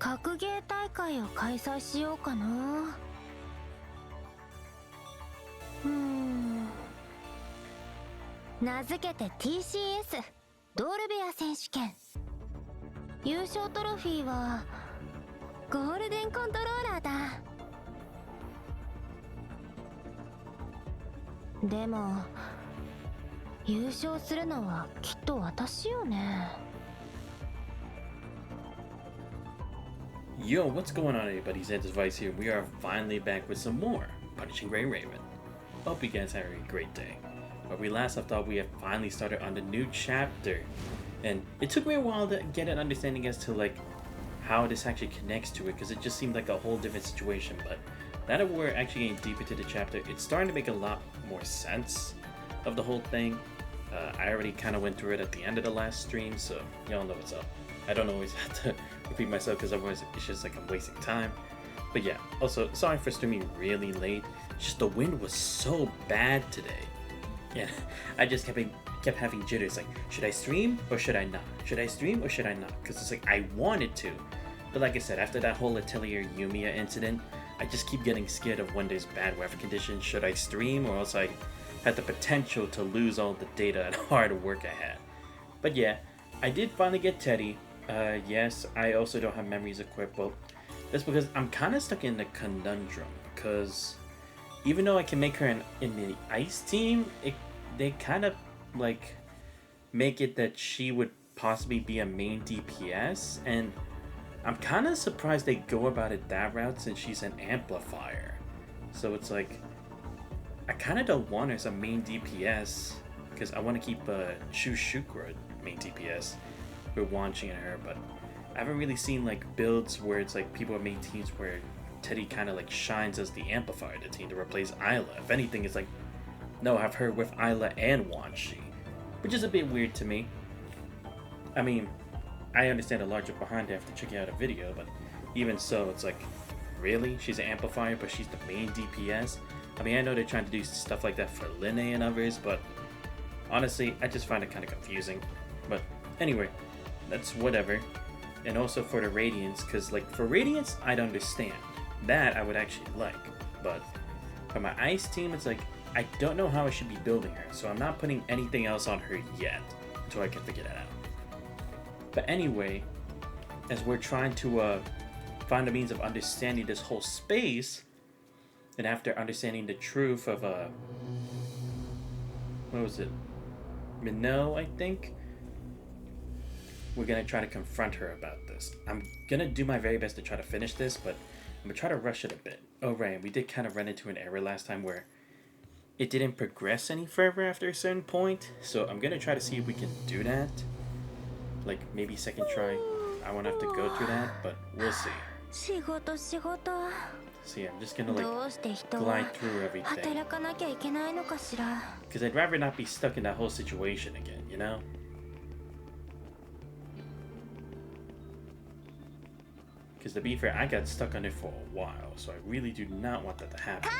格ゲー大会を開催しようかな。名付けて TCS ドールベア選手権。優勝トロフィーはゴールデンコントローラーだ。でも優勝するのはきっと私よね。Yo, what's going on, everybody? Xanthus Vice here. We are finally back with some more Punishing Gray Raven. Hope you guys have a great day. Where we last left off, we have finally started on the new chapter. And it took me a while to get an understanding as to like how this actually connects to it, because it just seemed like a whole different situation. But now that we're actually getting deeper into the chapter, it's starting to make a lot more sense of the whole thing. I already kind of went through it at the end of the last stream, so y'all know what's up. I don't always have to repeat myself because otherwise it's just like I'm wasting time. But yeah, also sorry for streaming really late. Just the wind was so bad today. Yeah, I just kept having jitters. Like, should I stream or should I not? Should I stream or should I not? Because it's like I wanted to, but like I said, after that whole Atelier Yumiya incident, I just keep getting scared of when there's bad weather conditions. Should I stream or else I had the potential to lose all the data and hard work I had. But yeah, I did finally get Teddy. Yes, I also don't have memories equipped. Well, that's because I'm kind of stuck in the conundrum, because even though I can make her in the ice team, they kind of like make it that she would possibly be a main DPS, and I'm kind of surprised they go about it that route since she's an amplifier. So it's like I kind of don't want her as a main DPS because I want to keep Shukra main DPS. We're launching her, but I haven't really seen like builds where it's like people are main teams where Teddy kind of like shines as the amplifier of the team to replace Isla. If anything, it's like, no, I have her with Isla and Wanshi, which is a bit weird to me. I mean, I understand the logic behind it after checking out a video, but even so, it's like, really? She's an amplifier, but she's the main DPS? I mean, I know they're trying to do stuff like that for Linne and others, but honestly, I just find it kind of confusing. But anyway, that's whatever. And also for the Radiance, because like for Radiance, I'd understand. That I would actually like. But for my Ice team, it's like, I don't know how I should be building her, so I'm not putting anything else on her yet until I can figure that out. But anyway, as we're trying to find a means of understanding this whole space, and after understanding the truth of what was it? Minot, I think? We're gonna try to confront her about this. I'm gonna do my very best to try to finish this, but I'm gonna try to rush it a bit. Oh right, we did kind of run into an error last time where it didn't progress any further after a certain point, so I'm gonna try to see if we can do that. Like maybe second try. I won't have to go through that, but we'll see. See, I'm just gonna like glide through everything. Because I'd rather not be stuck in that whole situation again, you know? Because to be fair, I got stuck on it for a while, so I really do not want that to happen.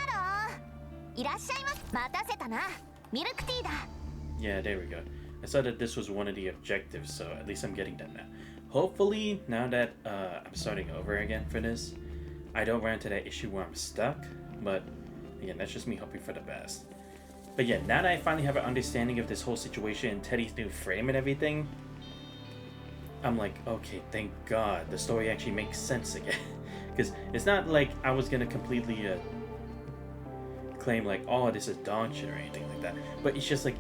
Yeah, there we go. I saw that this was one of the objectives, so at least I'm getting that now. Hopefully, now that I'm starting over again for this, I don't run into that issue where I'm stuck, but again, that's just me hoping for the best. But yeah, now that I finally have an understanding of this whole situation and Teddy's new frame and everything, I'm like, okay, thank God, the story actually makes sense again. Because it's not like I was going to completely claim like, oh, this is dog shit or anything like that. But it's just like,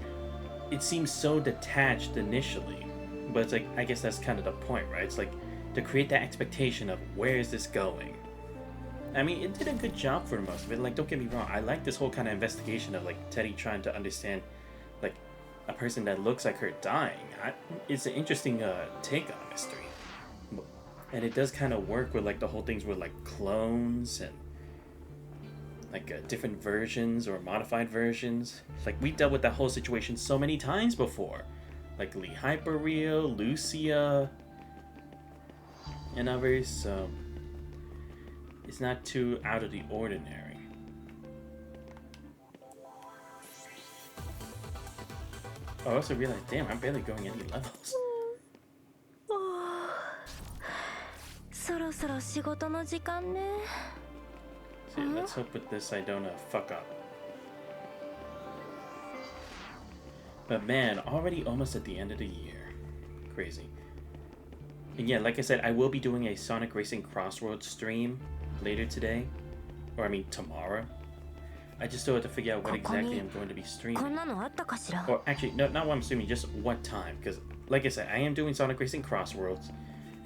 it seems so detached initially. But it's like, I guess that's kind of the point, right? It's like, to create that expectation of, where is this going? I mean, it did a good job for most of it. Like, don't get me wrong, I like this whole kind of investigation of like Teddy trying to understand like a person that looks like her dying. It's an interesting take on mystery, and it does kind of work with like the whole things with like clones and like different versions or modified versions. Like we dealt with that whole situation so many times before, like Lee Hyperreal, Lucia, and others. So it's not too out of the ordinary. Oh, I also realized, damn, I'm barely going any levels. そろそろ仕事の時間ね。 See, let's hope with this I don't fuck up. But man, already almost at the end of the year. Crazy. And yeah, like I said, I will be doing a Sonic Racing Crossroads stream later today. Or I mean tomorrow. I just still have to figure out what exactly I'm going to be streaming. Or actually, no, not what I'm streaming, just what time. Because like I said, I am doing Sonic Racing Crossroads.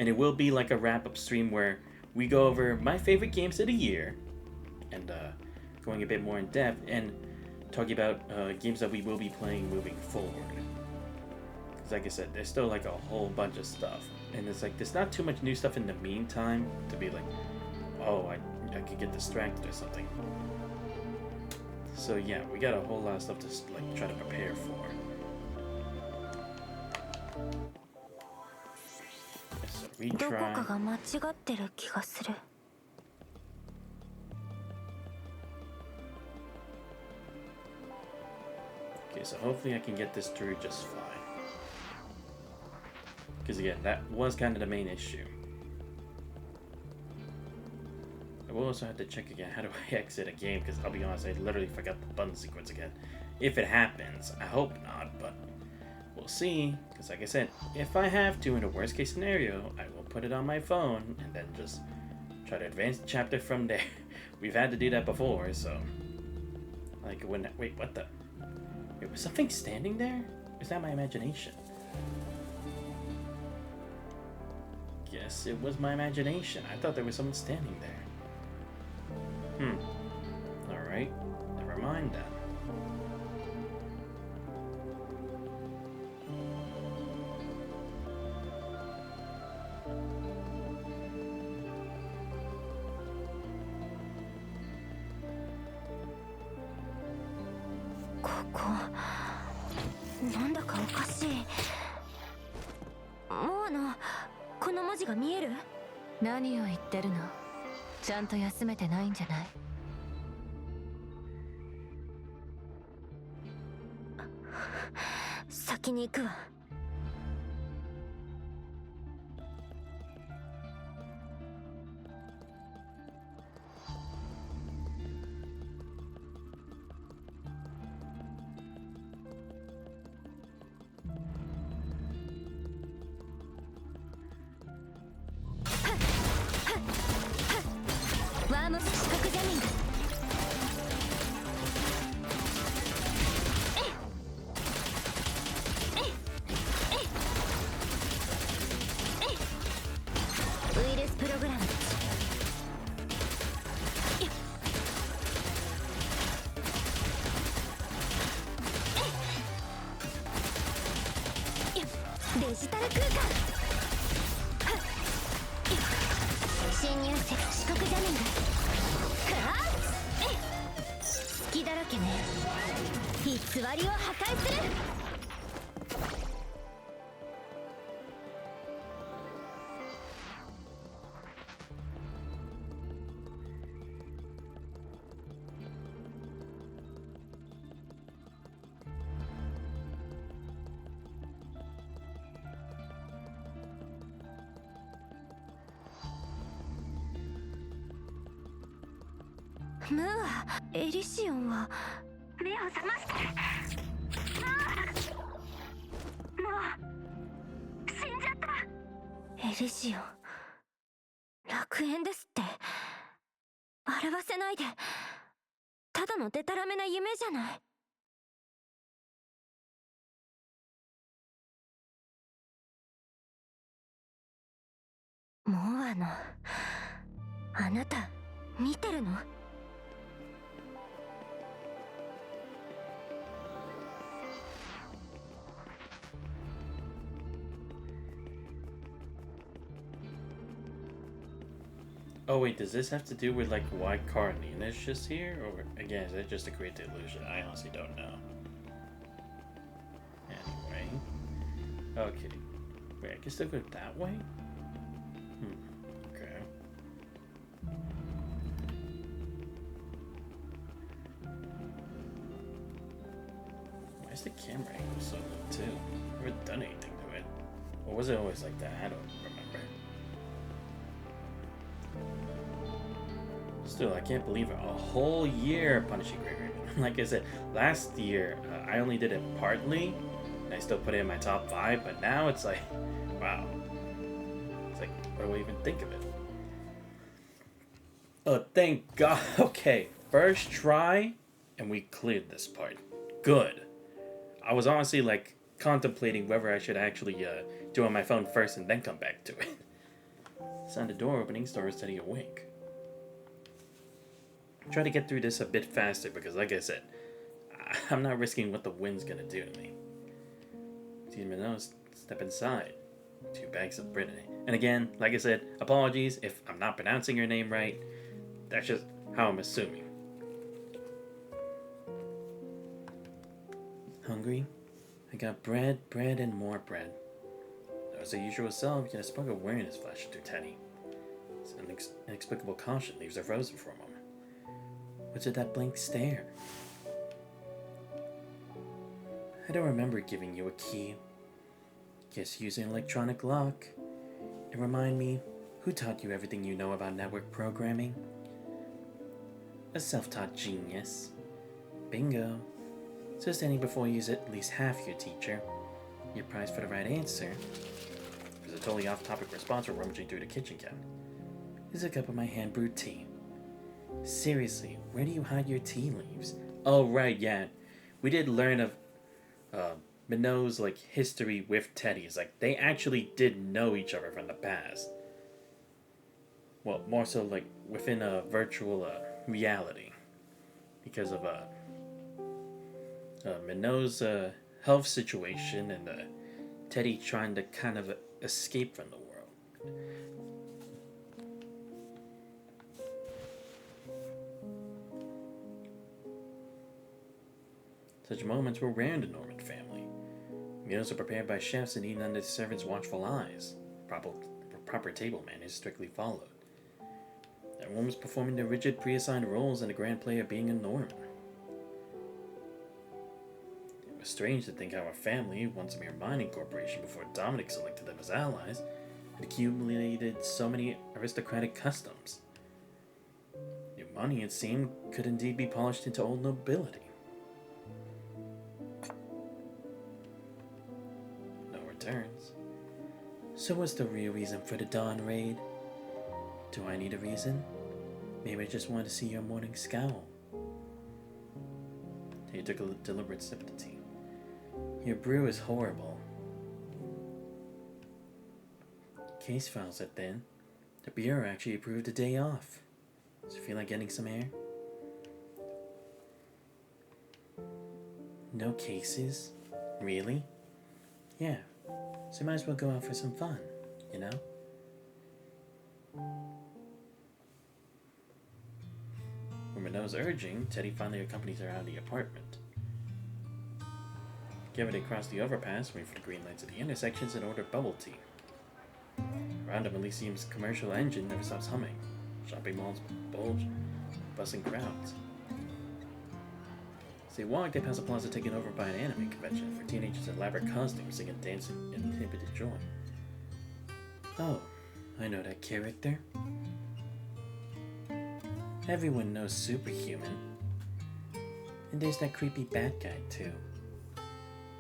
And it will be like a wrap-up stream where we go over my favorite games of the year. And going a bit more in depth. And talking about games that we will be playing moving forward. Because like I said, there's still like a whole bunch of stuff. And it's like, there's not too much new stuff in the meantime to be like, oh, I could get distracted or something. So yeah, we got a whole lot of stuff to like try to prepare for. So retry. Okay, so hopefully I can get this through just fine. Because again, that was kind of the main issue. I will also have to check again, how do I exit a game? Because I'll be honest, I literally forgot the button sequence again. If it happens, I hope not, but we'll see. Because like I said, if I have to, in a worst case scenario, I will put it on my phone and then just try to advance the chapter from there. We've had to do that before, so... Like, when... Wait, what the... Wait, was something standing there? Is that my imagination? Yes, it was my imagination. I thought there was someone standing there. Alright. Never mind then. Oh wait, does this have to do with like why Carnina's just here? Or again, is that just to create the illusion? I honestly don't know. Anyway. Okay. Wait, I guess they'll go that way? Okay. Why is the camera angle so low too? I haven't done anything to it. Or was it always like that? I don't remember. Still, I can't believe it. A whole year punishing Great Raven. Like I said, last year I only did it partly, and I still put it in my top 5. But now it's like, wow. It's like, what do I even think of it? Oh, thank God. Okay, first try, and we cleared this part. Good. I was honestly like contemplating whether I should actually do it on my phone first and then come back to it. Sound the door opening, Star is steady awake. Try to get through this a bit faster because, like I said, I'm not risking what the wind's gonna do to me. Team Minot, step inside. 2 bags of Brittany. And again, like I said, apologies if I'm not pronouncing your name right. That's just how I'm assuming. Hungry? I got bread, and more bread. That was the usual self, yet a spark of awareness flashed through Teddy. An inexplicable caution leaves her frozen for a moment. What's with that blank stare? I don't remember giving you a key. Guess using an electronic lock. And remind me, who taught you everything you know about network programming? A self-taught genius. Bingo. So standing before you is at least half your teacher. Your prize for the right answer. It was a totally off-topic response for rummaging through the kitchen cabinet. Here's a cup of my hand-brewed tea. Seriously, where do you hide your tea leaves? Oh, right, yeah. We did learn of Minot's like history with Teddy's. Like, they actually did know each other from the past. Well, more so like within a virtual reality. Because of Minot's health situation and Teddy trying to kind of escape from the world. Such moments were rare in the Norman family. Meals are prepared by chefs and eaten under the servants' watchful eyes. Proper table manners strictly followed. Everyone was performing their rigid pre-assigned roles and the grand play of being a Norman. It was strange to think how our family, once a mere mining corporation before Dominic selected them as allies, had accumulated so many aristocratic customs. New money, it seemed, could indeed be polished into old nobility. Turns. So what's the real reason for the dawn raid? Do I need a reason? Maybe I just wanted to see your morning scowl. He took a deliberate sip of the tea. Your brew is horrible. Case files at then. The bureau actually approved a day off. Does it feel like getting some air? No cases? Really? Yeah. So might as well go out for some fun, you know? When Minot's urging, Teddy finally accompanies her out of the apartment. Together they cross the overpass, wait for the green lights at the intersections, and order bubble tea. Around them, Elysium's commercial engine never stops humming. Shopping malls bulge, bustling crowds. As they walk, they pass a plaza taken over by an anime convention for teenagers in elaborate costumes singing, dancing in inhibited joy. Oh, I know that character. Everyone knows Superhuman. And there's that creepy bat guy, too.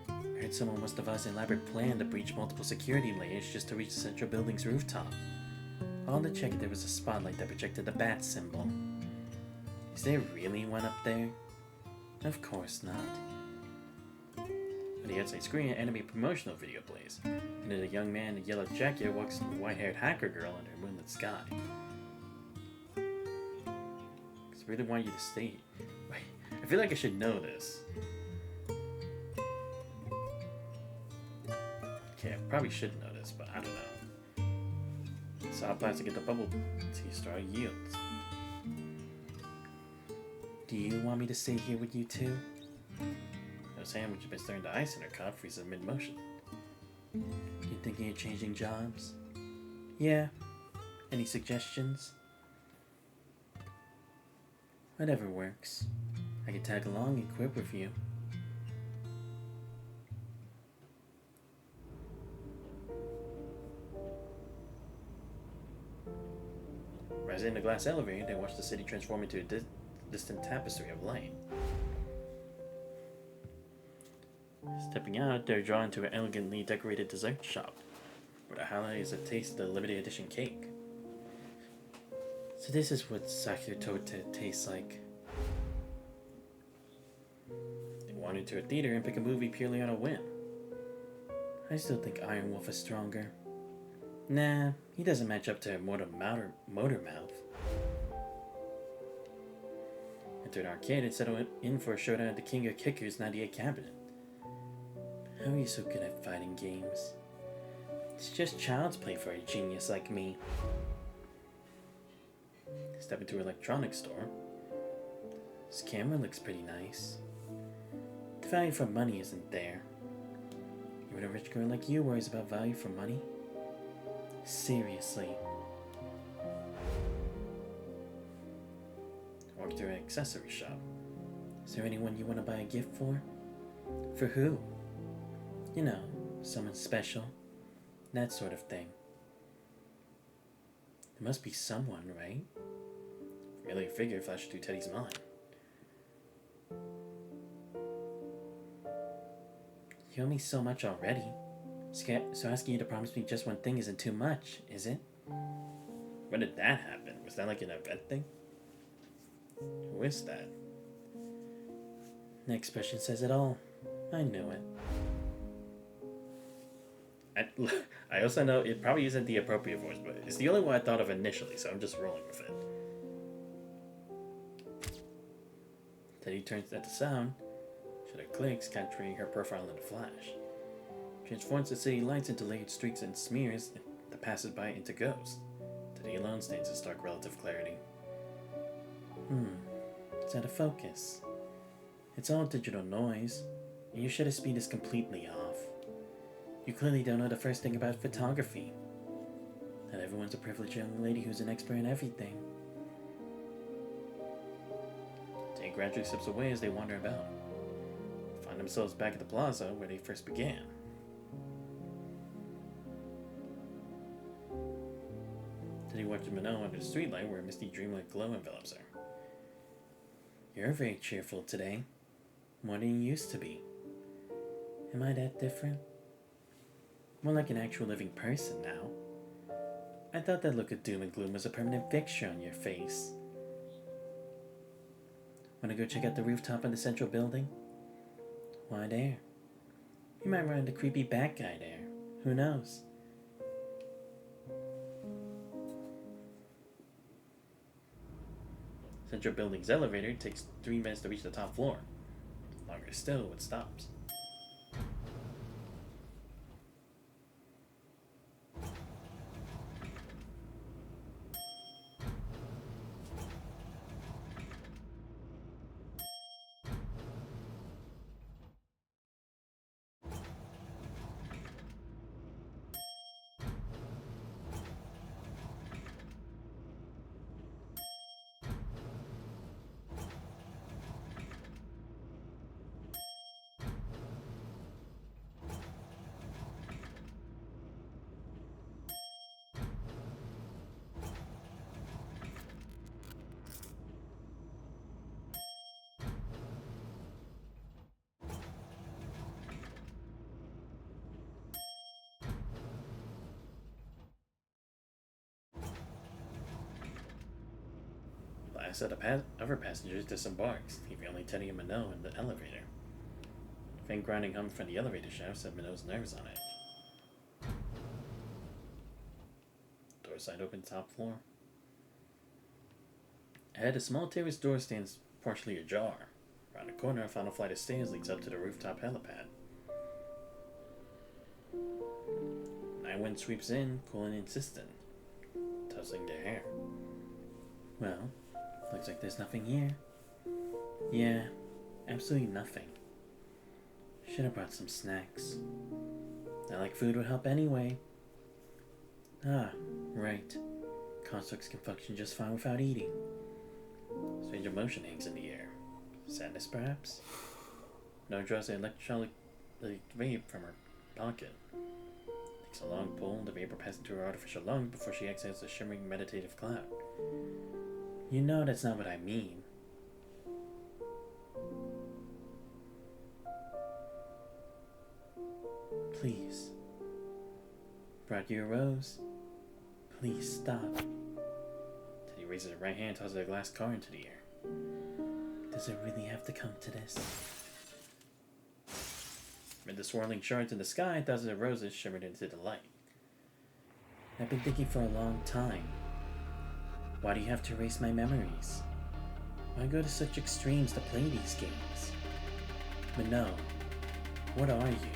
I heard someone must devise an elaborate plan to breach multiple security layers just to reach the central building's rooftop. On the check, there was a spotlight that projected the bat symbol. Is there really one up there? Of course not. On the outside screen, an anime promotional video plays, and then a young man in a yellow jacket walks to a white-haired hacker girl under a moonlit sky. I really want you to stay. Wait, I feel like I should know this. Okay, I probably should know this, but I don't know. Soft plastic at the bubble tea straw yields. Do you want me to stay here with you too? No sandwich has been stirring the ice in her cup, freezing mid-motion. You thinking of changing jobs? Yeah. Any suggestions? Whatever works. I can tag along and quit with you. Exiting the glass elevator, they watch the city transform into a distant tapestry of light. Stepping out, they're drawn to an elegantly decorated dessert shop, where the highlight is a taste of the limited edition cake. So this is what Sakutote tastes like. They wander into a theater and pick a movie purely on a whim. I still think Iron Wolf is stronger. Nah, he doesn't match up to Motormouth. Enter an arcade and settle in for a showdown at the King of Kickers 98 cabinet. How are you so good at fighting games? It's just child's play for a genius like me. Step into an electronics store. This camera looks pretty nice. The value for money isn't there. Even a rich girl like you worries about value for money? Seriously. Walk through an accessory shop. Is there anyone you want to buy a gift for? For who? You know, someone special. That sort of thing. There must be someone, right? Really a figure flashed through Teddy's mind. You owe me so much already. So asking you to promise me just one thing isn't too much, is it? When did that happen? Was that like an event thing? Who is that? The expression says it all. I knew it. I also know it probably isn't the appropriate voice, but it's the only one I thought of initially, so I'm just rolling with it. Teddy turns at the sound. Shutter clicks, capturing her profile in a flash. Transforms the city lights into layered streaks and smears the passersby into ghosts. Teddy alone stands in stark relative clarity. It's out of focus. It's all digital noise, and your shutter speed is completely off. You clearly don't know the first thing about photography. Not everyone's a privileged young lady who's an expert in everything. Teddy gradually slips away as they wander about. Find themselves back at the plaza where they first began. Teddy watches Minot under the streetlight where a misty dreamlike glow envelops her. You're very cheerful today. More than you used to be. Am I that different? More like an actual living person now. I thought that look of doom and gloom was a permanent fixture on your face. Wanna go check out the rooftop of the central building? Why there? You might run into creepy bat guy there. Who knows? Central building's elevator takes 3 minutes to reach the top floor. Longer still, it stops. Last set of other passengers disembarks, leaving only Teddy and Minot in the elevator. Faint grinding hum from the elevator shaft set Minot's nerves on edge. Door side open, top floor. Ahead, a small terrace door stands partially ajar. Around the corner, a final flight of stairs leads up to the rooftop helipad. Night wind sweeps in, cool and insistent, tossing their hair. Well, looks like there's nothing here. Yeah, absolutely nothing. Should have brought some snacks. Not like food would help anyway. Ah, right. Constructs can function just fine without eating. Strange emotion hangs in the air. Sadness, perhaps? No draws the electronic vape from her pocket. Takes a long pull, the vapor passes through her artificial lung before she exhales a shimmering meditative cloud. You know that's not what I mean. Please. Brought you a rose? Please stop. Teddy raises her right hand, tosses a glass car into the air. Does it really have to come to this? Amid the swirling shards in the sky, thousands of roses shimmered into the light. I've been thinking for a long time. Why do you have to erase my memories? Why go to such extremes to play these games? But no, what are you?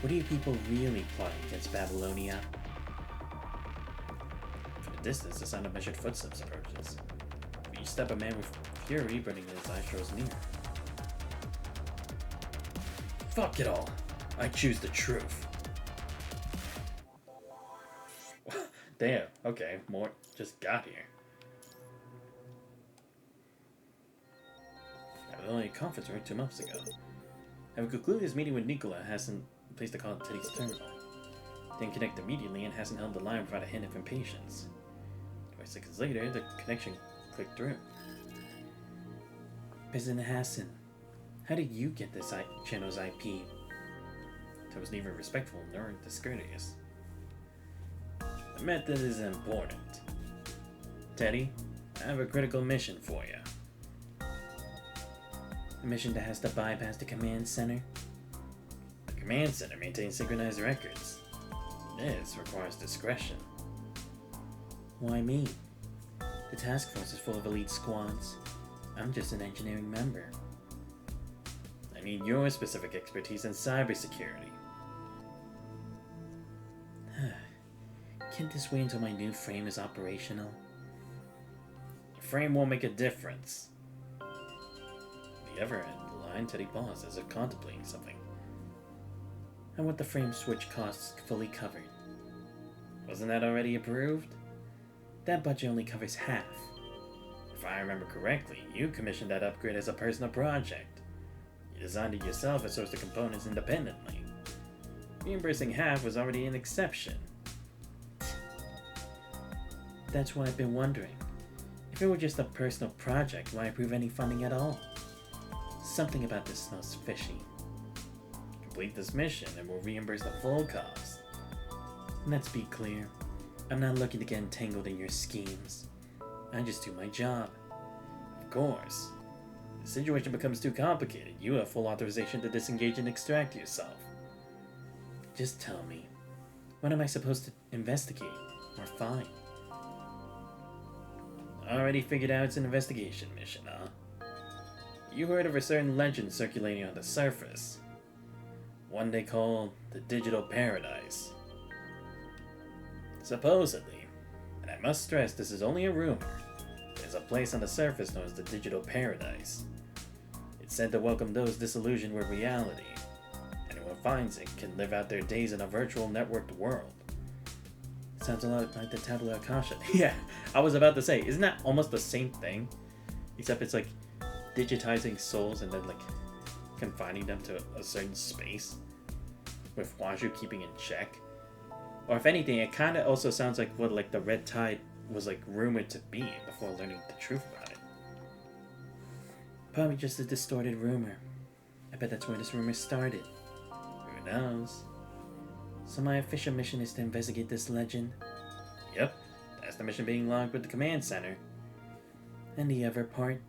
What are you people really plotting against Babylonia? From the distance, the sound of measured footsteps approaches. With each step, a man with fury burning in his eyes draws near. Fuck it all. I choose the truth. Damn, okay, more just got here. I was only a conference room 2 months ago. Having concluded his meeting with Nicola, Hassan placed the call at Teddy's terminal. Didn't connect immediately, and Hassan held the line without a hint of impatience. 20 seconds later, the connection clicked through. President Hassan, how did you get this channel's IP? That was neither respectful nor discourteous. The method is important. Teddy, I have a critical mission for you. A mission that has to bypass the command center? The command center maintains synchronized records. This requires discretion. Why me? The task force is full of elite squads. I'm just an engineering member. I need your specific expertise in cybersecurity. Can't this wait until my new frame is operational? The frame won't make a difference. The other end of the line, Teddy paused as if contemplating something. I want the frame switch costs fully covered. Wasn't that already approved? That budget only covers half. If I remember correctly, you commissioned that upgrade as a personal project. You designed it yourself and sourced the components independently. Reimbursing half was already an exception. That's why I've been wondering. If it were just a personal project, why approve any funding at all? Something about this smells fishy. Complete this mission and we'll reimburse the full cost. Let's be clear. I'm not looking to get entangled in your schemes. I just do my job. Of course. If the situation becomes too complicated, you have full authorization to disengage and extract yourself. Just tell me. What am I supposed to investigate or find? Already figured out it's an investigation mission, huh? You heard of a certain legend circulating on the surface. One they call the Digital Paradise. Supposedly, and I must stress this is only a rumor, there's a place on the surface known as the Digital Paradise. It's said to welcome those disillusioned with reality. Anyone who finds it can live out their days in a virtual networked world. Sounds a lot like the Tabula Akasha. Yeah, I was about to say, isn't that almost the same thing? Except it's like digitizing souls and then like confining them to a certain space with Waju keeping in check. Or if anything, it kind of also sounds like what like the Red Tide was like rumored to be before learning the truth about it. Probably just a distorted rumor. I bet that's where this rumor started. Who knows? So my official mission is to investigate this legend? Yep, that's the mission being logged with the command center. And the other part?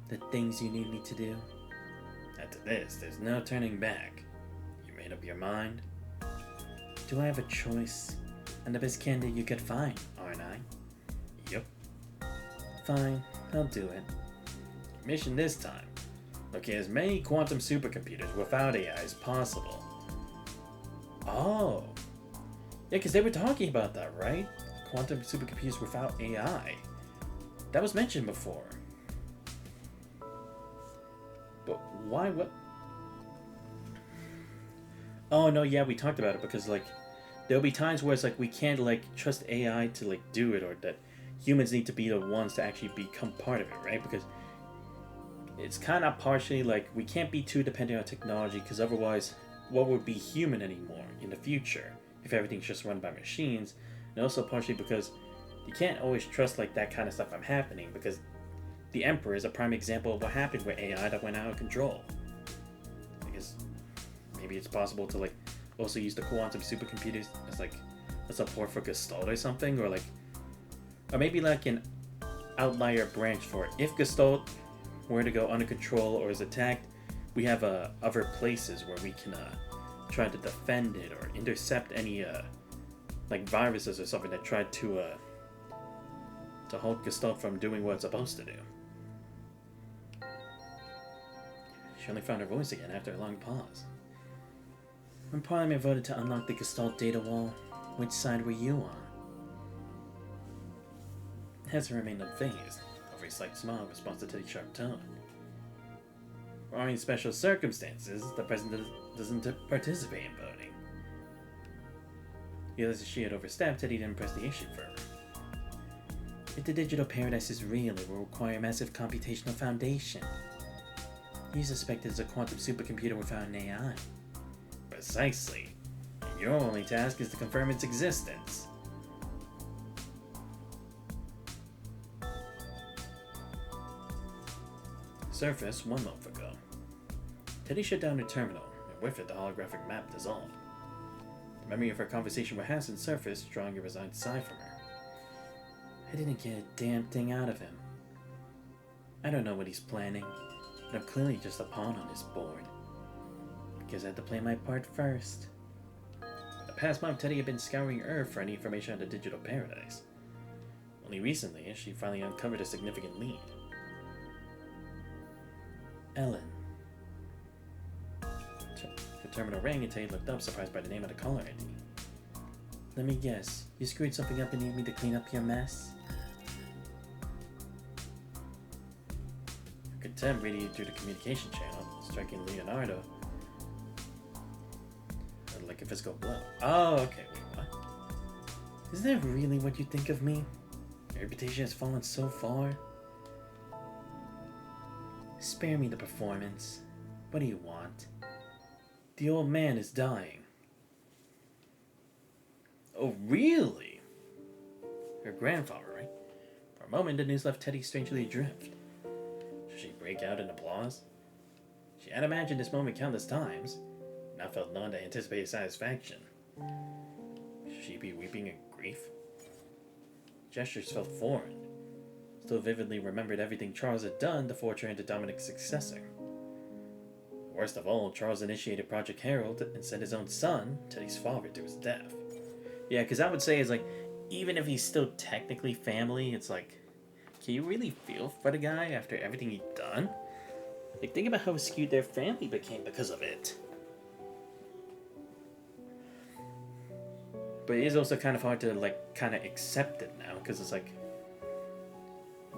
The things you need me to do? After this, there's no turning back. You made up your mind? Do I have a choice? I'm the best candidate you could find, aren't I? Yep. Fine, I'll do it. Mission this time. Locate as many quantum supercomputers without AI as possible. Oh. Yeah, because they were talking about that, right? Quantum supercomputers without AI. That was mentioned before. But why? What? Oh, no, yeah, we talked about it because, like, there'll be times where it's like we can't, like, trust AI to, like, do it, or that humans need to be the ones to actually become part of it, right? Because it's kind of partially, like, we can't be too dependent on technology because otherwise, what would be human anymore in the future if everything's just run by machines? And also partially because You can't always trust like that kind of stuff from happening, because the Emperor is a prime example of what happened with AI that went out of control. I guess maybe it's possible to like also use the quantum supercomputers as like a support for Gestalt or something, or maybe like an outlier branch for it. If Gestalt were to go under control or is attacked, we have other places where we can try to defend it or intercept any like viruses or something that tried to hold Gestalt from doing what it's supposed to do. She only found her voice again after a long pause. When Parliament voted to unlock the Gestalt data wall, which side were you on? Hesser remained unfazed, over a slight smile in response to Teddy's sharp tone. Barring special circumstances, the president doesn't participate in voting. Realized that she had overstepped, Teddy didn't press the issue further. If the digital paradise is real, it will require a massive computational foundation. You suspect it's a quantum supercomputer without an AI. Precisely. And your only task is to confirm its existence. Surface 1 month ago. Teddy shut down her terminal, and with it the holographic map dissolved. The memory of her conversation with Hassan surfaced, drawing a resigned sigh from her. I didn't get a damn thing out of him. I don't know what he's planning, but I'm clearly just a pawn on his board. Guess I had to play my part first. For the past month, Teddy had been scouring Earth for any information on the digital paradise. Only recently, she finally uncovered a significant lead. Ellen. The terminal rang and Teddy looked up, surprised by the name of the caller ID. Let me guess, you screwed something up and need me to clean up your mess? Contempt radiated through the communication channel, striking Leonardo like a physical blow. Oh, okay, wait, what? Is that really what you think of me? Your reputation has fallen so far? Spare me the performance. What do you want? The old man is dying. Oh, really? Her grandfather, right? For a moment, the news left Teddy strangely adrift. Should she break out in applause? She had imagined this moment countless times, and now felt none to anticipate satisfaction. Should she be weeping in grief? Gestures felt foreign. Still vividly remembered everything Charles had done to forge her into Dominic's successor. Worst of all, Charles initiated Project Herald and sent his own son, Teddy's father, to his death. Yeah, because I would say is like, even if he's still technically family, it's like, can you really feel for the guy after everything he'd done? Like, think about how skewed their family became because of it. But it is also kind of hard to, like, kind of accept it now, because it's like,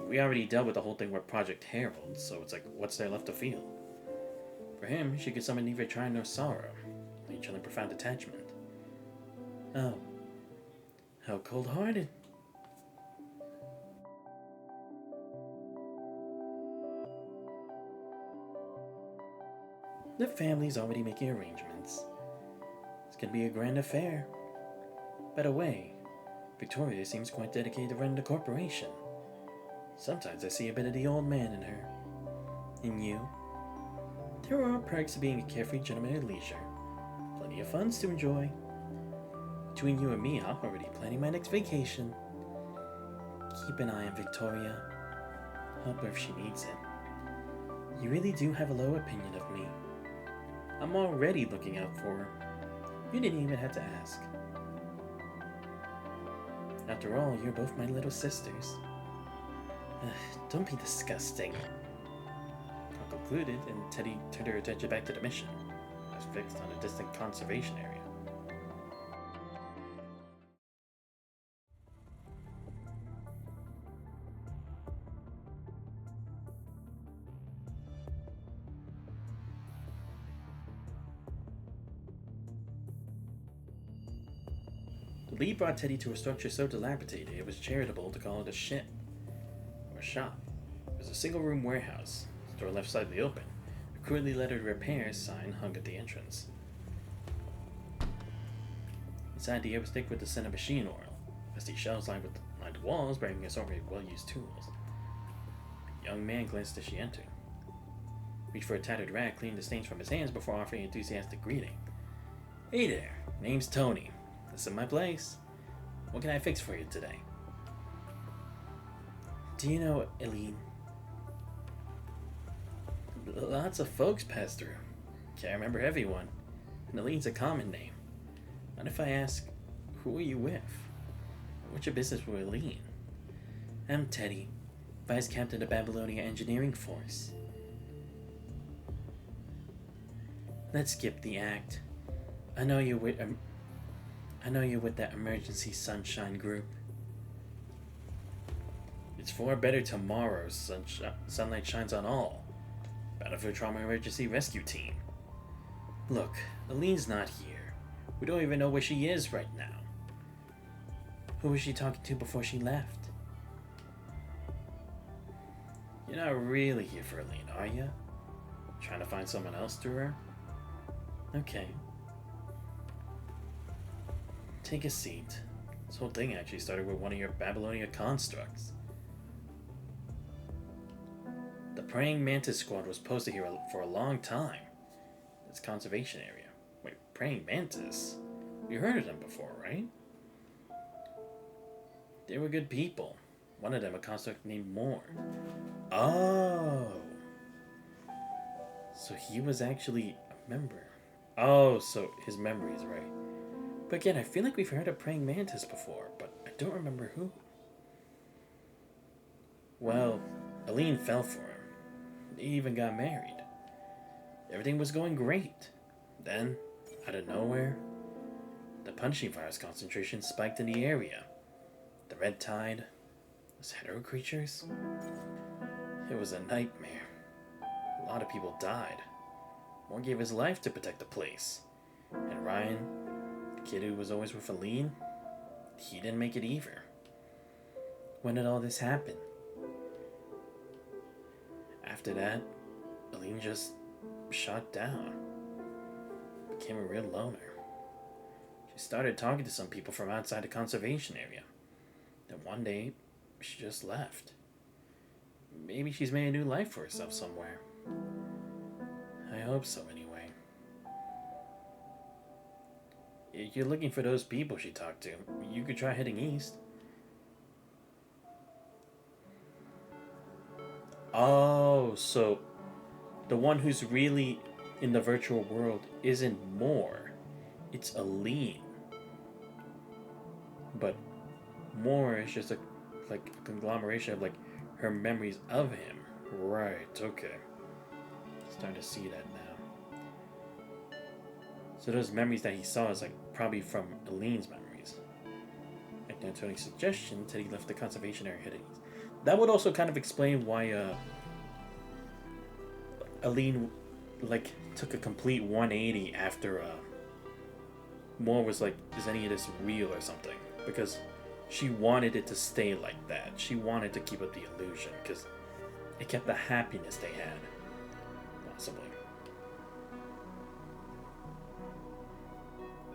we already dealt with the whole thing with Project Herald, so it's like, what's there left to feel? For him, she could summon neither triumph nor sorrow, each in profound attachment. Oh, how cold-hearted. The family's already making arrangements. It's gonna be a grand affair. By the way, Victoria seems quite dedicated to running the corporation. Sometimes I see a bit of the old man in her. In you. There are perks of being a carefree gentleman at leisure. Plenty of funds to enjoy. Between you and me, I'm already planning my next vacation. Keep an eye on Victoria. Help her if she needs it. You really do have a low opinion of me. I'm already looking out for her. You didn't even have to ask. After all, you're both my little sisters. Don't be disgusting. All concluded, and Teddy turned her attention back to the mission, as fixed on a distant conservation area. The lead brought Teddy to a structure so dilapidated it was charitable to call it a ship, or shop. It was a single-room warehouse, the door left slightly open. A crudely lettered repairs sign hung at the entrance. Inside, the air was thick with the scent of machine oil, Rusty shelves lined the walls, bearing assortment of well-used tools. A young man glanced as she entered. Reached for a tattered rag, cleaned the stains from his hands before offering an enthusiastic greeting. Hey there, name's Tony. This is my place. What can I fix for you today? Do you know Eileen? Lots of folks pass through. Can't remember everyone. And Eileen's a common name. What if I ask, who are you with? What's your business with Eileen? I'm Teddy, Vice Captain of Babylonia Engineering Force. Let's skip the act. I know you're with that emergency sunshine group. It's for a better tomorrow. Sunlight shines on all. Battlefield Trauma Emergency Rescue Team. Look, Eileen's not here. We don't even know where she is right now. Who was she talking to before she left? You're not really here for Eileen, are you? Trying to find someone else through her? Okay. Take a seat. This whole thing actually started with one of your Babylonia constructs. The Praying Mantis Squad was posted here for a long time. It's conservation area. Wait, Praying Mantis? You heard of them before, right? They were good people. One of them a construct named Moore. Oh! So he was actually a member. Oh, so his memory is right. But again, I feel like we've heard of Praying Mantis before, but I don't remember who. Well, Eileen fell for him. They even got married. Everything was going great. Then, out of nowhere, the punishing virus concentration spiked in the area. The red tide, those hetero creatures. It was a nightmare. A lot of people died. Moore gave his life to protect the place. And Ryan, the kid who was always with Eileen, he didn't make it either. When did all this happen? After that, Eileen just shut down. Became a real loner. She started talking to some people from outside the conservation area. Then one day, she just left. Maybe she's made a new life for herself somewhere. I hope so, anyway. If you're looking for those people she talked to, you could try heading east. Oh, so the one who's really in the virtual world isn't Moore. It's Eileen. But Moore is just a conglomeration of her memories of him. Right, okay. Starting to see that now. So those memories that he saw is probably from Eileen's memories. And to Tony's suggestion, Teddy left the conservation area heading east. That would also kind of explain why Eileen took a complete 180 after Moore was like, is any of this real or something? Because she wanted it to stay like that. She wanted to keep up the illusion because it kept the happiness they had. Possibly.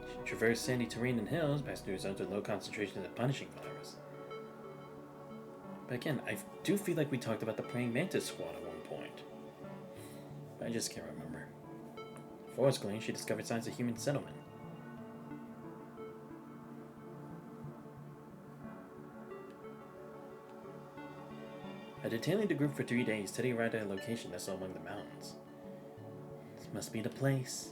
She traversed sandy terrain and hills, passed through zones with low concentrations of the punishing virus. But again, I do feel like we talked about the Praying Mantis Squad at one point. But I just can't remember. Forest Glen, she discovered signs of human settlement. After detailing the group for 3 days, Teddy arrived at a location nestled among the mountains. This must be the place.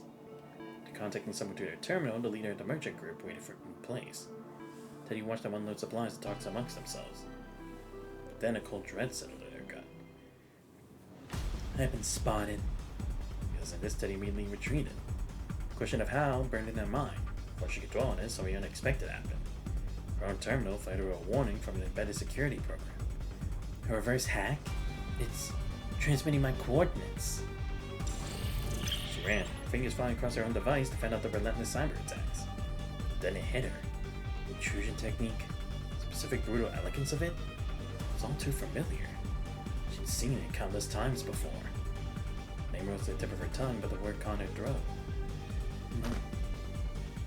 Contacting someone through their terminal, the leader of the merchant group waited for in place. Teddy watched them unload supplies and talk amongst themselves. Then a cold dread settled in their gut. I've been spotted. Because of this, Teddy immediately retreated. The question of how burned in their mind. Before she could dwell on it, something unexpected happened. Her own terminal fired her a warning from an embedded security program. A reverse hack? It's transmitting my coordinates. She ran, fingers flying across her own device to find out the relentless cyber attacks. Then it hit her. The intrusion technique, specific brutal elegance of it, was all too familiar. She'd seen it countless times before. The name rose to the tip of her tongue, but the word caught in her throat. No.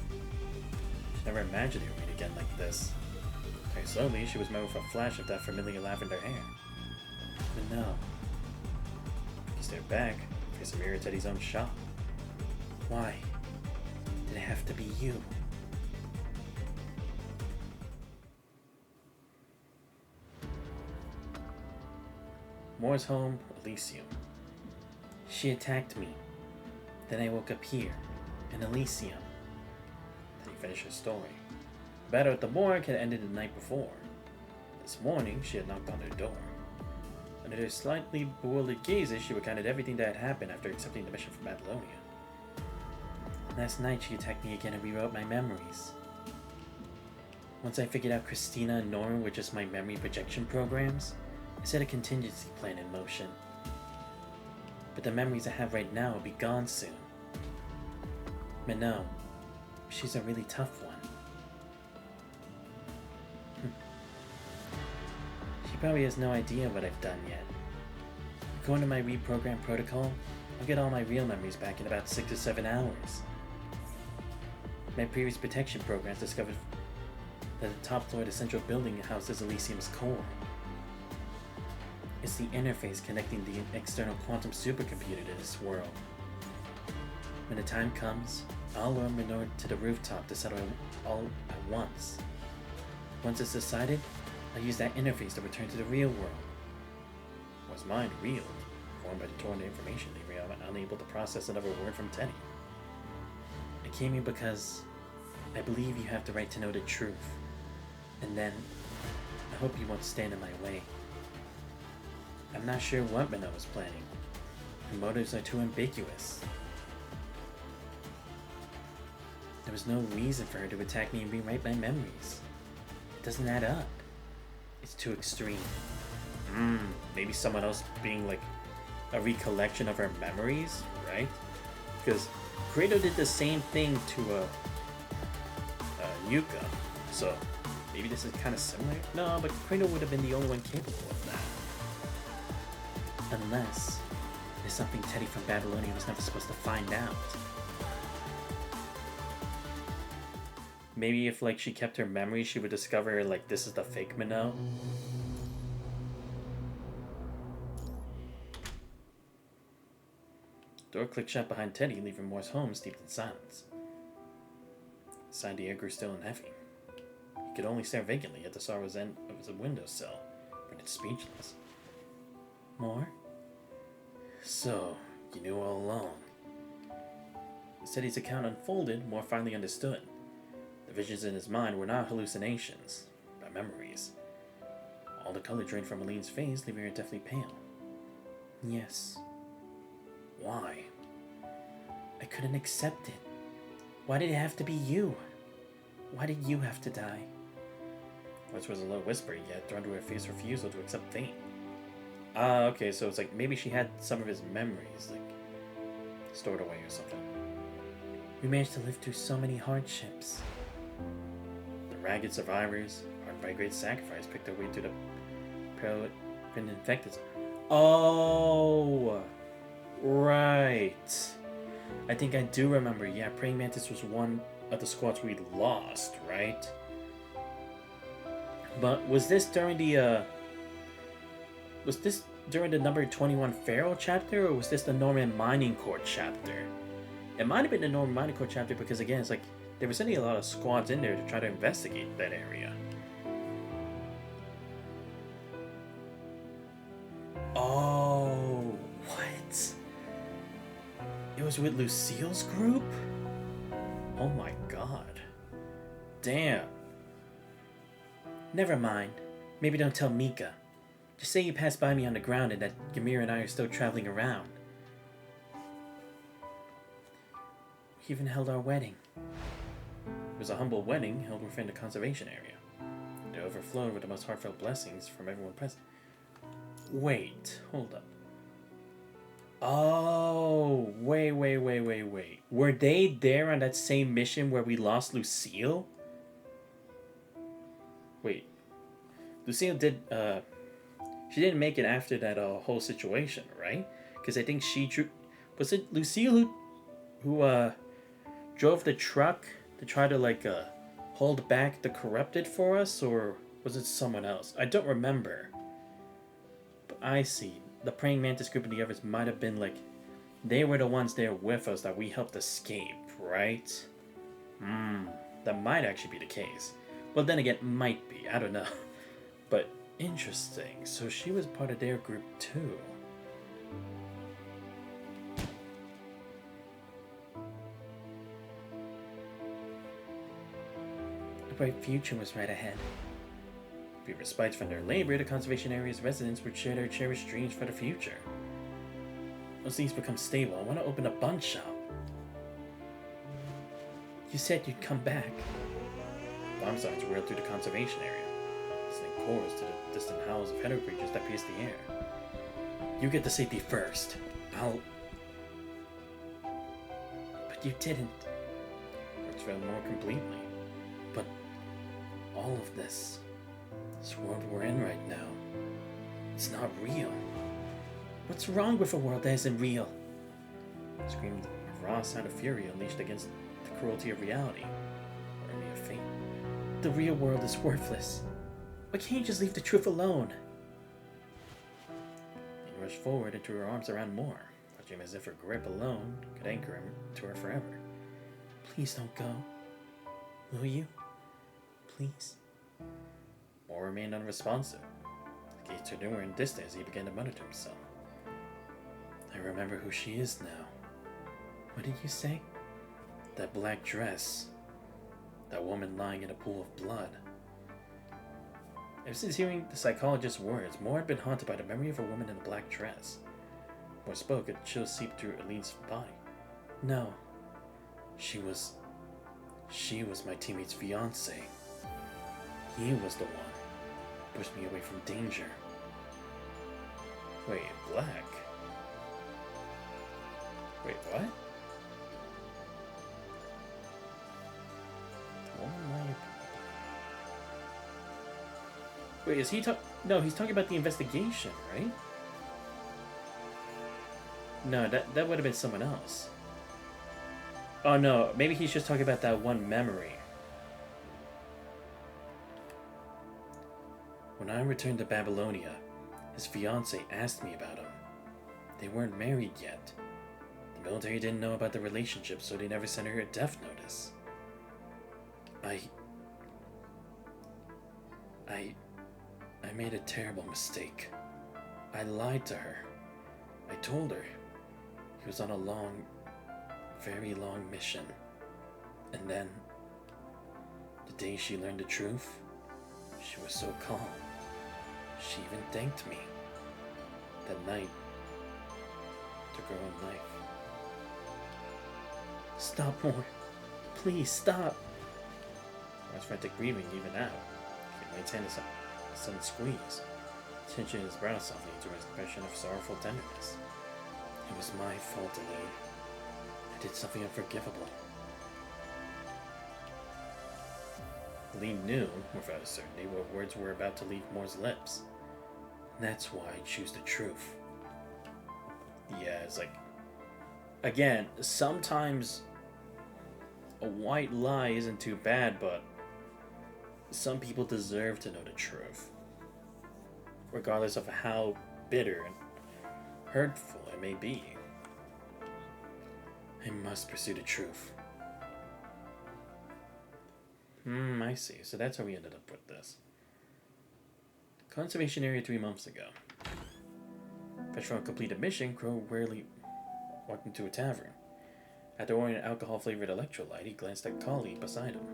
She never imagined it would meet again like this. Very slowly, she was met with a flash of that familiar lavender hair. But no. He stared back, faced a mirror at Teddy's own shop. Why did it have to be you? Moore's home, Elysium. She attacked me. Then I woke up here, in Elysium. Then he finished her story. The battle at the morgue had ended the night before. This morning, she had knocked on their door. Under their slightly bewildered gazes, she recounted everything that had happened after accepting the mission from Babylonia. Last night, she attacked me again and rewrote my memories. Once I figured out Christina and Norman were just my memory projection programs, I set a contingency plan in motion. But the memories I have right now will be gone soon. But no, she's a really tough one. She probably has no idea what I've done yet. According to my reprogrammed protocol, I'll get all my real memories back in about 6 to 7 hours. My previous protection programs discovered that the top floor of the central building houses Elysium's core. It's the interface connecting the external quantum supercomputer to this world. When the time comes, I'll lure Minor to the rooftop to settle all at once. Once it's decided, I'll use that interface to return to the real world. Was mind reeled, formed by the torrent of information they were unable to process another word from Teddy. I came here because I believe you have the right to know the truth. And then, I hope you won't stand in my way. I'm not sure what Minot was planning. Her motives are too ambiguous. There was no reason for her to attack me and rewrite my memories. It doesn't add up. It's too extreme. Maybe someone else being like a recollection of her memories, right? Because Kratos did the same thing to Yuka, so maybe this is kind of similar. No, but Kratos would have been the only one capable of that. Unless there's something Teddy from Babylonia was never supposed to find out. Maybe if like she kept her memories, she would discover like this is the fake Minot. Door clicked shut behind Teddy, leaving Moore's home steeped in silence. Inside, the air grew still and heavy. He could only stare vacantly at the sorrow's end of his windowsill, rendered speechless. Moore? So, you knew all along. As Teddy's account unfolded, Moore finally understood. The visions in his mind were not hallucinations, but memories. All the color drained from Aline's face, leaving her deathly pale. Yes. Why? I couldn't accept it. Why did it have to be you? Why did you have to die? Which was a low whisper, yet thrown to her face refusal to accept fate. Okay, so it's like maybe she had some of his memories, like, stored away or something. We managed to live through so many hardships. The ragged survivors, armed by great sacrifice, picked their way through the been infected. Oh! Right. I think I do remember. Yeah, Praying Mantis was one of the squads we lost, right? But was this during the number 21 Pharaoh chapter, or was this the Norman Mining Corps chapter? It might have been the Norman Mining Corps chapter because again, it's like they were sending a lot of squads in there to try to investigate that area. Oh, what? It was with Lucille's group? Oh my god. Damn. Never mind. Maybe don't tell Mika. Just say you passed by me on the ground and that Ymir and I are still traveling around. We even held our wedding. It was a humble wedding held within the conservation area. It overflowed with the most heartfelt blessings from everyone present. Wait, hold up. Oh, wait. Were they there on that same mission where we lost Lucille? Wait. Lucille did, she didn't make it after that whole situation, right? Because I think she drew... Was it Lucille who drove the truck to try to, like, hold back the corrupted for us, or... Was it someone else? I don't remember. But I see. The praying mantis group and the others might have been like... They were the ones there with us that we helped escape, right? That might actually be the case. Well, then again, might be. I don't know. But interesting. So she was part of their group too. A bright future was right ahead. With respite from their labor, the conservation area's residents would share their cherished dreams for the future. Once things become stable, I want to open a bun shop. You said you'd come back. Bomb signs whirled through the conservation area, sending chorus to the distant howls of hedge creatures that pierced the air. You get to safety first. I'll... But you didn't. Words fell more completely. But all of this world we're in right now, it's not real. What's wrong with a world that isn't real? Screamed a raw sound of fury unleashed against the cruelty of reality, or me of fate. The real world is worthless. Why can't you just leave the truth alone? He rushed forward and threw her arms around Moore, watching him as if her grip alone could anchor him to her forever. Please don't go. Will you? Please? Moore remained unresponsive. His gaze turned inward and distant as he began to mutter to himself. I remember who she is now. What did you say? That black dress. That woman lying in a pool of blood. Ever since hearing the psychologist's words, Moore had been haunted by the memory of a woman in a black dress. Moore spoke, a chill seeped through Aline's body. No. She was my teammate's fiancé. He was the one who pushed me away from danger. Wait, black? Wait, what? Wait, is he No, he's talking about the investigation, right? No, that would have been someone else. Oh no, maybe he's just talking about that one memory. When I returned to Babylonia, his fiancée asked me about him. They weren't married yet. The military didn't know about the relationship, so they never sent her a death notice. I made a terrible mistake. I lied to her. I told her he was on a long, very long mission. And then, the day she learned the truth, she was so calm. She even thanked me. That night, took her own life. Stop, Moore. Please, stop. I was frantic breathing even out. He maintained a sudden squeeze, tension in his brow softening to an expression of sorrowful tenderness. It was my fault, Elaine. I did something unforgivable. Elaine knew, without a certainty, what words were about to leave Moore's lips. That's why I choose the truth. Yeah, it's like... Again, sometimes a white lie isn't too bad, but some people deserve to know the truth, regardless of how bitter and hurtful it may be. I must pursue the truth. I see. So that's how we ended up with this. Conservation area 3 months ago. Fresh from a completed mission, Crow rarely walked into a tavern. After ordering an alcohol-flavored electrolyte, he glanced at Collie beside him.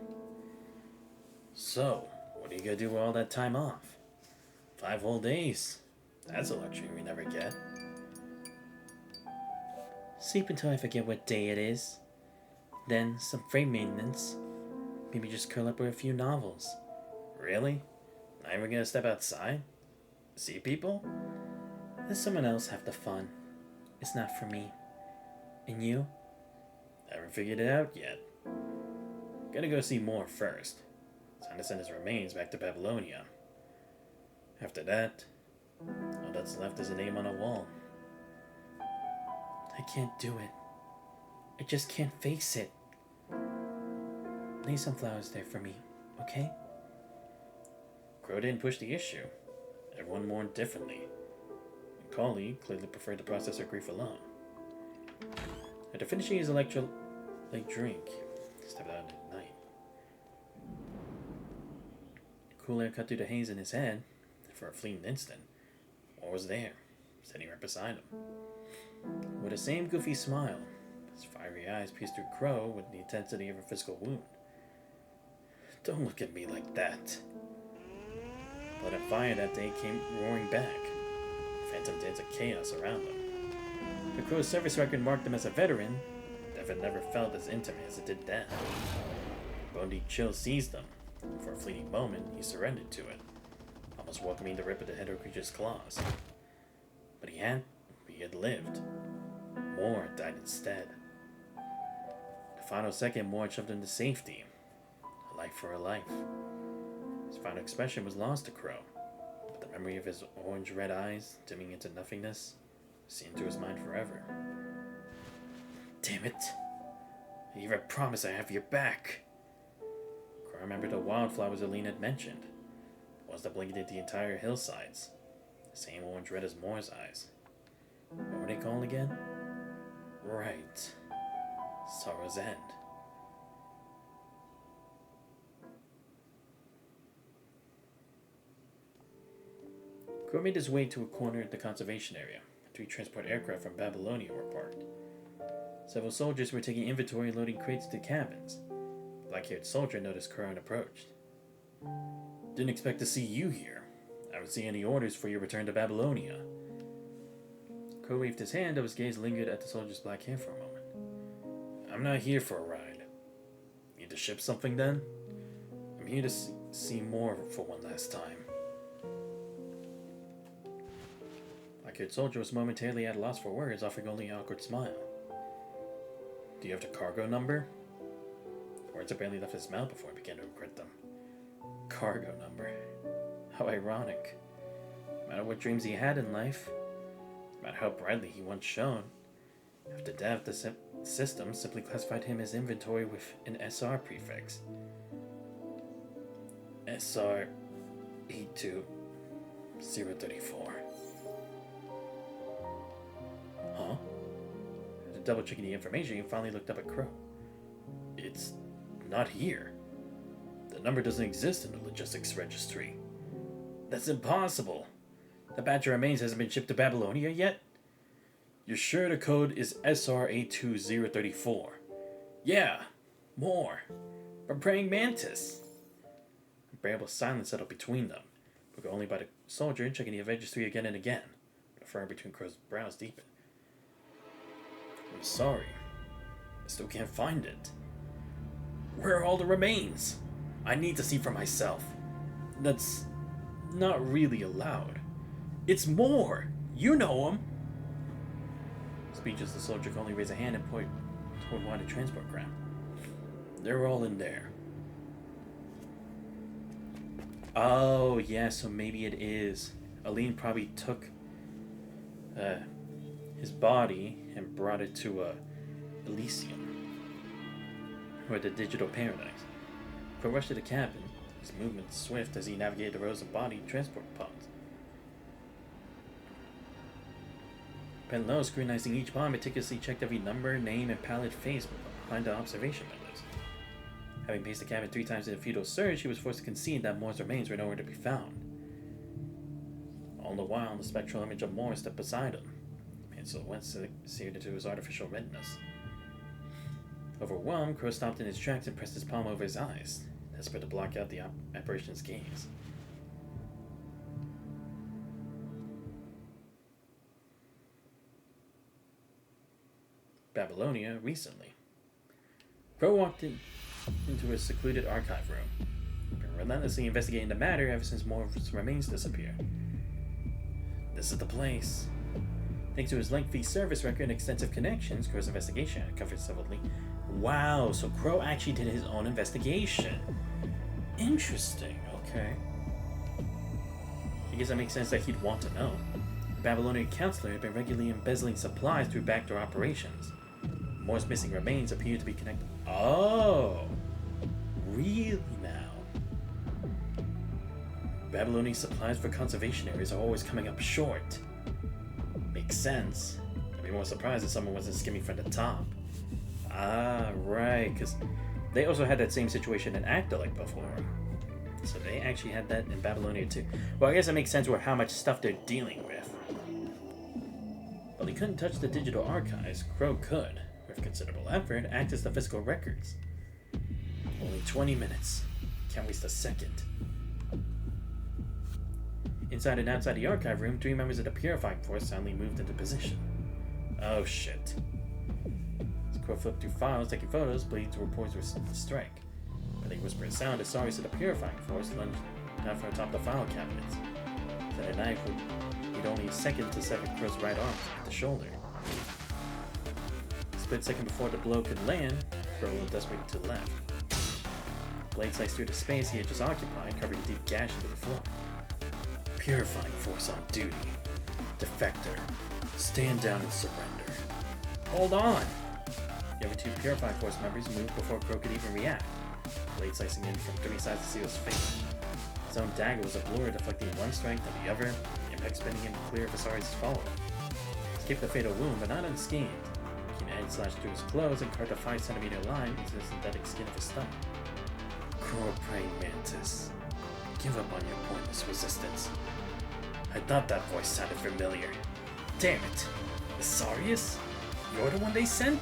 So, what are you gonna do with all that time off? 5 whole days. That's a luxury we never get. Sleep until I forget what day it is. Then, some frame maintenance. Maybe just curl up with a few novels. Really? Not even gonna step outside? See people? Let someone else have the fun. It's not for me. And you? Haven't figured it out yet. Gotta go see Moore first. Time to send his remains back to Babylonia. After that, all that's left is a name on a wall. I can't do it. I just can't face it. Lay some flowers there for me, okay? Crow didn't push the issue. Everyone mourned differently. And Collie clearly preferred to process her grief alone. After finishing his electrolyte drink, he stepped out into the night. Cool air cut through the haze in his head. For a fleeting instant, what was there, sitting right beside him? With the same goofy smile, his fiery eyes pierced through Crow with the intensity of a physical wound. Don't look at me like that. Blood and fire that day came roaring back. Phantom dance of chaos around him. The Crow's service record marked him as a veteran. Death had never felt as intimate as it did then. Bone-deep chill seized him. For a fleeting moment, he surrendered to it, almost welcoming the rip of the head creature's claws. But he had lived. Moore died instead. The final second, Moore shoved him to safety. A life for a life. His final expression was lost to Crow, but the memory of his orange-red eyes dimming into nothingness seemed to his mind forever. Damn it! I even promised I'd have your back. Crow remembered the wildflowers Aline had mentioned. Was that blanketed the entire hillsides. The same orange-red as Moore's eyes. What were they called again? Right. Sorrow's End. Crow made his way to a corner of the conservation area. 3 transport aircraft from Babylonia were parked. Several soldiers were taking inventory and loading crates to cabins. A black-haired soldier noticed Crow and approached. Didn't expect to see you here. I don't see any orders for your return to Babylonia. Crow waved his hand, though his gaze lingered at the soldier's black hair for a moment. I'm not here for a ride. Need to ship something then? I'm here to see more for one last time. Black-haired soldier was momentarily at a loss for words, offering only an awkward smile. Do you have the cargo number? Words had barely left his mouth before he began to regret them. Cargo number. How ironic. No matter what dreams he had in life, no matter how brightly he once shone, after death the system simply classified him as inventory with an SR prefix. SR 82034. Huh? After double checking the information, he finally looked up at Crow. It's not here. The number doesn't exist in the logistics registry. That's impossible. The batch of remains hasn't been shipped to Babylonia yet? You're sure the code is SR82034? Yeah, more. From Praying Mantis. A bearable silence settled between them, broken only by the soldier checking the registry again and again. The frown between Crow's brows deepened. I'm sorry. I still can't find it. Where are all the remains? I need to see for myself. That's not really allowed. It's more. You know him. Speechless, the soldier could only raise a hand and point toward one of the transport ground. They're all in there. Oh, yeah, so maybe it is. Aline probably took his body and brought it to Elysium, or the digital paradise. Crow rushed to the cabin, his movements swift as he navigated the rows of body transport pods. Bent low, scrutinizing each pod, meticulously checked every number, name, and pallid face behind the observation windows. Having paced the cabin 3 times in a futile search, he was forced to concede that Moore's remains were nowhere to be found. All the while, the spectral image of Moore stepped beside him, and silhouette seared into his artificial retinas. Overwhelmed, Crow stopped in his tracks and pressed his palm over his eyes, desperate to block out the apparition's gaze. Babylonia recently. Crow walked into a secluded archive room, been relentlessly investigating the matter ever since Moore's remains disappeared. This is the place. Thanks to his lengthy service record and extensive connections, Crow's investigation uncovered severally. Wow, so Crow actually did his own investigation. Interesting, okay. I guess that makes sense that he'd want to know. The Babylonian counselor had been regularly embezzling supplies through backdoor operations. Moore's missing remains appeared to be connected. Oh, really now? Babylonian supplies for conservation areas are always coming up short. Makes sense. I'd be more surprised if someone wasn't skimming from the top. Ah, right, because they also had that same situation in Actolite before. So they actually had that in Babylonia too. Well, I guess it makes sense with how much stuff they're dealing with. While he couldn't touch the digital archives, Crow could, with considerable effort, access the physical records. Only 20 minutes. Can't waste a second. Inside and outside the archive room, 3 members of the Purifying Force suddenly moved into position. Oh shit. As Crow flipped through files, taking photos, Blades reports were strike. But they whispered a sound as sorries to the Purifying Force lunged down from atop the file cabinets. Then a knife would need only a second to sever Crow's right arm at the shoulder. A split second before the blow could land, Crow looked desperately to the left. Blade sliced through the space he had just occupied, covering a deep gash into the floor. Purifying Force on duty. Defector. Stand down and surrender. Hold on! The other 2 Purifying Force members moved before Crow could even react. Blade slicing in from 3 sides to see his face. His own dagger was a blur, deflecting one strike to the other, the impact spinning him clear of Asari's follow-up. Escaped the fatal wound, but not unscathed. Keen edge slashed through his clothes and carved a 5-centimeter line into the synthetic skin of his stomach. Crow praying mantis. Give up on your pointless resistance. I thought that voice sounded familiar. Damn it! Asarius? You're the one they sent?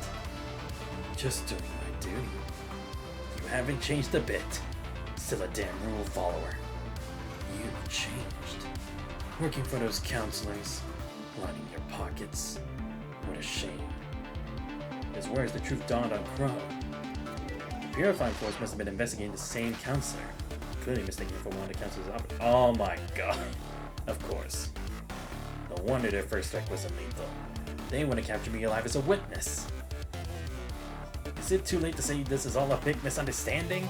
Just doing my duty. You haven't changed a bit. Still a damn rule follower. You changed. Working for those counselors. Lining your pockets. What a shame. His words, the truth dawned on Crow. The Purifying Force must have been investigating the same counselor. Clearly mistaken for one of the counselor's operatives. Oh my god. Of course. No wonder their first strike wasn't lethal. They want to capture me alive as a witness. Is it too late to say this is all a big misunderstanding?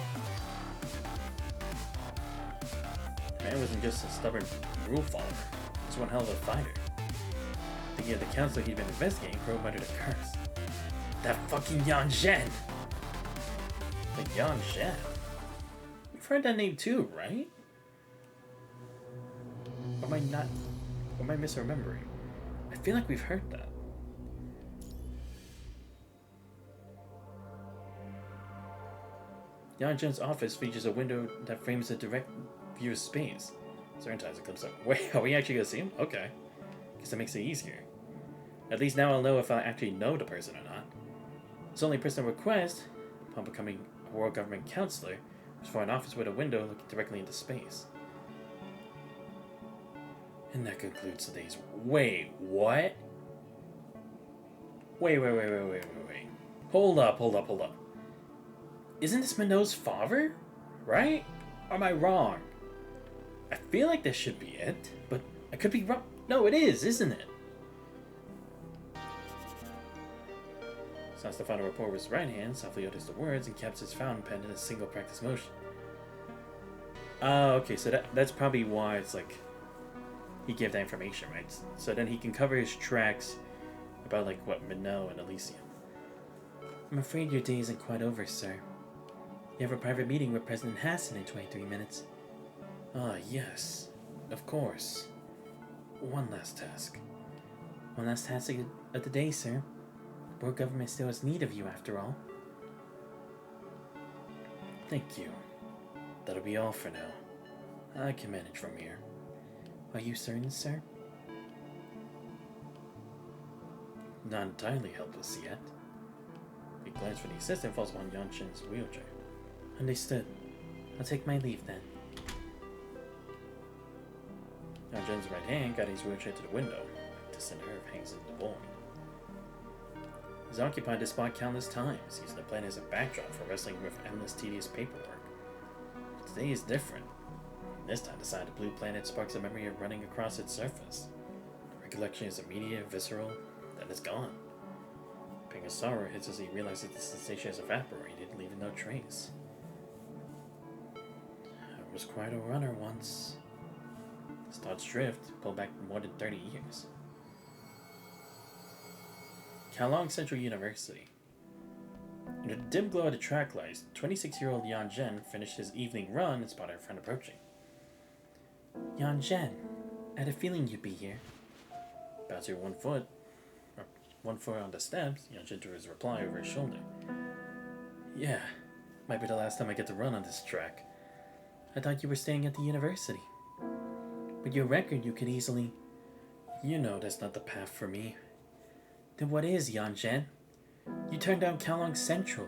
The man wasn't just a stubborn rule follower. He was one hell of a fighter. Thinking of the counselor he'd been investigating, Crow muttered a curse. That fucking Yan Zhen! The Yan Zhen? You've heard that name too, right? Or am I not... Or am I misremembering? I feel like we've heard that. Yan Zhen's office features a window that frames a direct view of space. Certain times it comes up. Wait, are we actually gonna see him? Okay. Guess that makes it easier. At least now I'll know if I actually know the person or not. His only personal request, upon becoming a world government counselor, was for an office with a window looking directly into space. And that concludes today's... Wait, what? Wait. Hold up. Isn't this Minot's father? Right? Or am I wrong? I feel like this should be it, but I could be wrong. No, it is, isn't it? San Stefano report with his right hand, softly utters the words, and caps his fountain pen in a single practice motion. Oh, okay, so that's probably why it's like... He gave that information, right? So then he can cover his tracks about, like, what, Minot and Elysium. I'm afraid your day isn't quite over, sir. You have a private meeting with President Hassan in 23 minutes. Ah, yes. Of course. One last task of the day, sir. World government still has need of you, after all. Thank you. That'll be all for now. I can manage from here. Are you certain, sir? Not entirely helpless yet. He glanced for the assistant, falls upon Yan Zhen's wheelchair. Understood. I'll take my leave then. Yan Zhen's right hand guided his wheelchair to the window. A distant nerve hangs in the void. He's occupied this spot countless times, using the planet as a backdrop for wrestling with endless tedious paperwork. But today is different. This time the side of the blue planet sparks a memory of running across its surface. The recollection is immediate, visceral, then it's gone. A pang of sorrow hits as he realizes the sensation has evaporated, leaving no trace. I was quite a runner once. His thoughts drift, pulled back more than 30 years. Kowloon Central University. Under the dim glow of the track lights, 26-year-old Yan Zhen finished his evening run and spotted her friend approaching. Yan Zhen, I had a feeling you'd be here. Bounce your 1 foot, or 1 foot on the steps, Yan Zhen threw his reply over his shoulder. Yeah, might be the last time I get to run on this track. I thought you were staying at the university. With your record, you could easily... You know that's not the path for me. Then what is, Yan Zhen? You turned down Kowloon Central,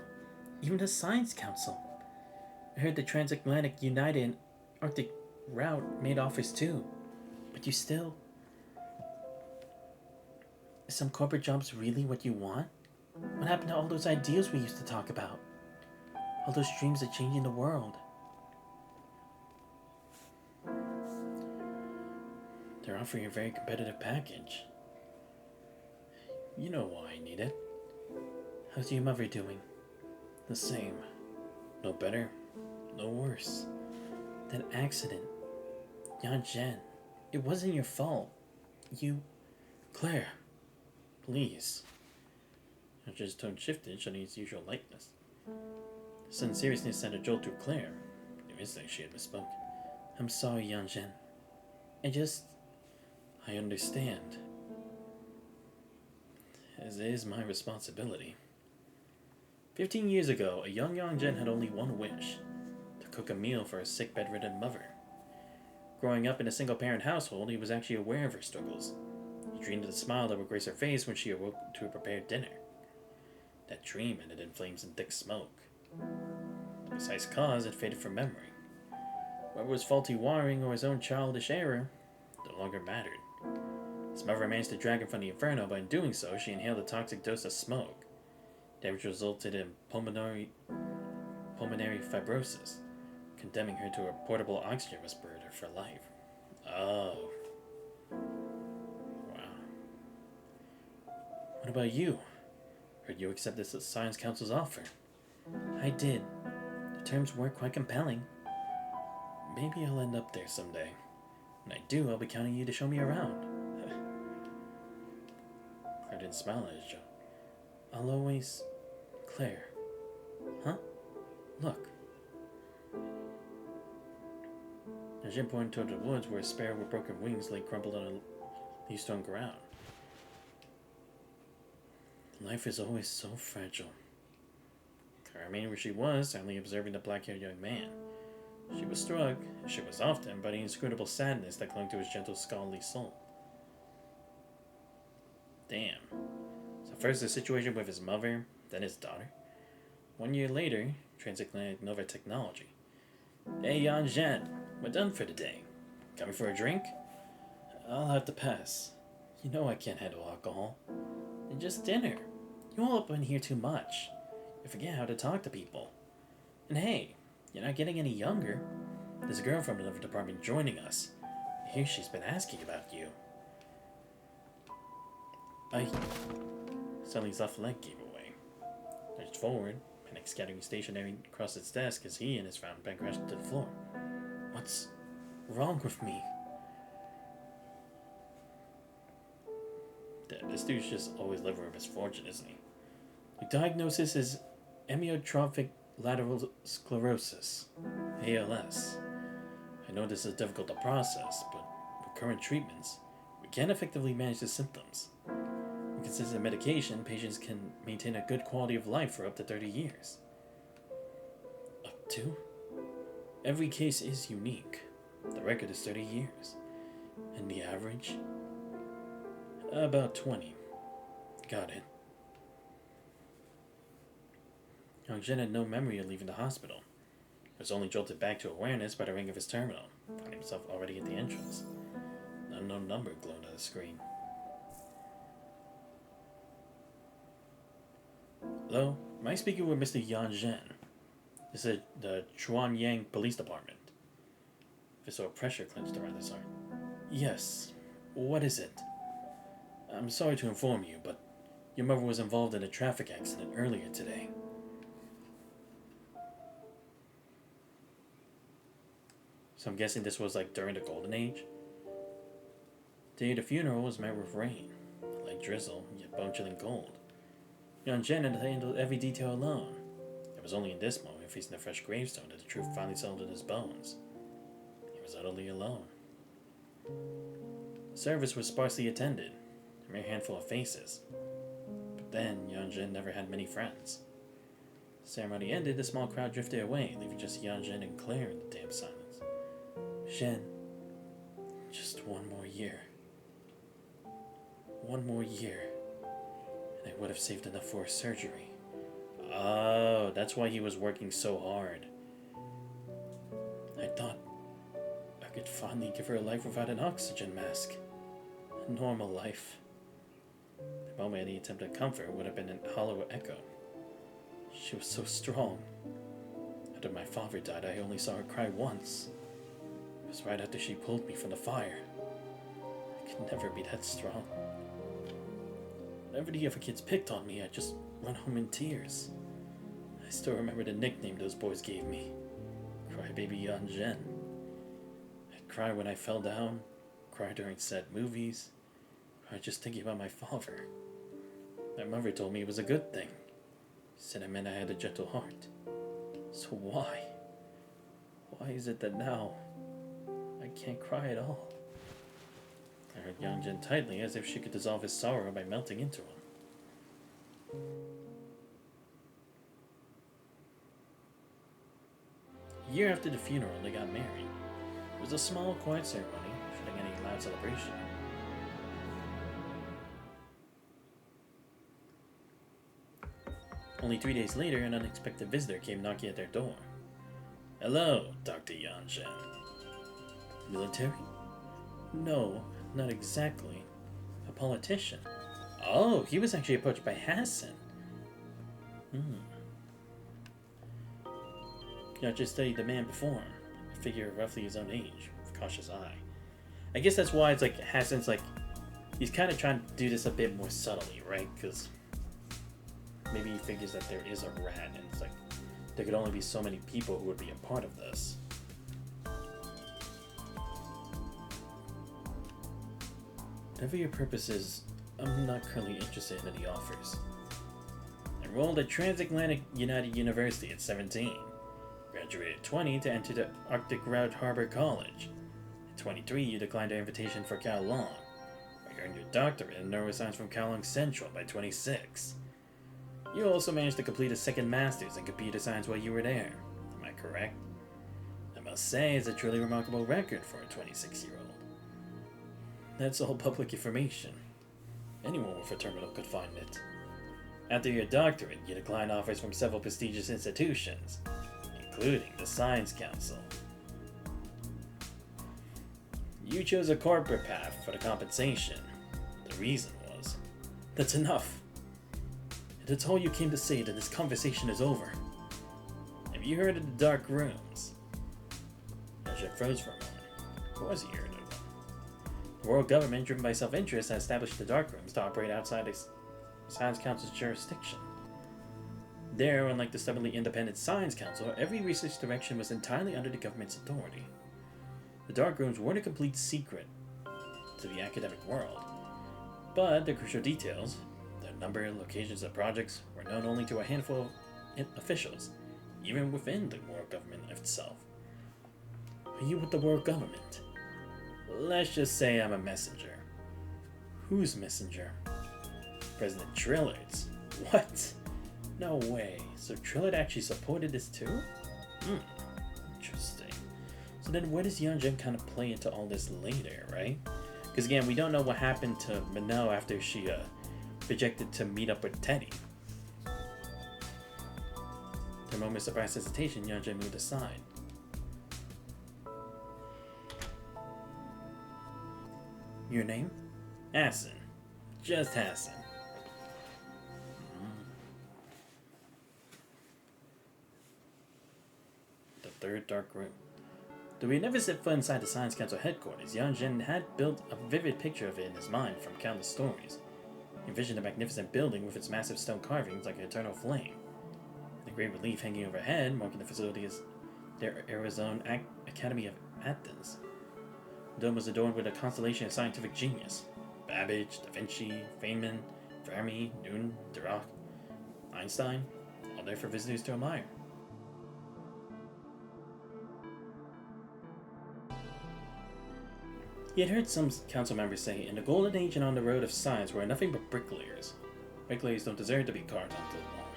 even the Science Council. I heard the Transatlantic United and Arctic Route made offers too. But you still... Is some corporate jobs really what you want? What happened to all those ideals we used to talk about? All those dreams of changing the world? They're offering a very competitive package. You know why I need it. How's your mother doing? The same. No better, no worse. That accident. Yan Zhen, it wasn't your fault. You... Claire, please. Yan Zhen's tone shifted, showing his usual lightness. The sudden seriousness sent a jolt through Claire. It was like she had misspoken. I'm sorry, Yan Zhen. I understand. As it is my responsibility. 15 years ago, a young Yan Zhen had only one wish. To cook a meal for a sick bedridden mother. Growing up in a single-parent household, he was actually aware of her struggles. He dreamed of the smile that would grace her face when she awoke to a prepared dinner. That dream ended in flames and thick smoke. The precise cause had faded from memory. Whether it was faulty wiring or his own childish error, no longer mattered. His mother managed to drag him from the inferno, but in doing so, she inhaled a toxic dose of smoke. Damage resulted in pulmonary fibrosis, condemning her to a portable oxygen respirator for life. Oh. Wow. What about you? Heard you accepted the Science Council's offer. I did. The terms were quite compelling. Maybe I'll end up there someday. When I do, I'll be counting you to show me around. Claire didn't smile at his joke. I'll always... Claire. Huh? Look. Jim pointed toward the woods where a sparrow with broken wings lay crumpled on a leaf-stone ground. Life is always so fragile. Claire remained where she was, silently observing the black-haired young man. She was struck, as she was often, by the inscrutable sadness that clung to his gentle, scholarly soul. Damn. So first the situation with his mother, then his daughter. 1 year later, Transatlantic Nova Technology. Hey, Yan Zhen, we're done for today. Coming for a drink? I'll have to pass. You know I can't handle alcohol. And just dinner. You all up in here too much. You forget how to talk to people. And hey, you're not getting any younger. There's a girl from another department joining us. I hear she's been asking about you. Suddenly his left leg gave away. Lurched forward, panic scattering stationary across its desk as he and his fountain pen crashed to the floor. What's wrong with me? This dude's just always living with misfortune, isn't he? The diagnosis is amyotrophic lateral sclerosis, ALS. I know this is difficult to process, but with current treatments, we can effectively manage the symptoms. With consistent medication, patients can maintain a good quality of life for up to 30 years. Up to? Every case is unique. The record is 30 years. And the average? About 20. Got it. Young Jin had no memory of leaving the hospital. He was only jolted back to awareness by the ring of his terminal, finding himself already at the entrance. An unknown number glowed on the screen. Hello? Am I speaking with Mr. Yan Zhen? This is the Chuanyang Police Department. Visceral pressure clenched around his arm. Yes. What is it? I'm sorry to inform you, but your mother was involved in a traffic accident earlier today. So I'm guessing this was like during the Golden Age? The day of the funeral was met with rain, light drizzle, yet bone-chilling cold. Young Jen had handled every detail alone. It was only in this moment, facing a fresh gravestone, that the truth finally settled in his bones. He was utterly alone. The service was sparsely attended, a mere handful of faces. But then, Yunjin never had many friends. The ceremony ended, the small crowd drifted away, leaving just Yunjin and Claire in the damp silence. Shen, just one more year. One more year, and I would have saved enough for a surgery. Oh, that's why he was working so hard. I thought I could finally give her a life without an oxygen mask. A normal life. The moment any attempt at comfort would have been a hollow echo. She was so strong. After my father died, I only saw her cry once. It was right after she pulled me from the fire. I could never be that strong. Whenever the other kids picked on me, I'd just run home in tears. I still remember the nickname those boys gave me. Crybaby Yunjin. I'd cry when I fell down, cry during sad movies, cry just thinking about my father. My mother told me it was a good thing. Said it meant I had a gentle heart. So why? Why is it that now I can't cry at all? I heard Yunjin tightly, as if she could dissolve his sorrow by melting into him. A year after the funeral, they got married. It was a small, quiet ceremony, shouldn't any loud celebration. Only 3 days later, an unexpected visitor came knocking at their door. Hello, Dr. Yunjin. Military? No, not exactly. A politician. Oh, he was actually approached by Hassan. Yunjin studied the man before him, a figure roughly his own age, with a cautious eye. I guess that's why it's like Hassan's like, he's kind of trying to do this a bit more subtly, right? Because maybe he figures that there is a rat, and it's like, there could only be so many people who would be a part of this. Whatever your purpose is, I'm not currently interested in any offers. Enrolled at Transatlantic United University at 17. Graduated at 20 to enter the Arctic Route Harbor College. At 23, you declined our invitation for Kowloon. You earned your doctorate in neuroscience from Kowloon Central by 26. You also managed to complete a second master's in computer science while you were there. Am I correct? I must say, it's a truly remarkable record for a 26-year-old. That's all public information. Anyone with a terminal could find it. After your doctorate, you declined offers from several prestigious institutions, including the Science Council. You chose a corporate path for the compensation. The reason was, that's enough. That's all you came to say, that this conversation is over. Have you heard of the Dark Rooms? Yunjin froze for a moment. Of course he heard of them. The world government, driven by self-interest, has established the Dark Rooms to operate outside the Science Council's jurisdiction. There, unlike the stubbornly independent Science Council, every research direction was entirely under the government's authority. The Dark Rooms weren't a complete secret to the academic world, but the crucial details, the number and locations of projects, were known only to a handful of officials, even within the world government itself. Are you with the world government? Let's just say I'm a messenger. Whose messenger? President Trillard's. What? No way. So Trillard actually supported this too? Interesting. So then where does Yunjin kind of play into all this later, right? Because again, we don't know what happened to Minot after she projected to meet up with Teddy. The moment of surprised hesitation, Yunjin moved aside. Your name? Hassan. Just Hassan. The third dark room. Though he never set foot inside the Science Council headquarters, Yunjin had built a vivid picture of it in his mind from countless stories. He envisioned a magnificent building with its massive stone carvings like an eternal flame. The great relief hanging overhead, marking the facility as their Arizona Academy of Athens. The dome was adorned with a constellation of scientific genius. Babbage, Da Vinci, Feynman, Fermi, Newton, Dirac, Einstein, all there for visitors to admire. He had heard some council members say in the golden age and on the road of science were nothing but bricklayers. Bricklayers don't deserve to be carved onto the wall.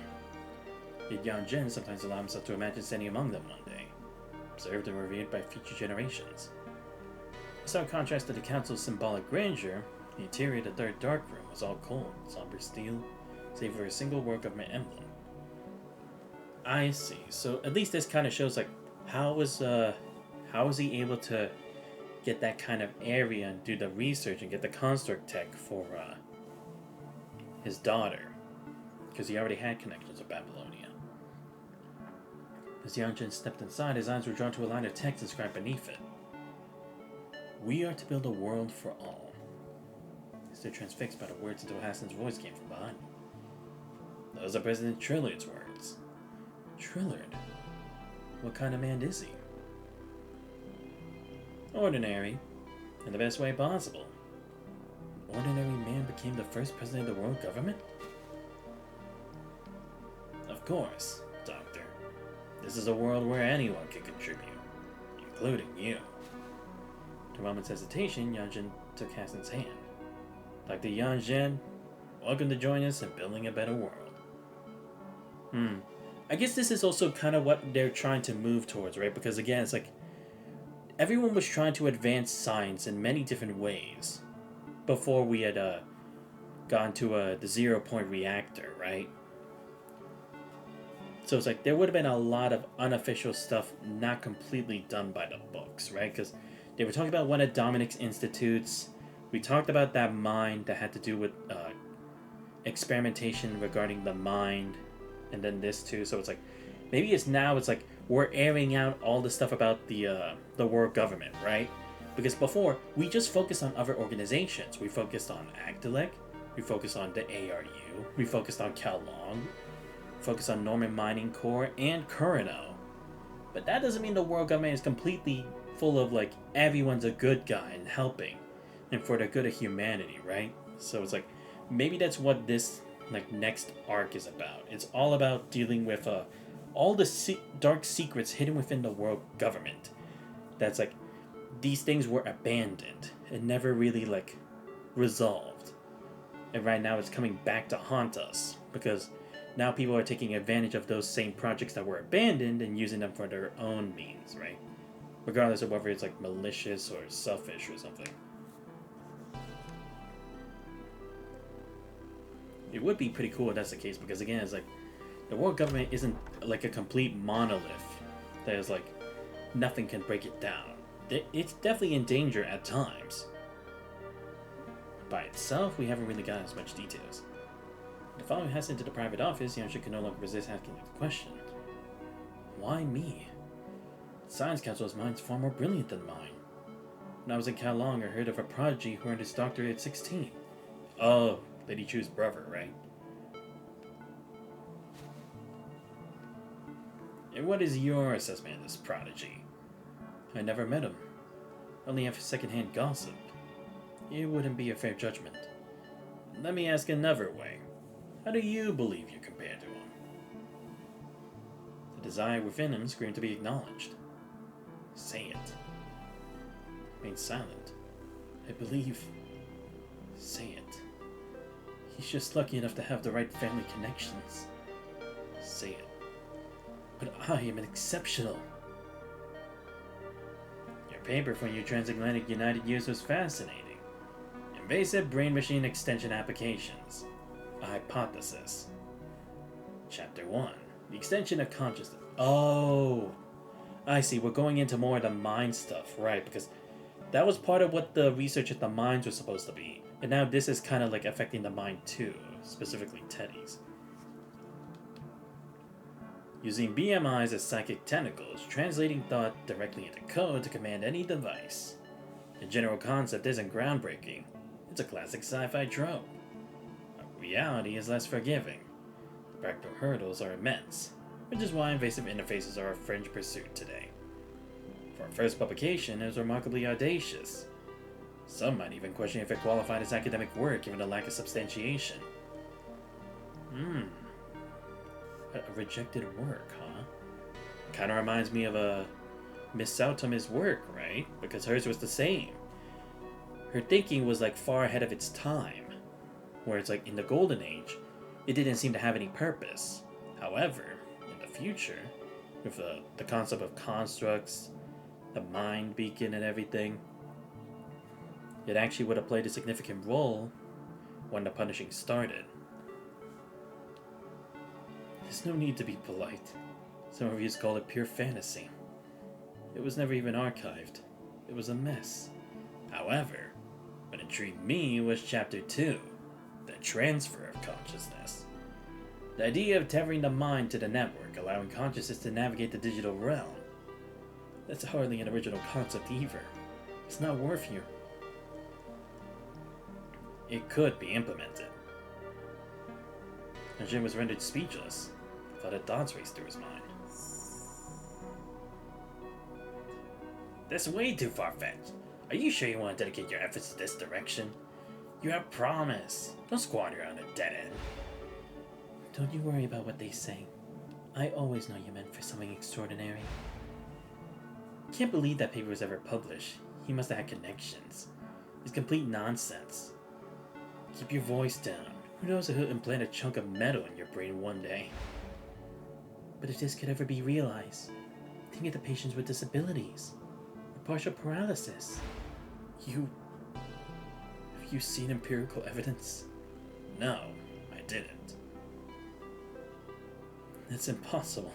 Yet Yan Zhen sometimes allowed himself to imagine standing among them one day, observed and revered by future generations. In stark contrast to the council's symbolic grandeur, the interior of the third dark room was all cold, somber steel, save for a single war government emblem. I see. So at least this kind of shows like how was he able to get that kind of area and do the research and get the construct tech for his daughter, because he already had connections with Babylonia. As Yan Zhen stepped inside, his eyes were drawn to a line of text inscribed beneath it. "We are to build a world for all." He stood transfixed by the words until Hassan's voice came from behind him. Those are President Trillard's words. Trillard? What kind of man is he? Ordinary, in the best way possible. An ordinary man became the first president of the world government? Of course, Doctor. This is a world where anyone can contribute, including you. After a moment's hesitation, Yan Zhen took Hassan's hand. Dr. Yan Zhen, welcome to join us in building a better world. I guess this is also kind of what they're trying to move towards, right? Because again, it's like everyone was trying to advance science in many different ways before we had gone to the 0-point reactor, right? So it's like there would have been a lot of unofficial stuff not completely done by the books, right? Because they were talking about one of Dominic's institutes. We talked about that mind that had to do with experimentation regarding the mind, and then this too. So it's like maybe it's like we're airing out all the stuff about the world government, right? Because before we just focused on other organizations. We focused on Agdalek, we focused on the ARU, we focused on Kalong, focused on Norman Mining Corps and Curino. But that doesn't mean the world government is completely full of like everyone's a good guy and helping and for the good of humanity, right? So it's like maybe that's what this like next arc is about. It's all about dealing with all the dark secrets hidden within the world government. That's like these things were abandoned and never really like resolved, and right now it's coming back to haunt us because now people are taking advantage of those same projects that were abandoned and using them for their own means, right? Regardless of whether it's like malicious or selfish or something. It would be pretty cool if that's the case, because again, it's like the world government isn't like a complete monolith that is like nothing can break it down. It's definitely in danger at times. By itself, we haven't really gotten as much details. The following Hassan to the private office, Yansha could no longer resist asking the question. Why me? The Science Council's mind's far more brilliant than mine. When I was in Kalong, I heard of a prodigy who earned his doctorate at 16. Oh, Lady Chu's brother, right? And what is your assessment of this prodigy? I never met him. Only have second-hand gossip. It wouldn't be a fair judgment. Let me ask another way. How do you believe you compare to him? The desire within him screamed to be acknowledged. Say it. Remain silent. I believe. Say it. He's just lucky enough to have the right family connections. Say it. But I am an exceptional. Your paper for your Transatlantic United Use was fascinating. Invasive brain-machine extension applications. A hypothesis. Chapter 1. The extension of consciousness. Oh, I see. We're going into more of the mind stuff, right? Because that was part of what the research at the mines was supposed to be. And now this is kind of like affecting the mind too, specifically Teddy's. Using BMIs as psychic tentacles, translating thought directly into code to command any device. The general concept isn't groundbreaking. It's a classic sci-fi trope. Reality is less forgiving. The practical hurdles are immense, which is why invasive interfaces are a fringe pursuit today. For a first publication, it was remarkably audacious. Some might even question if it qualified as academic work given the lack of substantiation. A rejected work, huh? Kinda reminds me of Miss Sautoma's work, right? Because hers was the same. her thinking was like far ahead of its time, where it's like in the golden age, it didn't seem to have any purpose. However, in the future, with the concept of constructs, the mind beacon and everything, it actually would have played a significant role when the punishing started. There's no need to be polite. Some reviews call it pure fantasy. It was never even archived. It was a mess. However, what intrigued me was Chapter 2, the transfer of consciousness. The idea of tethering the mind to the network, allowing consciousness to navigate the digital realm. That's hardly an original concept either. It's not worth you. It could be implemented. And Jin was rendered speechless. Thought of thoughts raced through his mind. That's way too far-fetched. Are you sure you want to dedicate your efforts to this direction? You have promise. Don't squander on a dead end. Don't you worry about what they say. I always know you meant for something extraordinary. Can't believe that paper was ever published. He must have had connections. It's complete nonsense. Keep your voice down. Who knows if he'll implant a chunk of metal in your brain one day. But if this could ever be realized, think of the patients with disabilities. Or partial paralysis. Have you seen empirical evidence? No, I didn't. That's impossible.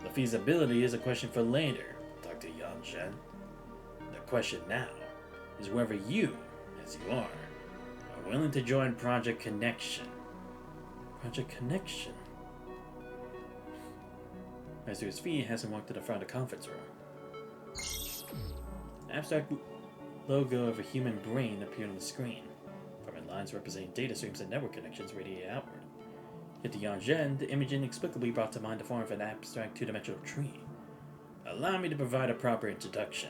The feasibility is a question for later, Dr. Yan Zhen. The question now is whether you, as you are willing to join Project Connection. Project Connection? As to his feet, Hassan walked to the front of the conference room. An abstract logo of a human brain appeared on the screen. From lines representing data streams and network connections radiated outward. Yet to Yan Zhen, the image inexplicably brought to mind the form of an abstract two-dimensional tree. Allow me to provide a proper introduction.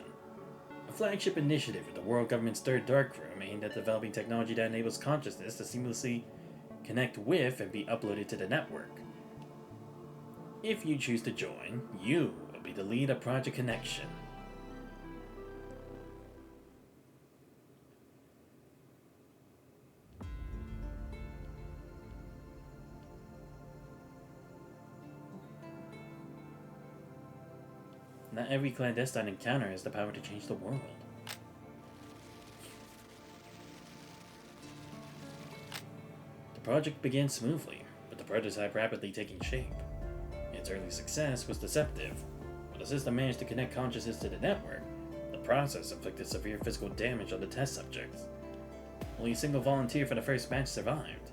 A flagship initiative of the world government's third darkroom aimed at developing technology that enables consciousness to seamlessly connect with and be uploaded to the network. If you choose to join, you will be the lead of Project Connection. Not every clandestine encounter has the power to change the world. The project began smoothly, with the prototype rapidly taking shape. Its early success was deceptive. When the system managed to connect consciousness to the network, the process inflicted severe physical damage on the test subjects. Only a single volunteer for the first batch survived.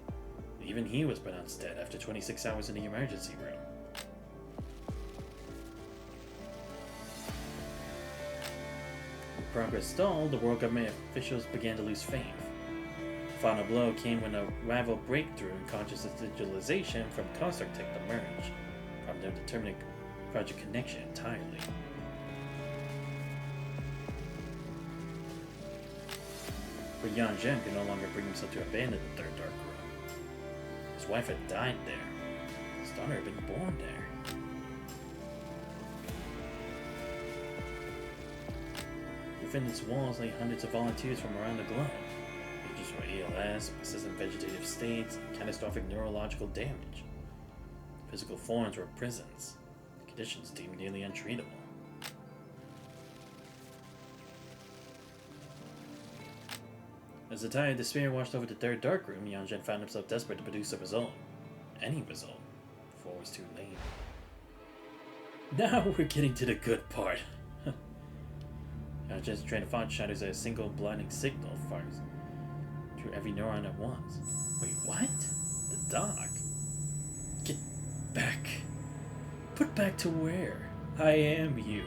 Even he was pronounced dead after 26 hours in the emergency room. Progress stalled, the world government officials began to lose faith. The final blow came when a rival breakthrough in consciousness digitalization from construct tech emerged, from them determining Project Connection entirely. But Yan Zhen could no longer bring himself to abandon the third dark room. His wife had died there. His daughter had been born there. Within its walls lay hundreds of volunteers from around the globe. Pages for ALS, persistent vegetative states, and catastrophic neurological damage. Physical forms were prisons, conditions deemed nearly untreatable. As the tide of despair washed over the third darkroom, Yan Zhen found himself desperate to produce a result. Any result, before it was too late. Now we're getting to the good part. Yan Zhen's train of thought shatters a single blinding signal fires through every neuron at once. Wait, what? The dog? Get back. Put back to where? I am you.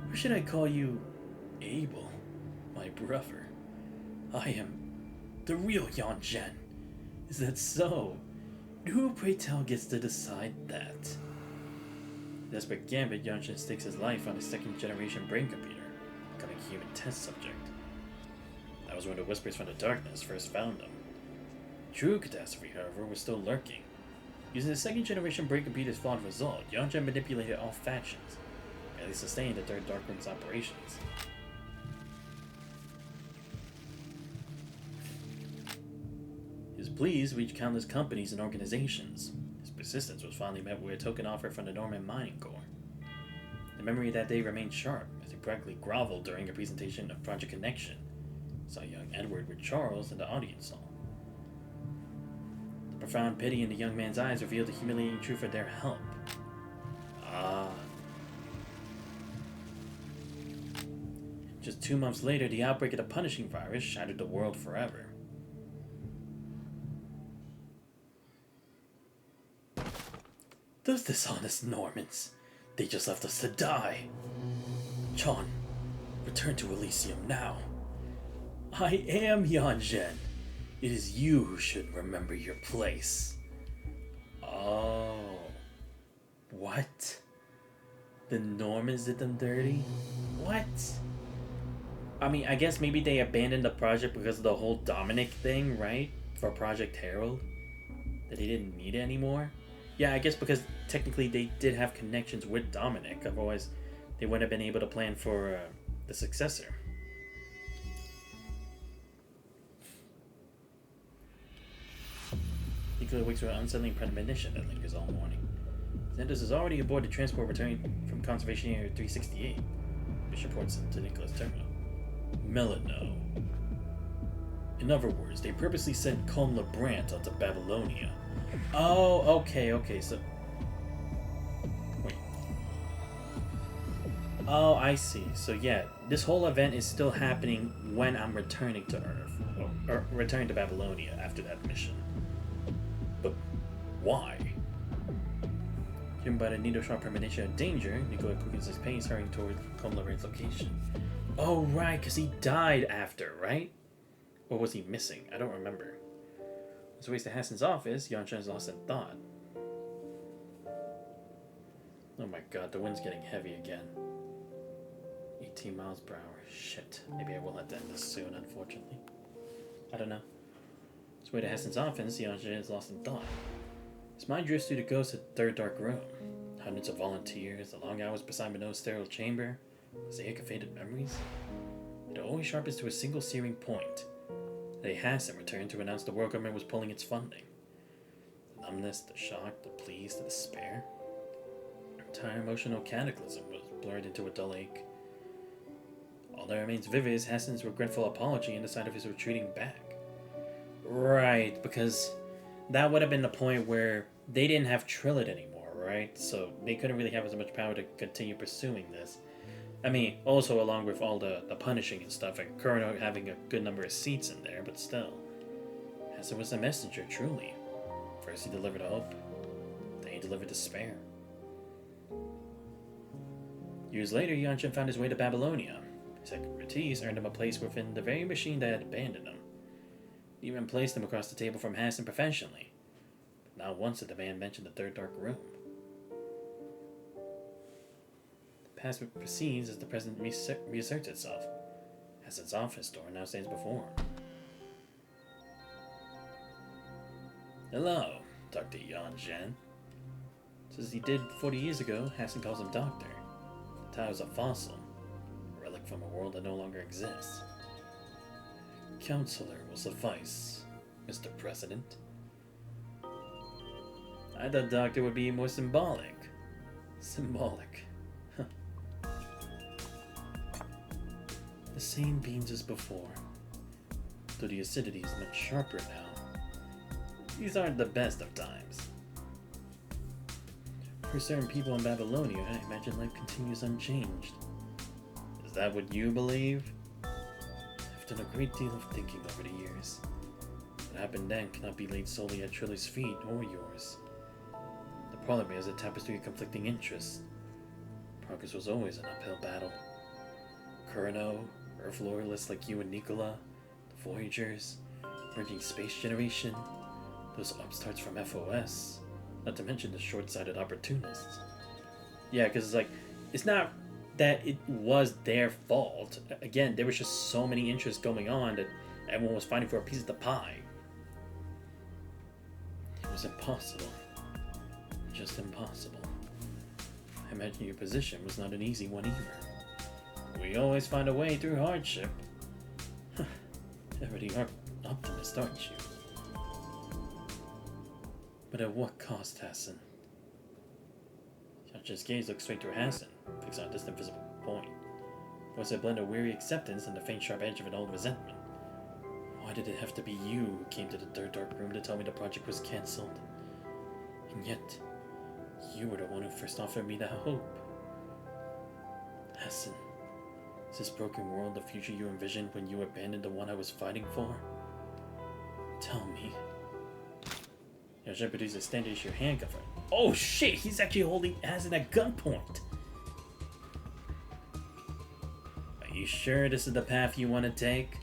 Or should I call you Abel, my brother? I am the real Yan Zhen. Is that so? Who, pray tell, gets to decide that? Desperate gambit, Yan Zhen stakes his life on a second-generation brain computer, becoming a human test subject. That was when the whispers from the darkness first found him. True catastrophe, however, was still lurking. Using the second-generation brain computer's flawed result, Yan Zhen manipulated all factions, barely sustained the third darkroom's operations. pleas reached countless companies and organizations. His persistence was finally met with a token offer from the Norman Mining Corps. The memory of that day remained sharp as he practically groveled during a presentation of Project Connection. Saw young Edward with Charles in the audience hall. The profound pity in the young man's eyes revealed the humiliating truth of their help. Just 2 months later, the outbreak of the punishing virus shattered the world forever. Those dishonest Normans. They just left us to die. John, return to Elysium now. I am Yanzhen. It is you who should remember your place. Oh. What? The Normans did them dirty? What? I mean, I guess maybe they abandoned the project because of the whole Dominic thing, right? For Project Herald? That they didn't need it anymore? Yeah, I guess because technically they did have connections with Dominic. Otherwise, they wouldn't have been able to plan for the successor. Nicola wakes with an unsettling premonition that lingers all morning. Xanthus is already aboard the transport returning from Conservation Area 368. Which reports to Nicola's terminal. Melano. In other words, they purposely sent Colm LeBrant onto Babylonia. Oh, okay, so... Wait. Oh, I see. So yeah, this whole event is still happening when I'm returning to Earth. Or returning to Babylonia after that mission. But why? Driven by the needle-sharp premonition of danger, Nicola quickens his pace, hurrying toward Colm LeBrant's location. Oh, right, because he died after, right? Or was he missing? I don't remember. On his way to Hassan's office, Yanzhen is lost in thought. Oh my god, the wind's getting heavy again. 18 miles per hour. Shit. Maybe I will have to end this soon, unfortunately. I don't know. On his way to Hassan's office, Yanzhen is lost in thought. His mind drifts through the ghosts of the third dark room. Hundreds of volunteers, the long hours beside Minot's sterile chamber, mosaic of faded memories. It always sharpens to a single searing point. They Hassan returned to announce the world government was pulling its funding. The numbness, the shock, the pleas, the despair. The entire emotional cataclysm was blurred into a dull ache. All that remains vivid is Hassan's regretful apology and the sight of his retreating back. Right, because that would have been the point where they didn't have Trillet anymore, right? So they couldn't really have as much power to continue pursuing this. I mean, also along with all the punishing and stuff, and Kurno having a good number of seats in there, but still. Hassan was the messenger, truly. First he delivered hope, then he delivered despair. Years later, Yanzhen found his way to Babylonia. His expertise earned him a place within the very machine that had abandoned him. He even placed him across the table from Hassan professionally. But not once did the man mention the third dark room. The past proceeds as the present reasserts itself. Hassan's office door now stands before him. Hello, Dr. Yanzhen. Just as he did 40 years ago, Hassan calls him Doctor. The title is a fossil, a relic from a world that no longer exists. Counselor will suffice, Mr. President. I thought Doctor would be more symbolic. Symbolic. The same beams as before, though the acidity is much sharper now. These aren't the best of times. For certain people in Babylonia, I imagine life continues unchanged. Is that what you believe? I've done a great deal of thinking over the years. What happened then cannot be laid solely at Triller's feet or yours. The problem is a tapestry of conflicting interests. Progress was always an uphill battle. Kurno, Earth loyalists like you and Nicola, the Voyagers, emerging space generation, those upstarts from FOS, not to mention the short-sighted opportunists. Yeah, because it's like, it's not that it was their fault. Again, there was just so many interests going on that everyone was fighting for a piece of the pie. It was impossible. Just impossible. I imagine your position was not an easy one either. We always find a way through hardship. Every optimist, aren't you? But at what cost, Hassan? Yashin's gaze looked straight through Hassan, fixed on a distant visible point. It was a blend of weary acceptance and the faint sharp edge of an old resentment. Why did it have to be you who came to the third dark room to tell me the project was cancelled? And yet, you were the one who first offered me that hope. Hassan, is this broken world the future you envisioned when you abandoned the one I was fighting for? Tell me. Yashin produced a standard issue handcuff. Oh shit, he's actually holding Hassan at gunpoint. Are you sure this is the path you want to take?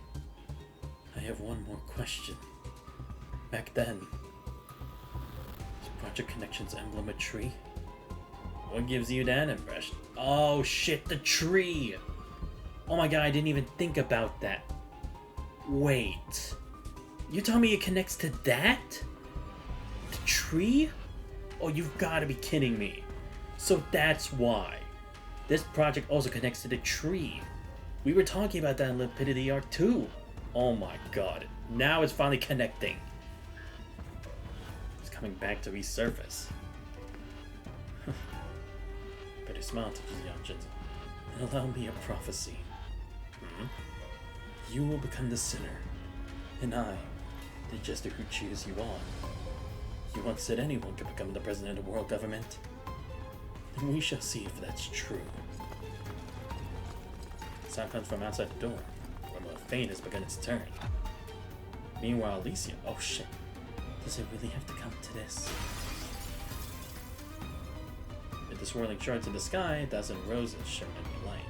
I have one more question. Back then, was Project Connection's emblem a tree? What gives you that impression? Oh shit, the tree! Oh my god, I didn't even think about that. Wait. You tell me it connects to that? The tree? Oh, you've got to be kidding me. So that's why. This project also connects to the tree. We were talking about that in Limpidity Arc 2. Oh my god. Now it's finally connecting. It's coming back to resurface. Better smile to Yashin and allow me a prophecy. You will become the sinner, and I, the jester who cheers you on. You once said anyone could become the president of world government, and we shall see if that's true. Sound comes from outside the door, where Faint has begun its turn. Meanwhile, Alicia, oh shit, does it really have to come to this? With the swirling shards in the sky, a dozen roses shimmer in the light.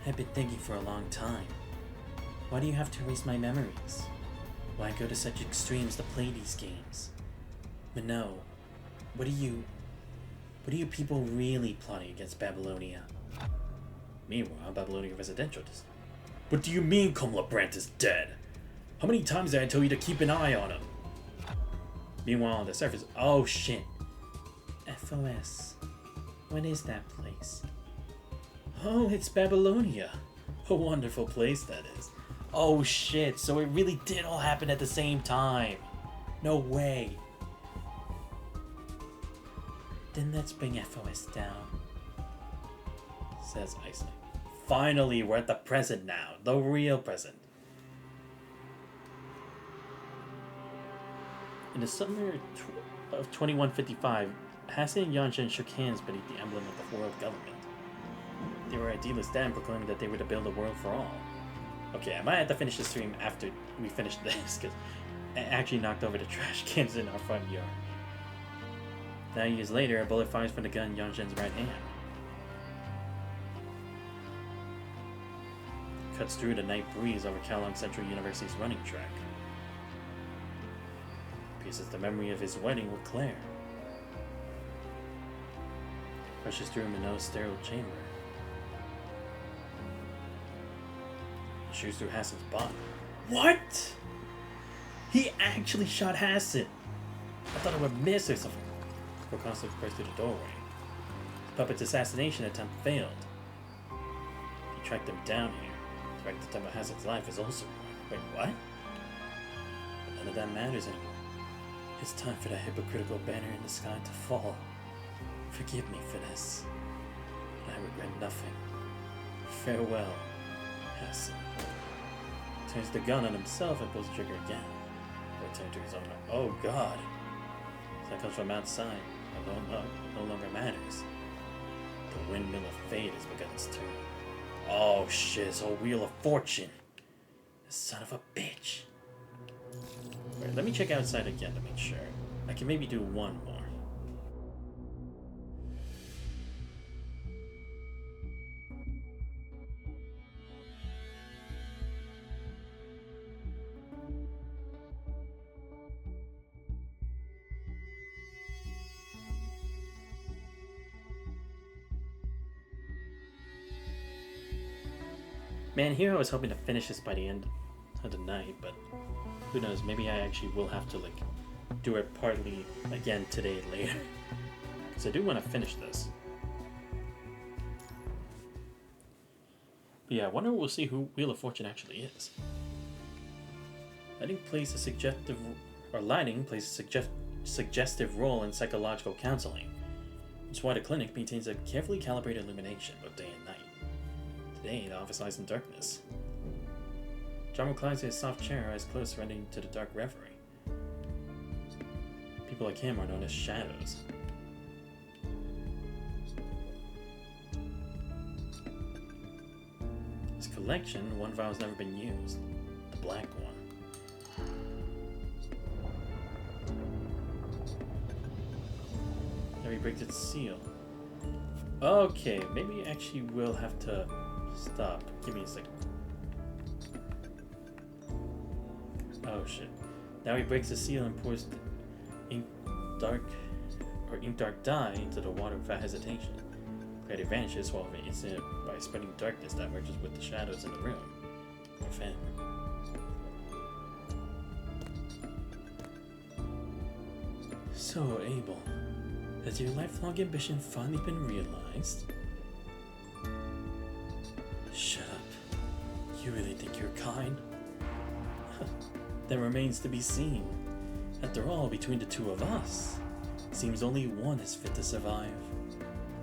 I've been thinking for a long time. Why do you have to erase my memories? Why go to such extremes to play these games? But no, what are you people really plotting against Babylonia? Meanwhile, Babylonia Residential does. What do you mean Kumla Brandt is dead? How many times did I tell you to keep an eye on him? Meanwhile, on the surface, oh shit. FOS. What is that place? Oh, it's Babylonia. A wonderful place, that is. Oh shit, so it really did all happen at the same time. No way. Then let's bring FOS down, says Ice Knight. Finally, we're at the present now. The real present. In the summer of 2155, Hassan and Yashin shook hands beneath the emblem of the world government. They were idealists then, proclaiming that they were to build a world for all. Okay, I might have to finish the stream after we finish this, because I actually knocked over the trash cans in our front yard. 9 years later, a bullet fires from the gun in Yashin's right hand. Cuts through the night breeze over Kellogg Central University's running track. Pieces the memory of his wedding with Claire. Rushes through Minot's sterile chamber. Shoots through Hassan's body. What? He actually shot Hassan. I thought I would miss or something. Prokosov burst through the doorway. The puppet's assassination attempt failed. He tracked him down here. The fact that Hassan's life is also wrong. Wait, what? But none of that matters anymore. It's time for that hypocritical banner in the sky to fall. Forgive me for this. I regret nothing. Farewell, Hassan. Turns the gun on himself and pulls the trigger again. Return to his own. Oh god. That comes from outside. No longer matters. The windmill of fate has begun its turn. Oh shit, it's a wheel of fortune. This son of a bitch. Wait, let me check outside again to make sure. I can maybe do one more. Man, here I was hoping to finish this by the end of the night, but who knows, maybe I actually will have to, like, do it partly again today later. Because I do want to finish this. But yeah, I wonder we'll see who Wheel of Fortune actually is. Lighting plays a suggestive role in psychological counseling. That's why the clinic maintains a carefully calibrated illumination both day and night. Today, the office lies in darkness. John reclines in his soft chair, eyes closed, surrendering to the dark reverie. People like him are known as shadows. His collection, one vial has never been used. The black one. Now he breaks its seal. Okay, maybe I actually will have to stop. Give me a second. Oh shit. Now he breaks the seal and pours ink dark dye into the water without hesitation. Clarity vanishes while it instant by spreading darkness that merges with the shadows in the room. Within. So, Abel, has your lifelong ambition finally been realized? Shut up. You really think you're kind? That remains to be seen. After all, between the two of us, seems only one is fit to survive.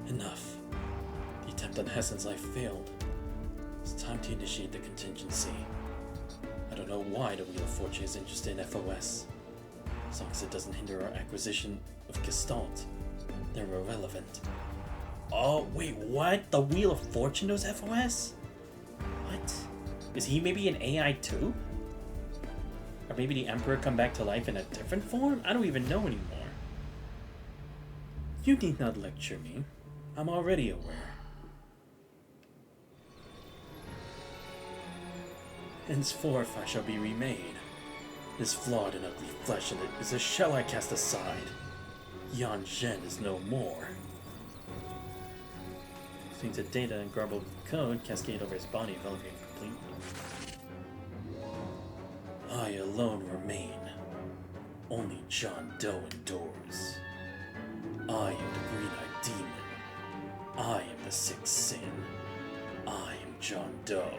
Enough. The attempt on Hessen's life failed. It's time to initiate the contingency. I don't know why the Wheel of Fortune is interested in FOS. As long as it doesn't hinder our acquisition of Gestalt, they're irrelevant. Oh, wait, what? The Wheel of Fortune knows FOS? What? Is he maybe an AI too? Or maybe the Emperor come back to life in a different form? I don't even know anymore. You need not lecture me. I'm already aware. Henceforth I shall be remade. This flawed and ugly flesh in it is a shell I cast aside. Yan Zhen is no more. Streams of data and garbled code cascade over his body, enveloping him completely. I alone remain. Only John Doe endures. I am the green-eyed demon. I am the sixth sin. I am John Doe.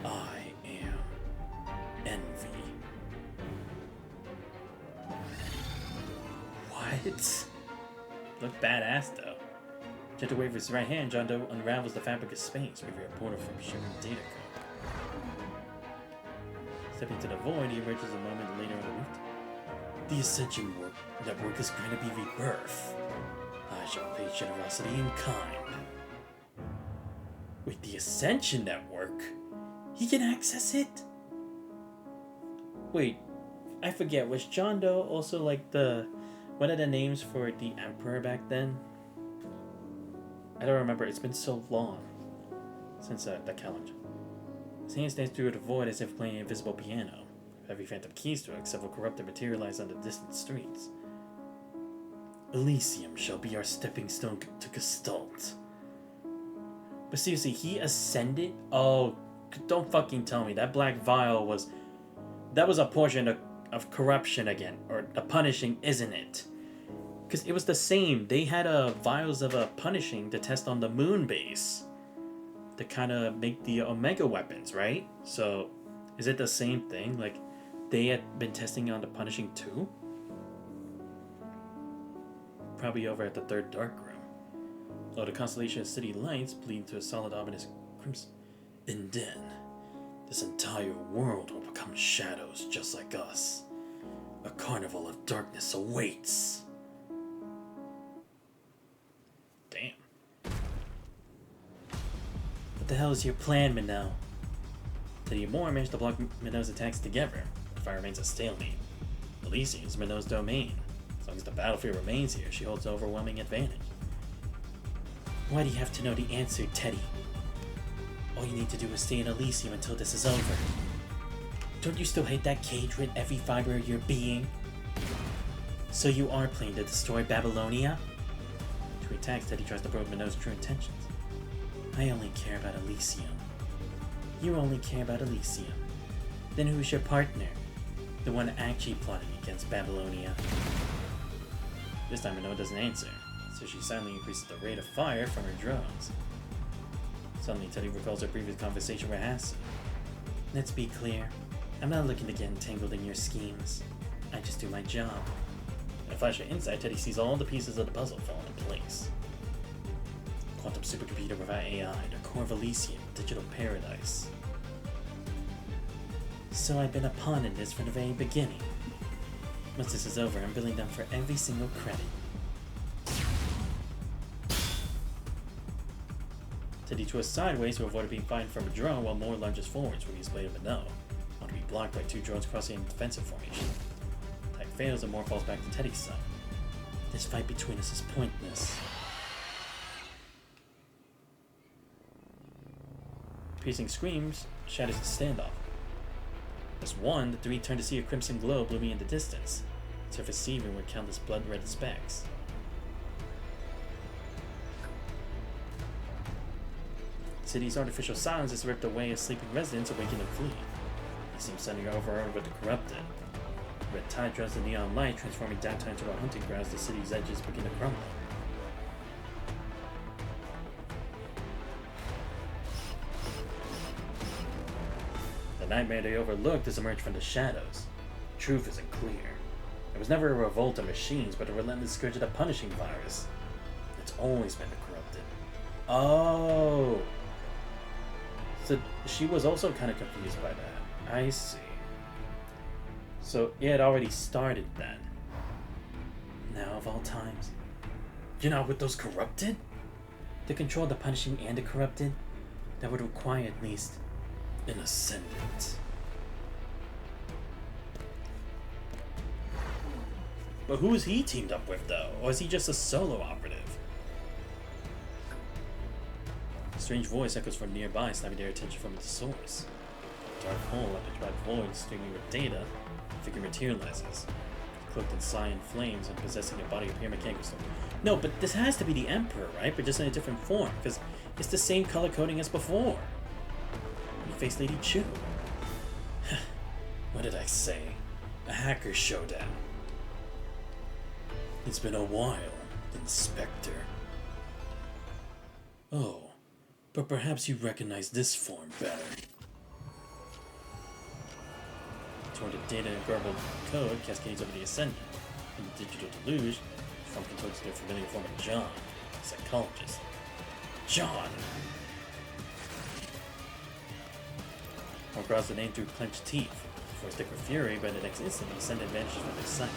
I am envy. What? Look badass though. Gentle wave of his right hand, John Doe unravels the fabric of space, revealing a portal from shimmering data code. Stepping to the void, he emerges a moment later on the roof. The Ascension Network is going to be rebirth. I shall pay generosity in kind. Wait, the Ascension Network? He can access it? Wait, I forget, was John Doe also like one of the names for the Emperor back then? I don't remember, it's been so long since the calendar. His hand stands through the void as if playing an invisible piano. Heavy phantom keys to it, several corrupted materialize on the distant streets. Elysium shall be our stepping stone to Gestalt. But seriously, he ascended? Oh, don't fucking tell me that black vial was a portion of corruption again, or the punishing, isn't it? Because it was the same. They had vials of punishing to test on the moon base to kind of make the Omega weapons, right? So is it the same thing? Like they had been testing on the punishing too? Probably over at the third dark room. Oh, the constellation of city lights bleed to a solid ominous crimson. And then this entire world will become shadows just like us. A carnival of darkness awaits. Damn. What the hell is your plan, Minnow? Teddy and Moore managed to block Minnow's attacks together. The fire remains a stalemate. Elysium is Minnow's domain. As long as the battlefield remains here, she holds an overwhelming advantage. Why do you have to know the answer, Teddy? All you need to do is stay in Elysium until this is over. Don't you still hate that cage with every fiber of your being? So you are planning to destroy Babylonia? To attacks, Teddy tries to probe Minnow's true intentions. I only care about Elysium. You only care about Elysium. Then who's your partner? The one actually plotting against Babylonia. This time Minnow doesn't answer, so she silently increases the rate of fire from her drones. Suddenly, Teddy recalls her previous conversation with Hassan. Let's be clear. I'm not looking to get entangled in your schemes. I just do my job. In a flash of insight, Teddy sees all the pieces of the puzzle fall into place. Quantum supercomputer without AI, the core of Elysium, digital paradise. So I've been a pawn in this from the very beginning. Once this is over, I'm billing them for every single credit. Teddy twists sideways to avoid being fired from a drone while Moore lunges forwards when he's played him a no, only to be blocked by two drones crossing in defensive formation. Attack fails and Moore falls back to Teddy's side. This fight between us is pointless. Piercing screams shatters the standoff. As one, the three turn to see a crimson glow blooming in the distance, surface seething with countless blood-red specks. The city's artificial silence has ripped away as sleeping residents awaken and flee. They seem suddenly overrun with the corrupted. Red tide draws the neon light, transforming downtown into a hunting ground as the city's edges begin to crumble. The nightmare they overlooked has emerged from the shadows. Truth isn't clear. It was never a revolt of machines, but a relentless scourge of the punishing virus. It's always been the corrupted. Oh! So she was also kind of confused by that. I see. So it had already started then. Now of all times. You're not with those corrupted? To control the punishing and the corrupted, that would require at least an ascendant. But who is he teamed up with, though? Or is he just a solo operative? A strange voice echoes from nearby, snapping their attention from its source. A dark hole, electrified void, streaming with data, a figure materializes, cloaked in cyan flames and possessing a body of pure mechanical stone. No, but this has to be the Emperor, right? But just in a different form, because it's the same color coding as before. Face Lady Chu. What did I say? A hacker showdown. It's been a while, Inspector. Oh, but perhaps you recognize this form better. Toward the data and garbled code cascades over the Ascendant. In the digital deluge, the form contours their familiar form of John, a psychologist. John! Or cross the name through clenched teeth. Before stick with fury, but the next instant the Ascendant vanishes from their sight.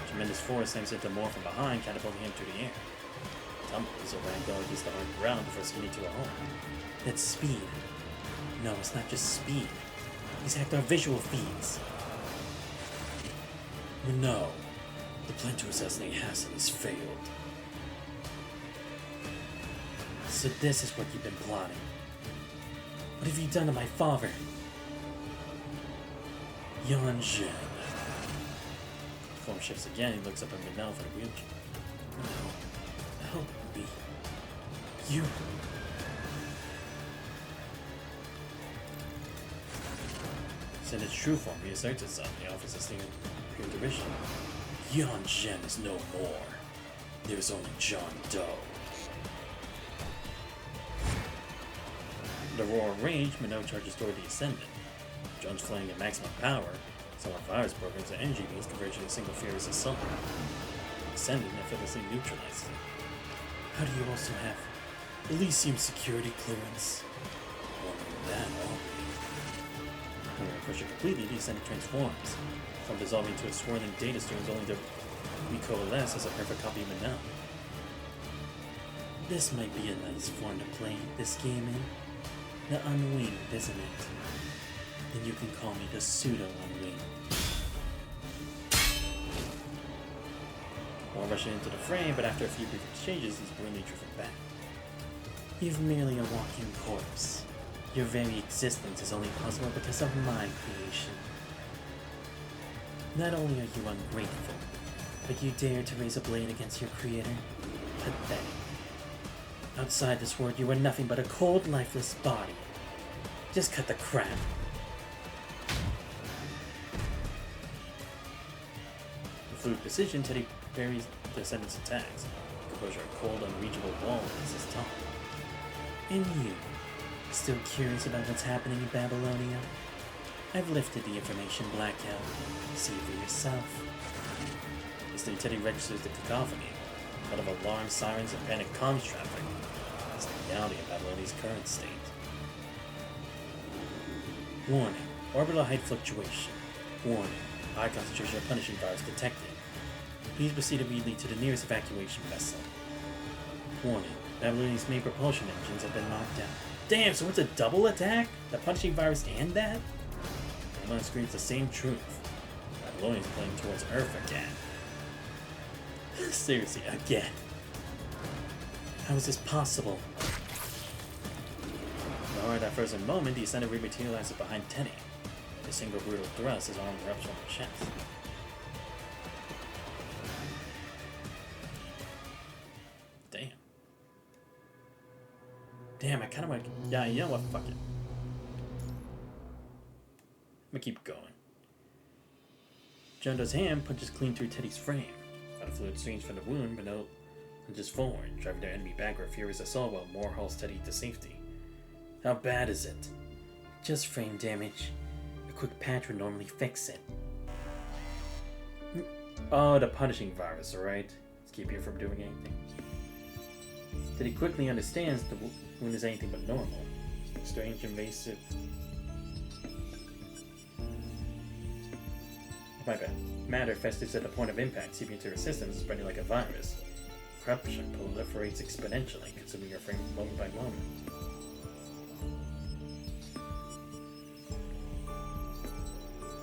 Tremendous force slams into Moore from behind, catapulting him through the air. Tumbles over and goes against the hard ground before skidding to a home. That's speed. No, it's not just speed. These hacked our visual feeds. No, the plan to assassinate Hassan has failed. So this is what you've been plotting. What have you done to my father? Yan Zhen. The form shifts again. He looks up at Manel for the wheelchair. No. Help me. You. Then its true form reasserts itself. The office is singing pure derision. Yan Zhen is no more. There is only John Doe. The roar of rage, Minot charges toward the Ascendant. John's flying at maximum power. Some of virus programs and energy beams converge in a single furious assault. The Ascendant effortlessly neutralizes it. How do you also have Elysium security clearance? Wondering that, When we push it completely, the Ascendant transforms, from dissolving into a swirling data streams only to recoalesce as a perfect copy of Minot. This might be a nice form to play this game in. The Unwinged, isn't it? Then you can call me the pseudo-Unwinged. More rushing into the frame, but after a few brief exchanges, he's brutally driven back. You're merely a walking corpse. Your very existence is only possible because of my creation. Not only are you ungrateful, but you dare to raise a blade against your creator? Pathetic. Outside this world, you are nothing but a cold, lifeless body. Just cut the crap. With fluid precision, Teddy parries the Ascendant's attacks. Composure a cold, unreachable wall against his tongue. And you, still curious about what's happening in Babylonia? I've lifted the information blackout. See for yourself. Instantly, Teddy registers the cacophony. A lot of alarm sirens and panic comms traffic. It's the reality of Babylonia's current state. Warning. Orbital height fluctuation. Warning. High concentration of punishing virus detected. Please proceed immediately to the nearest evacuation vessel. Warning. Babylonia's main propulsion engines have been knocked down. Damn, so it's a double attack? The punishing virus and that? Babylon screams the same truth. Babylonia's playing towards Earth again. Seriously, again. How is this possible? Alright, that frozen moment, the ascended rematerializes behind Teddy. With a single brutal thrust, his arm erupts from the chest. Damn. Damn, I kinda want to... Yeah, you know what? Fuck it. I'm gonna keep going. Jondo's hand punches clean through Teddy's frame. Out of fluid streams from the wound, but no lunges forward, driving their enemy back with a furious assault while Moore hauls Teddy to safety. How bad is it? Just frame damage. A quick patch would normally fix it. Oh, the punishing virus, alright? Let's keep you from doing anything. Teddy quickly understands the wound is anything but normal. Strange, invasive. My bad. Matter festers at the point of impact, seeping into your systems and spreading like a virus. Corruption proliferates exponentially, consuming your frame moment by moment.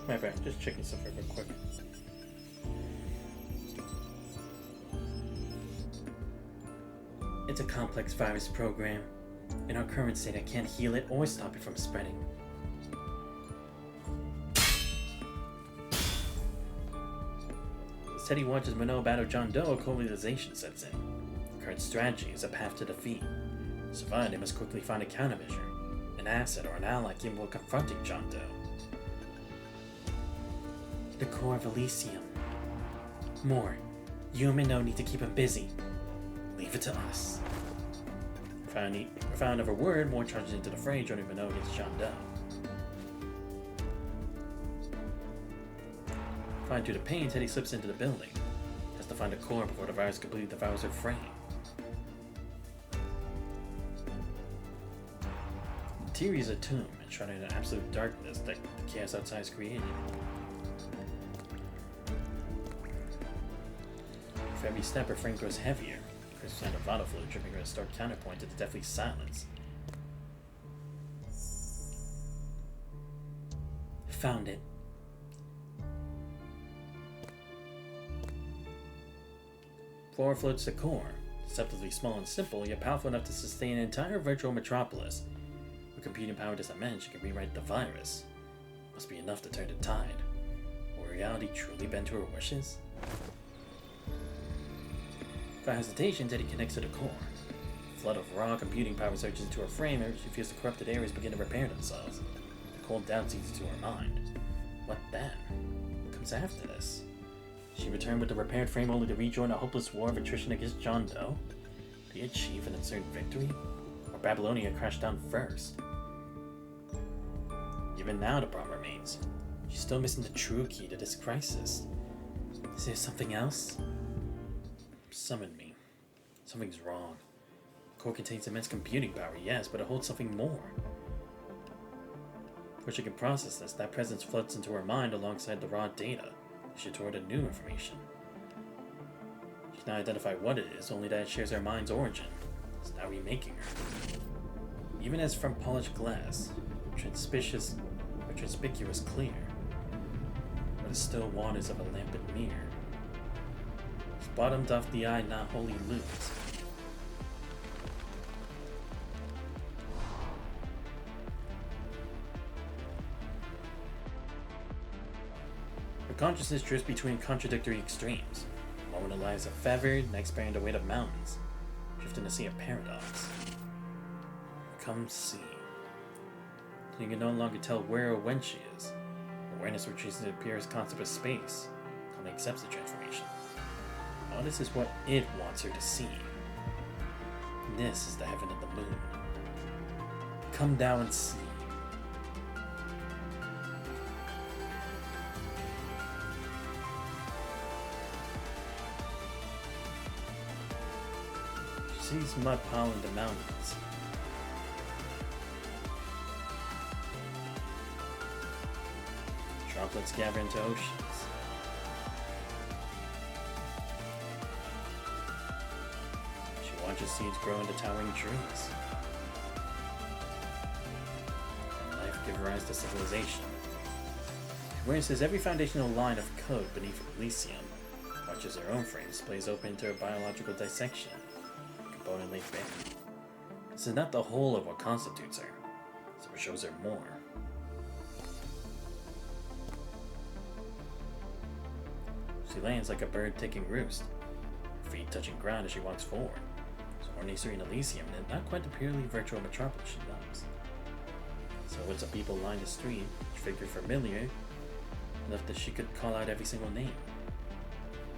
My bad, just checking something real quick. It's a complex virus program. In our current state, I can't heal it or stop it from spreading. As Teddy watches Minot battle John Doe, a coalization sets in. The current strategy is a path to defeat. To survive, they must quickly find a countermeasure, an asset or an ally capable of confronting John Doe. The core of Elysium. More. You and Minot need to keep him busy. Leave it to us. Without another word, Moore charges into the fray, joining Minot against John Doe. Flying through the pain, Teddy slips into the building. Has to find a core before the virus completely devours her frame. The interior is a tomb, enshrouded in absolute darkness that the chaos outside has created. With every step, her frame grows heavier. Crisp sound of vital fluid dripping from a stark counterpoint to the deathly silence. Found it. Forward floats the core, deceptively small and simple, yet powerful enough to sustain an entire virtual metropolis. With computing power doesn't manage, it can rewrite the virus. Must be enough to turn the tide. Will reality truly bend to her wishes? Without hesitation, Teddy connects to the core. A flood of raw computing power surges into her frame as she feels the corrupted areas begin to repair themselves. The cold doubt seeps into her mind. What then? What comes after this? She returned with the repaired frame only to rejoin a hopeless war of attrition against John Doe? Did he achieve an absurd victory? Or Babylonia crashed down first? Even now the problem remains. She's still missing the true key to this crisis. Is there something else? Summon me. Something's wrong. The core contains immense computing power, yes, but it holds something more. Before she can process this, that presence floods into her mind alongside the raw data. She toward a new information. She can not identify what it is, only that it shares her mind's origin. It's now remaking her. Even as from polished glass, conspicuous clear, but the still waters of a lamplit mirror. It's bottomed off the eye, not wholly loose. Consciousness drifts between contradictory extremes. A moment lies are feathered, next bearing the weight of mountains, drifting to see a paradox. Come see. You can no longer tell where or when she is. Awareness retreats to the purest concept of space, calmly accepts the transformation. All this is what it wants her to see. This is the heaven of the moon. Come down and see. sees mud piling the mountains. Droplets gather into oceans. She watches seeds grow into towering trees. And life gives rise to civilization. She witnesses every foundational line of code beneath Elysium. Watches her own frame splays open into a biological dissection, component laid bare. This is not the whole of what constitutes her, so it shows her more. She lands like a bird taking roost, her feet touching ground as she walks forward. So ordinary serene Elysium, and not quite the purely virtual metropolis she loves. So when some people line the street, she figured familiar enough that she could call out every single name.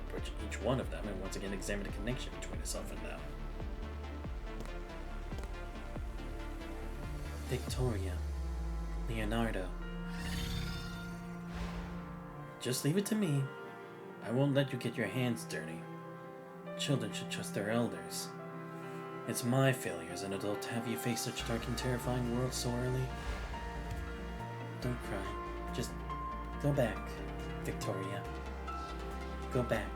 Approach each one of them and once again examine the connection between herself and them. Victoria, Leonardo. Just leave it to me. I won't let you get your hands dirty. Children should trust their elders. It's my failure as an adult to have you face such dark and terrifying worlds so early. Don't cry. Just go back, Victoria. Go back.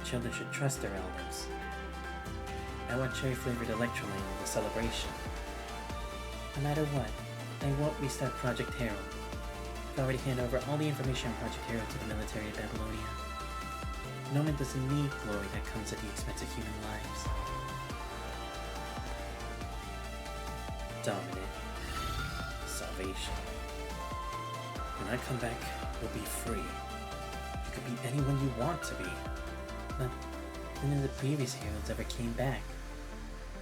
Children should trust their elders. I want cherry-flavored electrolyte in the celebration. No matter what, I won't restart Project Herald. I've already handed over all the information on Project Herald to the military of Babylonia. No one doesn't need glory that comes at the expense of human lives. Dominant. Salvation. When I come back, you'll be free. You could be anyone you want to be. Not none of the previous heralds ever came back.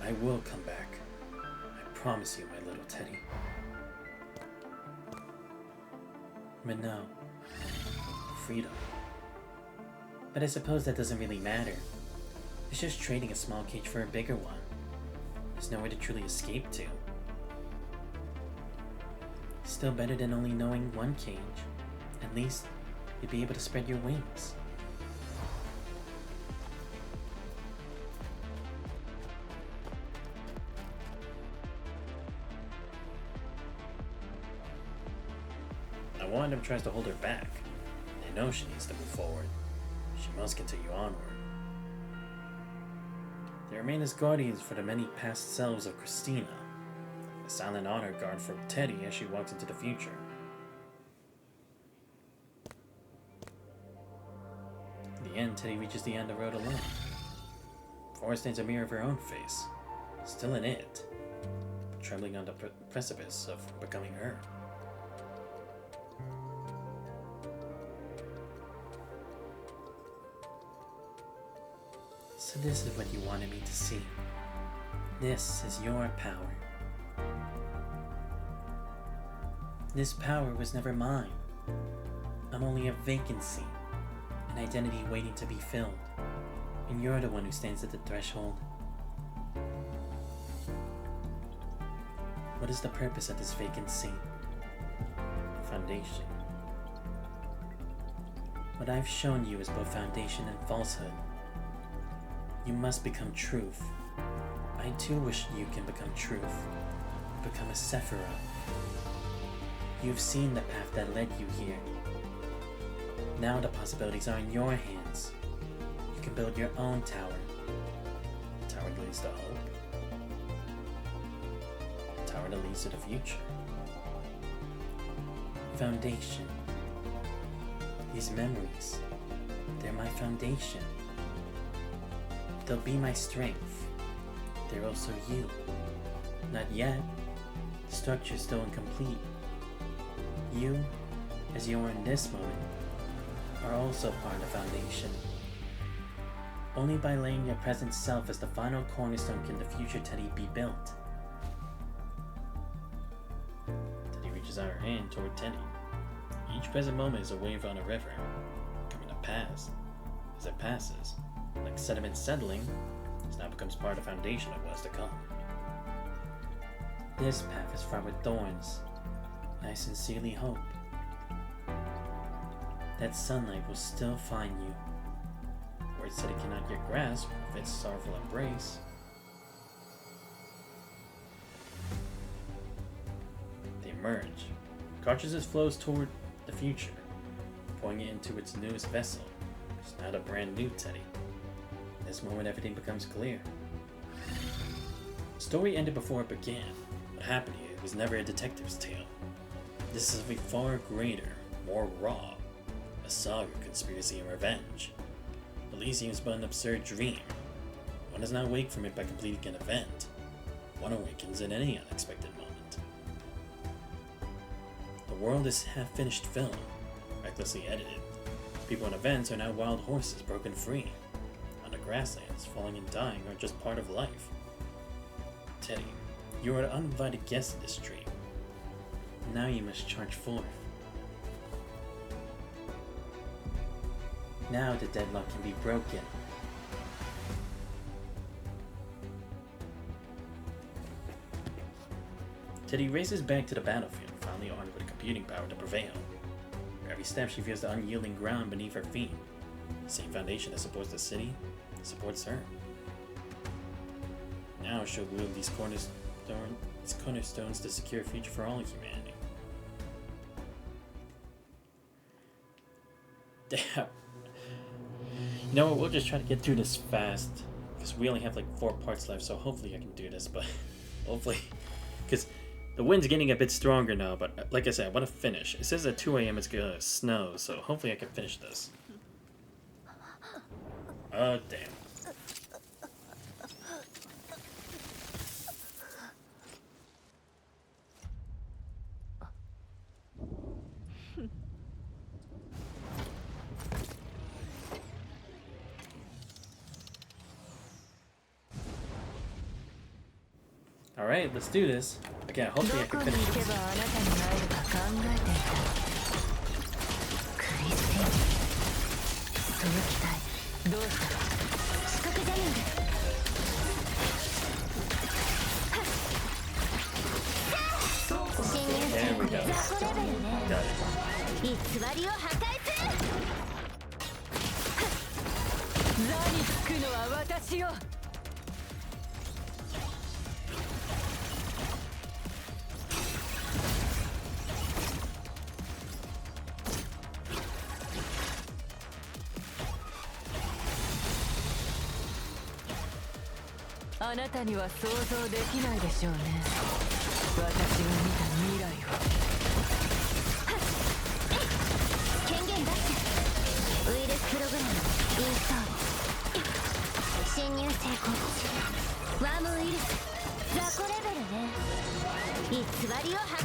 I will come back. I promise you, my little Teddy. But no. Freedom. But I suppose that doesn't really matter. It's just trading a small cage for a bigger one. There's nowhere to truly escape to. Still better than only knowing one cage. At least, you'd be able to spread your wings. Now one of them tries to hold her back. They know she needs to move forward. She must continue onward. They remain as guardians for the many past selves of Christina, a silent honor guard for Teddy as she walks into the future. In the end, Teddy reaches the end of the road alone. Before her stands a mirror of her own face, still in it, trembling on the precipice of becoming her. So this is what you wanted me to see. This is your power. This power was never mine. I'm only a vacancy, an identity waiting to be filled, and you're the one who stands at the threshold. What is the purpose of this vacancy? Foundation. What I've shown you is both foundation and falsehood. You must become truth. I too wish you can become truth. Become a Sephiroth. You've seen the path that led you here. Now the possibilities are in your hands. You can build your own tower. A tower that leads to hope. A tower that leads to the future. Foundation. These memories, they're my foundation. They'll be my strength. They're also you. Not yet. The structure's still incomplete. You, as you are in this moment, are also part of the foundation. Only by laying your present self as the final cornerstone can the future Teddy be built. Teddy reaches out her hand toward Teddy. Each present moment is a wave on a river, coming to pass. As it passes, like sediment settling, this now becomes part of the foundation of what's to come. This path is fraught with thorns. I sincerely hope that sunlight will still find you. Words that it cannot yet grasp with its sorrowful embrace, emerge. Consciousness flows toward the future, pouring it into its newest vessel. It's not a brand new Teddy. In this moment, everything becomes clear. The story ended before it began. What happened here was never a detective's tale. This is something far greater, more raw. A saga of conspiracy and revenge. Elysium is but an absurd dream. One does not wake from it by completing an event. One awakens in any unexpected moment. The world is half-finished film, recklessly edited. People and events are now wild horses broken free. On the grasslands, falling and dying are just part of life. Teddy, you are an uninvited guest in this dream. Now you must charge forth. Now the deadlock can be broken. Teddy races back to the battlefield, finally armed with computing power to prevail. For every step she feels the unyielding ground beneath her feet. The same foundation that supports the city supports her. Now she'll wield these cornerstones to secure a future for all of humanity. Damn. You know what, we'll just try to get through this fast, because we only have like 4 parts left, so hopefully I can do this, but hopefully, because the wind's getting a bit stronger now, but like I said, I want to finish. It says at 2 a.m. it's gonna snow, so hopefully I can finish this. Oh, damn. Alright, let's do this. Again, hopefully I can finish this. There we go. Got it. あなたには想像できないでしょうね。私が見た未来を。権限ダッシュ。ウイルスプログラムインストール。侵入成功。ワームウイルス雑魚レベルね。偽りを発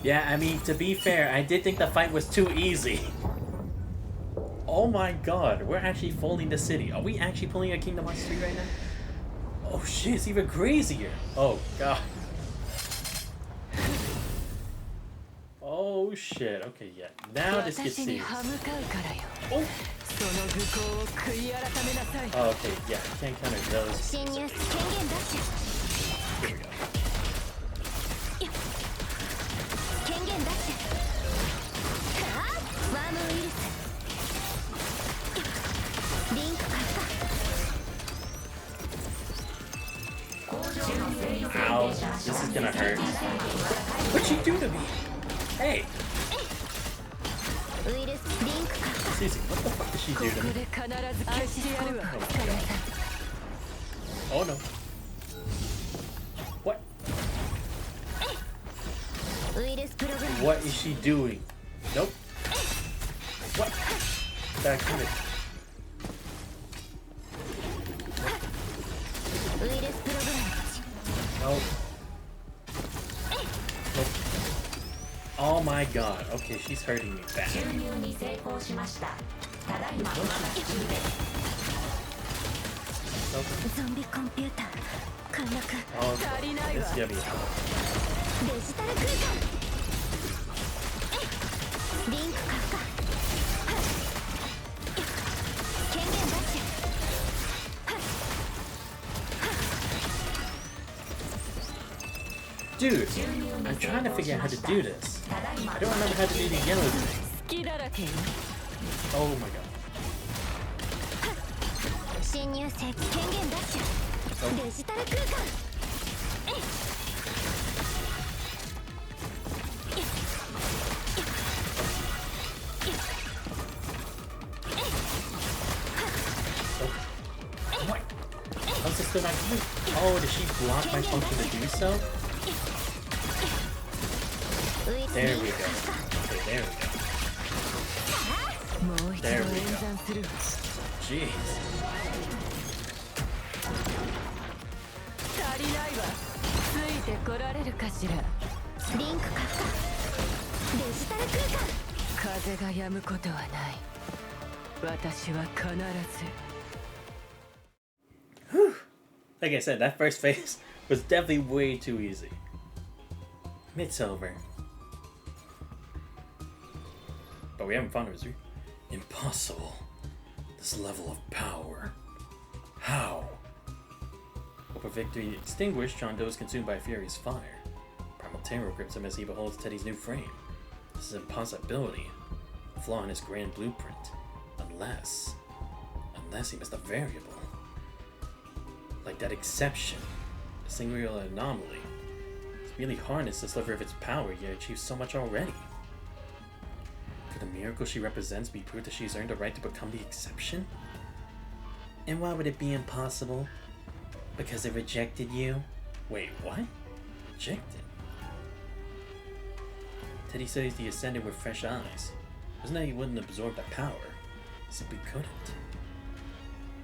Yeah, I mean, to be fair, I did think the fight was too easy. Oh my god, we're actually folding the city. Are we actually pulling a Kingdom Hearts 3 right now? Oh shit, it's even crazier. Oh god. Oh shit, okay, yeah. Now this gets serious. Oh! Oh, okay, yeah, can't counter those. Here we go. Ow, this is gonna hurt. What'd she do to me? Hey! Cece, what the fuck did she do to me? Oh no. What? What is she doing? Nope. What? Back to it. Nope. Nope. Oh my god. Okay, she's hurting me bad. Zombie computer. Oh, this is gonna be hard. Dude, I'm trying to figure out how to do this. I don't remember how to do the yellow thing. 好きだらけよ Oh my god. 侵入性権限ダッシュデジタル空間What? How's this still not coming? Oh, did she block my function to do so? There we go. Okay, there we go. もう一度 There 演 we go. 算する Jeez. 足りないわついてこられるかしらリンク活化デジタル空間風が止むことはない私は必ず Like I said, that first phase was definitely way too easy. It's over. But we haven't found a result. Impossible. This level of power. How? Hope of victory extinguished, John Doe is consumed by Fury's fire. Primal terror grips him as he beholds Teddy's new frame. This is an impossibility. A flaw in his grand blueprint. Unless he missed a variable. Like that exception. A singular anomaly. It's really harnessed the sliver of its power, yet achieved so much already. Could the miracle she represents be proof that she's earned the right to become the exception? And why would it be impossible? Because it rejected you? Wait, what? Rejected? Teddy says he ascended with fresh eyes. Wasn't that he wouldn't absorb the power? He simply couldn't.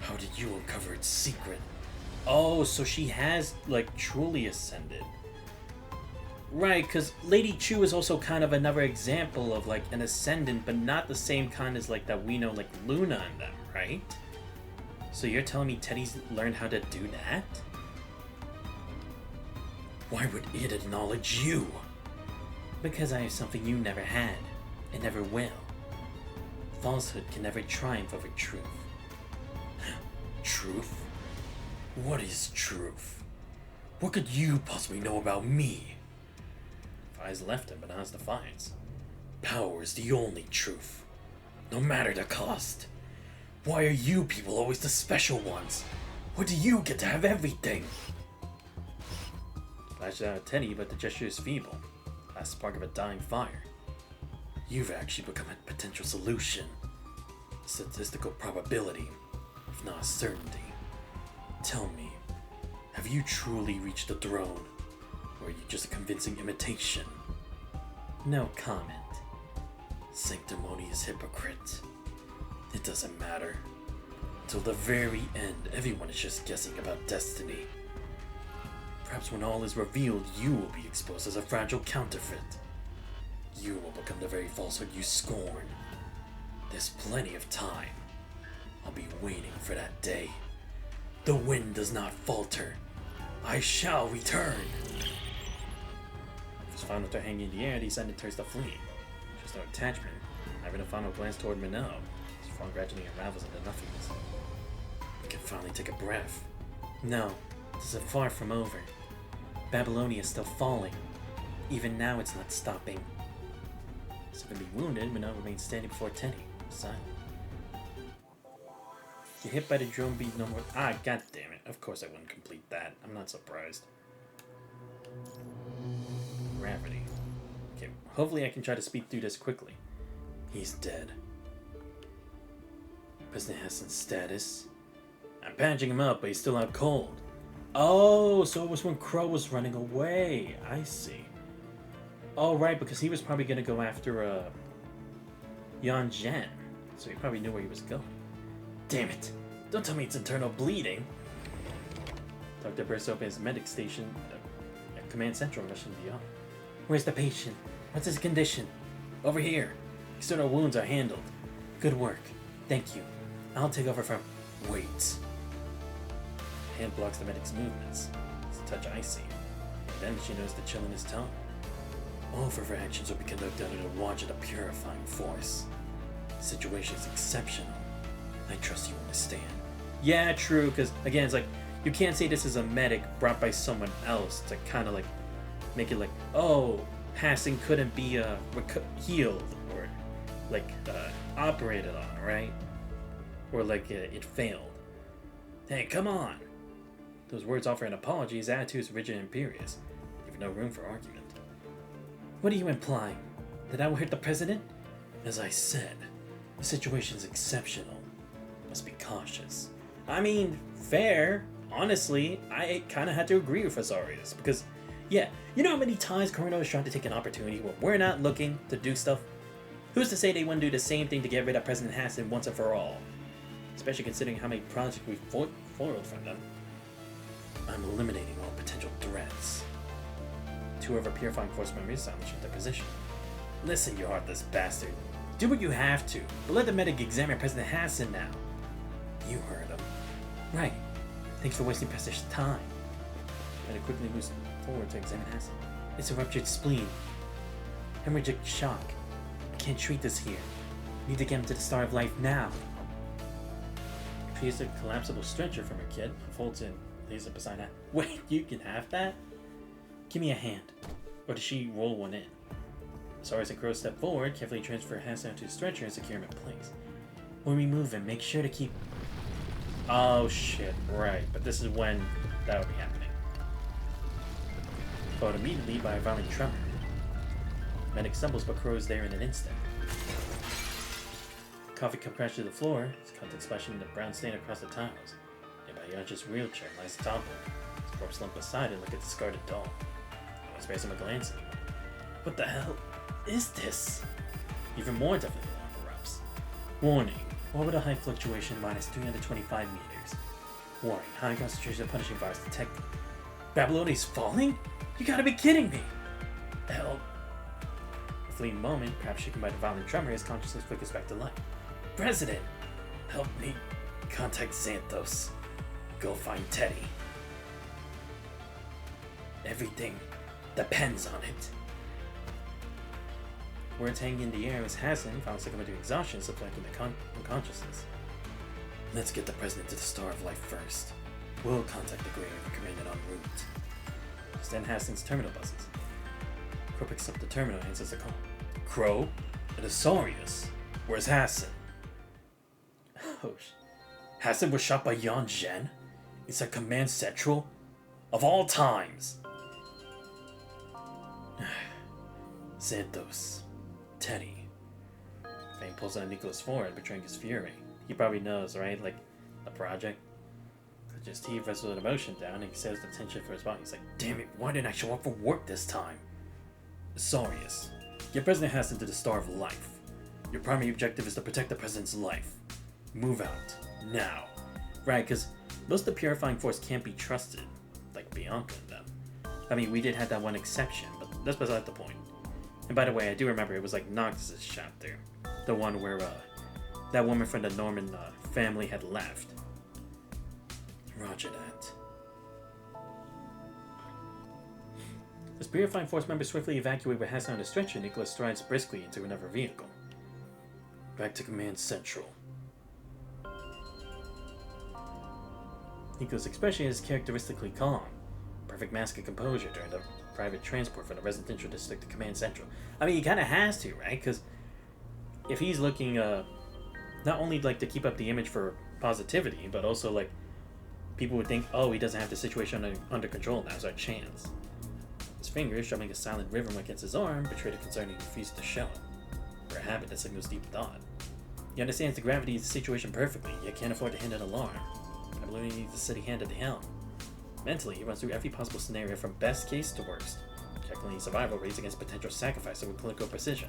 How did you uncover its secret? Oh, so she has, like, truly ascended. Right, because Lady Chu is also kind of another example of, like, an ascendant, but not the same kind as, like, that we know, like, Luna and them, right? So you're telling me Teddy's learned how to do that? Why would it acknowledge you? Because I have something you never had, and never will. Falsehood can never triumph over truth. Truth? What is truth? What could you possibly know about me? Eyes left him, but now it's defiance. Power is the only truth. No matter the cost. Why are you people always the special ones? Why do you get to have everything? Flashes out at Teddy, but the gesture is feeble. Last spark of a dying fire. You've actually become a potential solution. A statistical probability, if not a certainty. Tell me, have you truly reached the throne? Or are you just a convincing imitation? No comment. Sanctimonious hypocrite. It doesn't matter. Till the very end, everyone is just guessing about destiny. Perhaps when all is revealed, you will be exposed as a fragile counterfeit. You will become the very falsehood you scorn. There's plenty of time. I'll be waiting for that day. The wind does not falter. I shall return. His final threat hanging in the air, he sent it towards the fleet. Just no attachment. Having a final glance toward Minnow. His form gradually unravels into nothingness. We can finally take a breath. No, this is far from over. Babylonia is still falling. Even now it's not stopping. Severely wounded, Minnow remains standing before Teddy, silent. Get hit by the drone beat no more. Ah, god damn it. Of course I wouldn't complete that. I'm not surprised. Gravity. Okay, hopefully I can try to speed through this quickly. He's dead. President Hassan's status. I'm patching him up, but he's still out cold. Oh, so it was when Crow was running away. I see. Oh, right, because he was probably going to go after, Yan Zhen. So he probably knew where he was going. Damn it! Don't tell me it's internal bleeding! Dr. bursts open his medic station at Command Central, rushing beyond. Where's the patient? What's his condition? Over here. External wounds are handled. Good work. Thank you. I'll take over from... Wait. Hand blocks the medic's movements. His touch icy. Then she knows the chill in his tone. All of her actions will be conducted under the watch of the purifying force. The situation is exceptional. I trust you understand. Yeah, true, because, again, it's like, you can't say this is a medic brought by someone else to kind of, like, make it like, oh, Hassan couldn't be healed or like operated on, right? Or like it failed. Hey, come on! Those words offer an apology. His attitude is rigid and imperious, leaving no room for argument. What are you implying? That I will hurt the president? As I said, the situation is exceptional. Must be cautious. I mean, fair. Honestly, I kind of had to agree with Azarius because, yeah, you know how many times Corino is trying to take an opportunity when we're not looking to do stuff? Who's to say they wouldn't do the same thing to get rid of President Hassan once and for all? Especially considering how many projects we've foiled from them. I'm eliminating all potential threats. Two of our purifying force members silently their position. Listen, you heartless bastard. Do what you have to, but let the medic examine President Hassan now. You heard him. Right. Thanks for wasting precious time. Medic quickly moves forward to examine Hassan. It's a ruptured spleen. Hemorrhagic shock. I can't treat this here. Need to get him to the Star of Life now. She used a collapsible stretcher from her kit, folds in, lays it beside her. Wait, you can have that? Give me a hand. Or does she roll one in? Saris and Crow step forward, carefully transfer Hassan to the stretcher and secure him in place. When we move him, make sure to keep... Oh shit, right. But this is when that would be happening. Followed immediately by a violent tremor. Medic stumbles, but Crow is there in an instant. Coffee cup crashed to the floor, his contents splashing in the brown stain across the tiles. Nearby Yaj's wheelchair lies atop him, his corpse slumped beside it like a discarded doll. No one spares him a glance anymore. What the hell is this? Even more definitely alarm erupts. Warning, orbital height fluctuation minus 325 meters. Warning, high concentration of punishing virus detected. Babylonia's falling? You gotta be kidding me! Help. A fleeting moment, perhaps shaken by the violent tremor, his consciousness flickers back to life. President! Help me contact Xanthos. Go find Teddy. Everything depends on it. Words hanging in the air as Hassan found succumbing to exhaustion, supplanting the unconsciousness. Let's get the president to the Star of Life first. We'll contact the Grave commanded en route. Just then Hassan's terminal buzzes. Crow picks up the terminal and answers the call. Crow? It is Saurius. Where's Hassan? Oh, Hassan was shot by Yan Zhen? It's at Command Central? Of all times! Xanthos. Teddy. Fang pulls on Nicholas' forehead, betraying his fury. He probably knows, right? Like, the project. Just he wrestles an emotion down and he says the tension for his body. He's like, damn it, why didn't I show up for work this time? Saurius. Get President Hassan to the Star of Life. Your primary objective is to protect the President's life. Move out. Now. Right, because most of the Purifying Force can't be trusted. Like Bianca and them. I mean, we did have that one exception, but that's beside the point. And by the way, I do remember it was like Nox's chapter. The one where that woman from the Norman family had left. Roger that. As Purifying Force members swiftly evacuate with Hassan on a stretcher, Nicholas strides briskly into another vehicle. Back to Command Central. Nicholas' expression is characteristically calm. Perfect mask of composure during the private transport from the residential district to Command Central. I mean, he kind of has to, right? Because if he's looking, not only like to keep up the image for positivity, but also like people would think, oh, he doesn't have the situation under control. Now's our chance. His fingers, strumming a silent rhythm against his arm, betrayed a concern he refused to show. For a habit that signals deep thought. He understands the gravity of the situation perfectly, yet can't afford to hit an alarm. Babylonian needs a steady hand at the helm. Mentally, he runs through every possible scenario from best case to worst, calculating survival rates against potential sacrifice with clinical precision.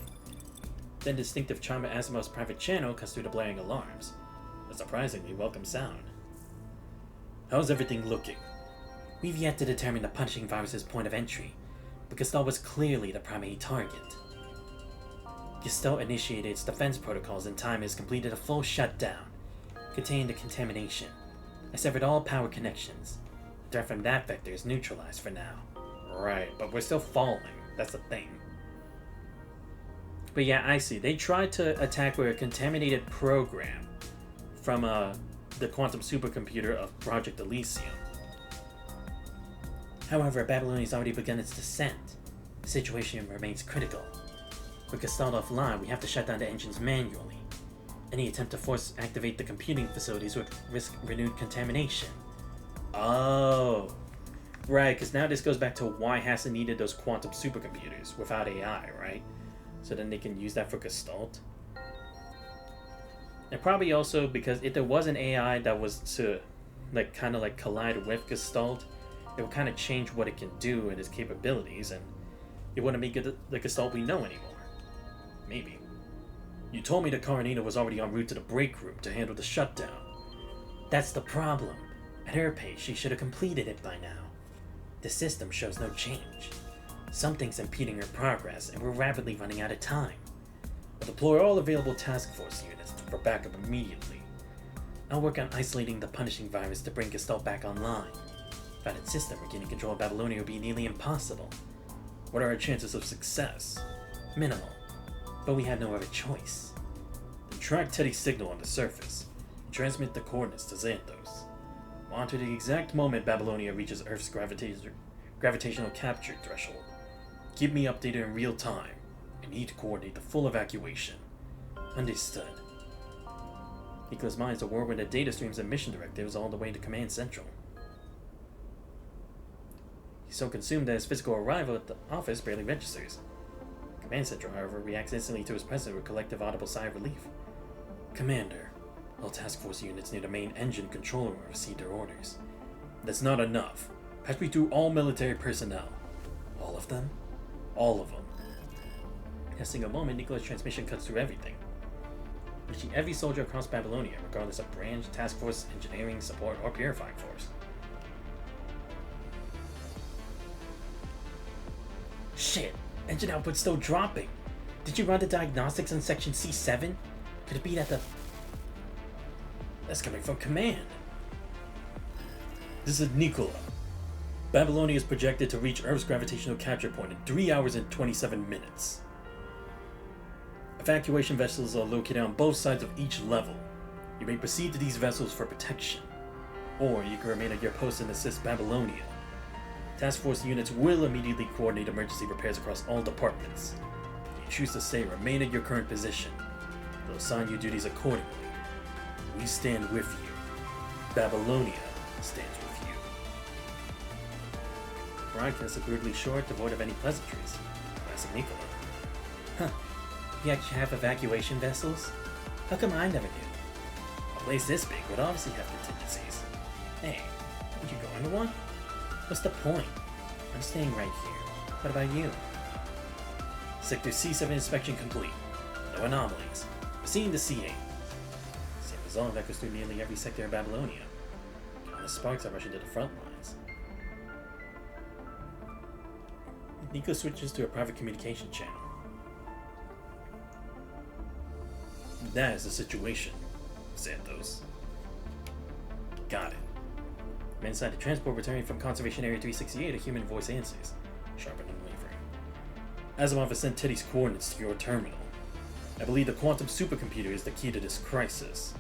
Then distinctive charm of Asimov's private channel cuts through the blaring alarms. A surprisingly welcome sound. How's everything looking? We've yet to determine the punishing virus's point of entry, but Gestalt was clearly the primary target. Gestalt initiated its defense protocols in time and has completed a full shutdown, containing the contamination. I severed all power connections. The threat from that vector is neutralized for now. Right, but we're still falling. That's the thing. But yeah, I see. They tried to attack with a contaminated program from the quantum supercomputer of Project Elysium. However, Babylonia has already begun its descent. The situation remains critical. With Gestalt offline, we have to shut down the engines manually. Any attempt to force activate the computing facilities would risk renewed contamination. Oh, right, because now this goes back to why Hassan needed those quantum supercomputers without AI, right? So then they can use that for Gestalt. And probably also because if there was an AI that was to kind of collide with Gestalt, it would kind of change what it can do and its capabilities, and it wouldn't make it the Gestalt we know anymore. Maybe. You told me that Karenina was already en route to the break room to handle the shutdown. That's the problem. At her pace, she should have completed it by now. The system shows no change. Something's impeding her progress, and we're rapidly running out of time. I'll deploy all available task force units for backup immediately. I'll work on isolating the punishing virus to bring Gestalt back online. Without its system, regaining control of Babylonia would be nearly impossible. What are our chances of success? Minimal. But we have no other choice. Then track Teddy's signal on the surface and transmit the coordinates to Xanthos. Monitor the exact moment Babylonia reaches Earth's gravitational capture threshold. Keep me updated in real time. I need to coordinate the full evacuation. Understood. Nicholas mines a whirlwind of data streams and mission directives all the way to Command Central. He's so consumed that his physical arrival at the office barely registers. Command Central, however, reacts instantly to his presence with a collective audible sigh of relief. Commander, all task force units near the main engine control room have received their orders. That's not enough. Patch me through all military personnel. All of them? All of them. In a single moment, Nicola's transmission cuts through everything, reaching every soldier across Babylonia, regardless of branch, task force, engineering, support, or purifying force. Shit! Engine output's still dropping! Did you run the diagnostics on section C7? Could it be that the... That's coming from command. This is Nikola. Babylonia is projected to reach Earth's gravitational capture point in 3 hours and 27 minutes. Evacuation vessels are located on both sides of each level. You may proceed to these vessels for protection, or you can remain at your post and assist Babylonia. Task force units will immediately coordinate emergency repairs across all departments. If you choose to stay, remain at your current position. They'll assign you duties accordingly. We stand with you. Babylonia stands with you. Broadcast is brutally short, devoid of any pleasantries. Classic Nikola. Huh. You actually have evacuation vessels? How come I never knew? A place this big would obviously have contingencies. Hey, would you go into one? What's the point? I'm staying right here. What about you? Sector C7 inspection complete. No anomalies. Proceeding to C8. Same result echoes through nearly every sector of Babylonia. Countless sparks are rushing to the front lines. Nico switches to a private communication channel. That is the situation, Santos. Got it. From inside the transport returning from Conservation Area 368, a human voice answers, sharp and unwavering. Asimov has sent Teddy's coordinates to your terminal. I believe the quantum supercomputer is the key to this crisis.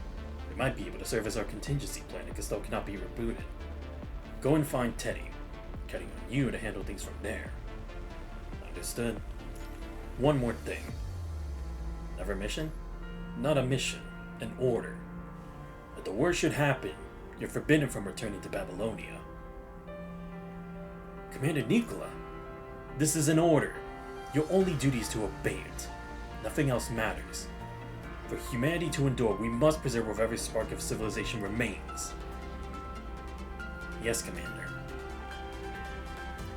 It might be able to serve as our contingency plan if Gestalt cannot be rebooted. Go and find Teddy. Counting on you to handle things from there. Understood? One more thing. Another mission? Not a mission, an order. If the worst should happen, you're forbidden from returning to Babylonia. Commander Nikola, this is an order. Your only duty is to obey it. Nothing else matters. For humanity to endure, we must preserve whatever spark of civilization remains. Yes, Commander.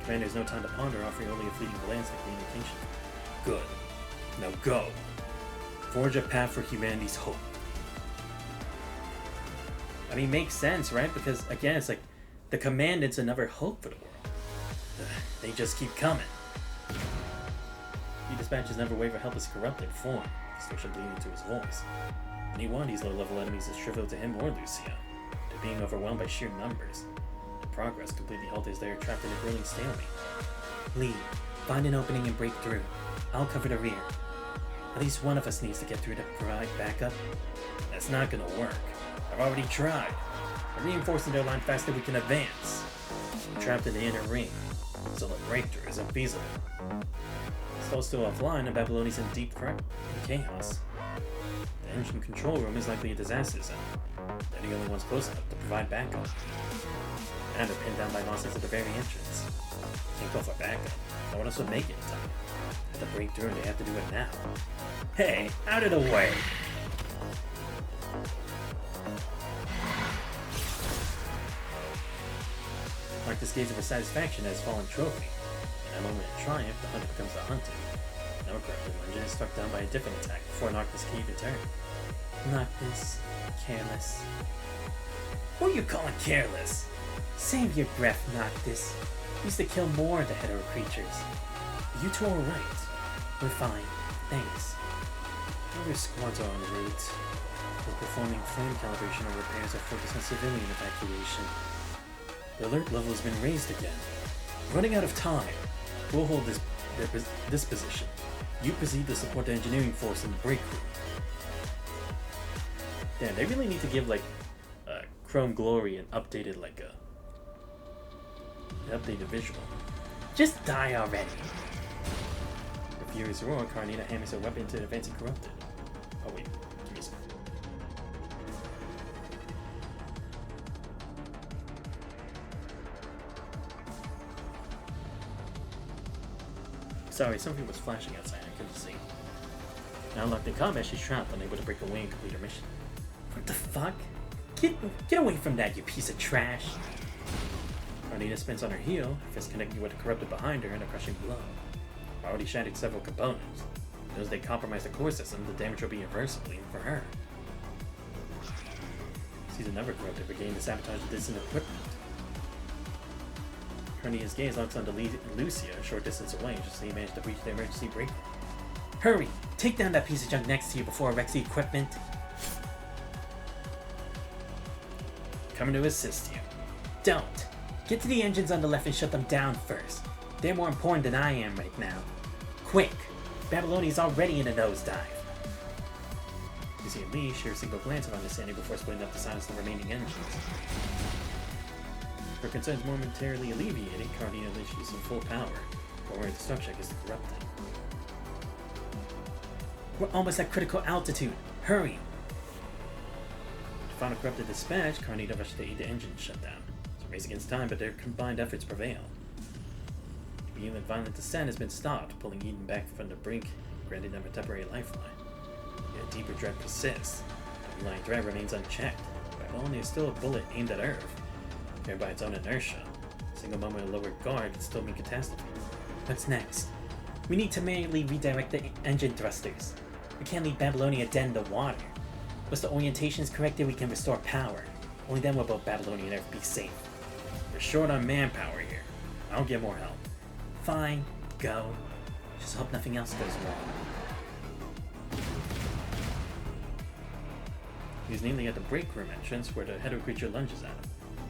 Commander has no time to ponder, offering only a fleeting glance at communication. Good. Now go. Forge a path for humanity's hope. I mean, makes sense, right? Because, again, it's like, the Commandant's another hope for the world. They just keep coming. He dispatches never waver helpless corrupted form, distortion bleeding to his voice. Any one of these low-level enemies is trivial to him or Lucia. They're being overwhelmed by sheer numbers. The progress completely halted as they are trapped in a grilling stalemate. Lead. Find an opening and break through. I'll cover the rear. At least one of us needs to get through to provide backup. That's not gonna work. I've already tried. By reinforcing their line faster, we can advance. I'm trapped in the inner ring, so the breakthrough is unfeasible. Soul's still offline and Babyloni's in deep chaos. The engine control room is likely a disaster zone. They're the only ones close enough to provide backup. And they're pinned down by monsters at the very entrance. Can't go for backup. No one else would make it in time. Have to break through and they have to do it now. Hey, out of the way! Mark this gaze of satisfaction at his fallen trophy. In a moment of triumph, the hunter becomes the hunted. Now corrupted Lungeon is struck down by a different attack before Noctis can even turn. Noctis, careless. Who you calling careless? Save your breath, Noctis. Used to kill more of the hetero creatures. You two are right. We're fine. Thanks. Other squads are en route. We're performing flame calibration or repairs are focused on civilian evacuation. The alert level has been raised again. Running out of time. We'll hold this position. You proceed to support the engineering force in the break room. Damn, they really need to give Chrome Glory an updated an updated visual. Just die already. The furious roar, Carnita hammers her weapon into the advancing corrupted. Oh wait, give me a second. Sorry, something was flashing outside, I couldn't see. Now locked in combat, she's trapped, unable to break away and complete her mission. What the fuck? Get away from that, you piece of trash! Carnita spins on her heel, her fist connecting with the corrupted behind her in a crushing blow. Already shattered several components. As they compromise the core system, the damage will be irreversible even for her. Sees another corrupted beginning to sabotage the distant equipment. Carnita's gaze locks onto Lucia a short distance away just as he managed to breach the emergency brake. Hurry! Take down that piece of junk next to you before it wrecks the equipment! Coming to assist you. Don't! Get to the engines on the left and shut them down first. They're more important than I am right now. Quick! Babylonia's already in a nosedive. You see Lee share a single glance of understanding before splitting up to silence the remaining engines. Her concerns momentarily alleviated, Carnita unleashes in full power, but we're in the structure against the corrupted. We're almost at critical altitude. Hurry! To find a corrupted dispatch, Carnita rushed to aid the engine shutdown. It's a race against time, but their combined efforts prevail. The even violent descent has been stopped, pulling Eden back from the brink, granting them a temporary lifeline. Yet a deeper dread persists. The underlying threat remains unchecked. Babylonia is still a bullet aimed at Earth. Carried by its own inertia, a single moment of lowered guard could still mean catastrophe. What's next? We need to manually redirect the engine thrusters. We can't leave Babylonia dead in the water. Once the orientation is corrected, we can restore power. Only then will both Babylonia and Earth be safe. We're short on manpower here. I'll get more help. Fine, go. Just hope nothing else goes wrong. He's kneeling at the break room entrance where the hetero creature lunges at him.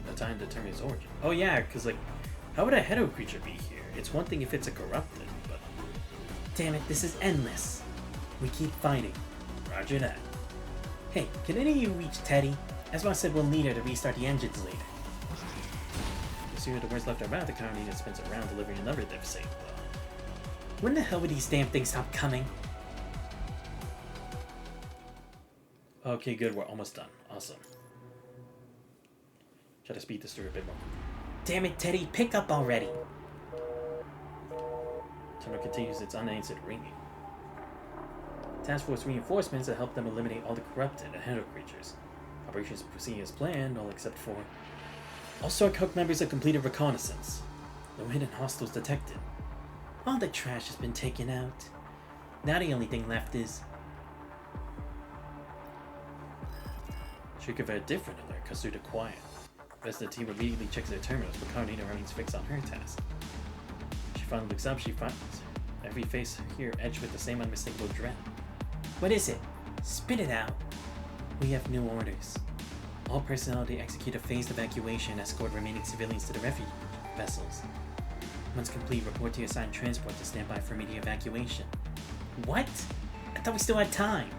No time to determine his origin. Oh yeah, because how would a hetero creature be here? It's one thing if it's a corrupted, but... Damn it, this is endless. We keep fighting. Roger that. Hey, can any of you reach Teddy? Esma said we'll need her to restart the engines later. As soon as the words left her mouth, the Carnita spins around, delivering another devastating blow. When the hell would these damn things stop coming? Okay, good, we're almost done. Awesome. Try to speed this through a bit more. Damn it, Teddy, pick up already! Terminal continues its unanswered ringing. Task Force reinforcements that help them eliminate all the corrupted and hetero creatures. Operations proceeding as planned, all except for... All Stark members have completed reconnaissance. No hidden hostiles detected. All the trash has been taken out. Now the only thing left is... Shriek of a different alert cuts through the quiet. The rest of the team immediately checks their terminals, but Carnita remains fixed on her task. She finally looks up, she finds every face here edged with the same unmistakable dread. What is it? Spit it out. We have new orders. All personnel to execute a phased evacuation and escort remaining civilians to the refuge vessels. Once complete, report to your assigned transport to stand by for immediate evacuation. What? I thought we still had time.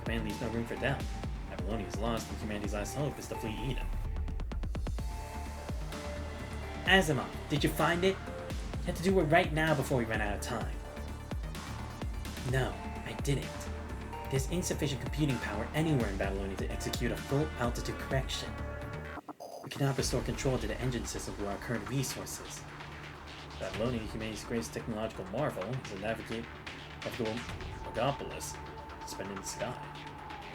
Command leaves no room for doubt. Babylonia is lost, and humanity's last hope is to flee Eden. Asimov, did you find it? You had to do it right now before we ran out of time. No, I didn't. There's insufficient computing power anywhere in Babylonia to execute a full altitude correction. We cannot restore control to the engine system with our current resources. Babylonia, humanity's greatest technological marvel, is a navigable megapolis suspended in the sky.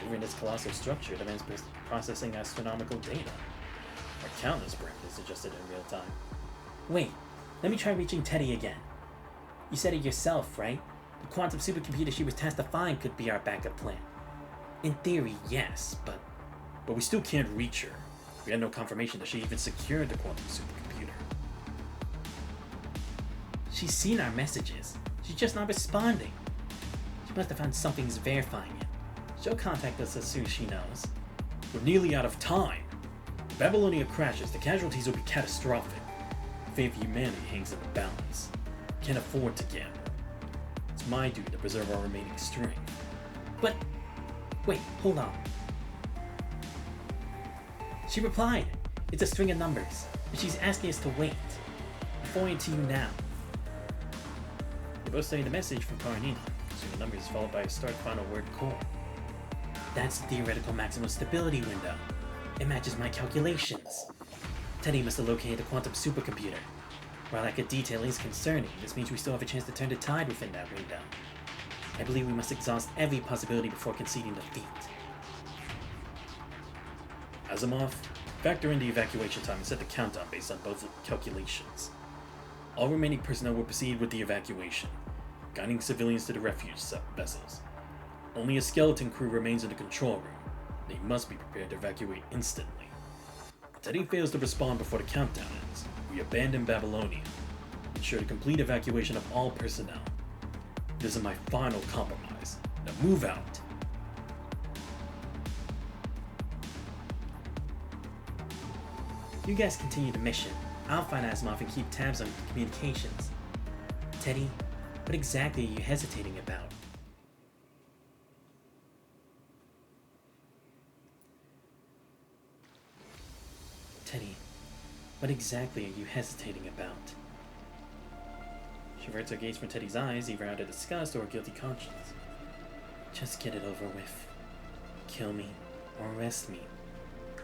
Moving this colossal structure demands processing astronomical data, or countless parameters adjusted in real time. Wait, let me try reaching Teddy again. You said it yourself, right? The quantum supercomputer she was tasked to find could be our backup plan. In theory, yes, but we still can't reach her. We had no confirmation that she even secured the quantum supercomputer. She's seen our messages. She's just not responding. She must have found something's verifying it. She'll contact us as soon as she knows. We're nearly out of time. If Babylonia crashes, the casualties will be catastrophic. The fate of humanity hangs in the balance. We can't afford to gamble. It's my duty to preserve our remaining strength. But, wait, hold on. She replied. It's a string of numbers, and she's asking us to wait. I'm forwarding it to you now. They both studied the message from Karenina. String of numbers followed by a start final word core. That's the theoretical maximum stability window. It matches my calculations. Teddy must have located the quantum supercomputer. While lack of detail is concerning, this means we still have a chance to turn the tide within that window. I believe we must exhaust every possibility before conceding defeat. Asimov, factor in the evacuation time and set the countdown based on both calculations. All remaining personnel will proceed with the evacuation, guiding civilians to the refuge vessels. Only a skeleton crew remains in the control room. They must be prepared to evacuate instantly. If Teddy fails to respond before the countdown ends, we abandon Babylonia. Ensure the complete evacuation of all personnel. This is my final compromise. Now move out. You guys continue the mission. I'll find Asimov and keep tabs on communications. Teddy, what exactly are you hesitating about? Teddy, what exactly are you hesitating about? She averts her gaze from Teddy's eyes, either out of disgust or a guilty conscience. Just get it over with. Kill me or arrest me.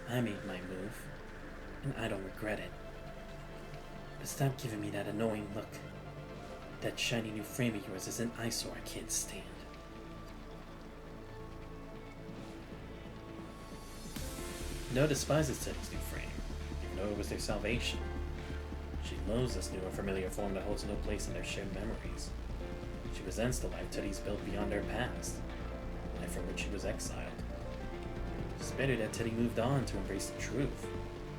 I made my move, and I don't regret it. But stop giving me that annoying look. That shiny new frame of yours is an eyesore I can't stand. No despises Teddy's new frame, even though it was their salvation. She loathes this new and familiar form that holds no place in their shared memories. She resents the life Teddy's built beyond their past, the life from which she was exiled. It's better that Teddy moved on to embrace the truth,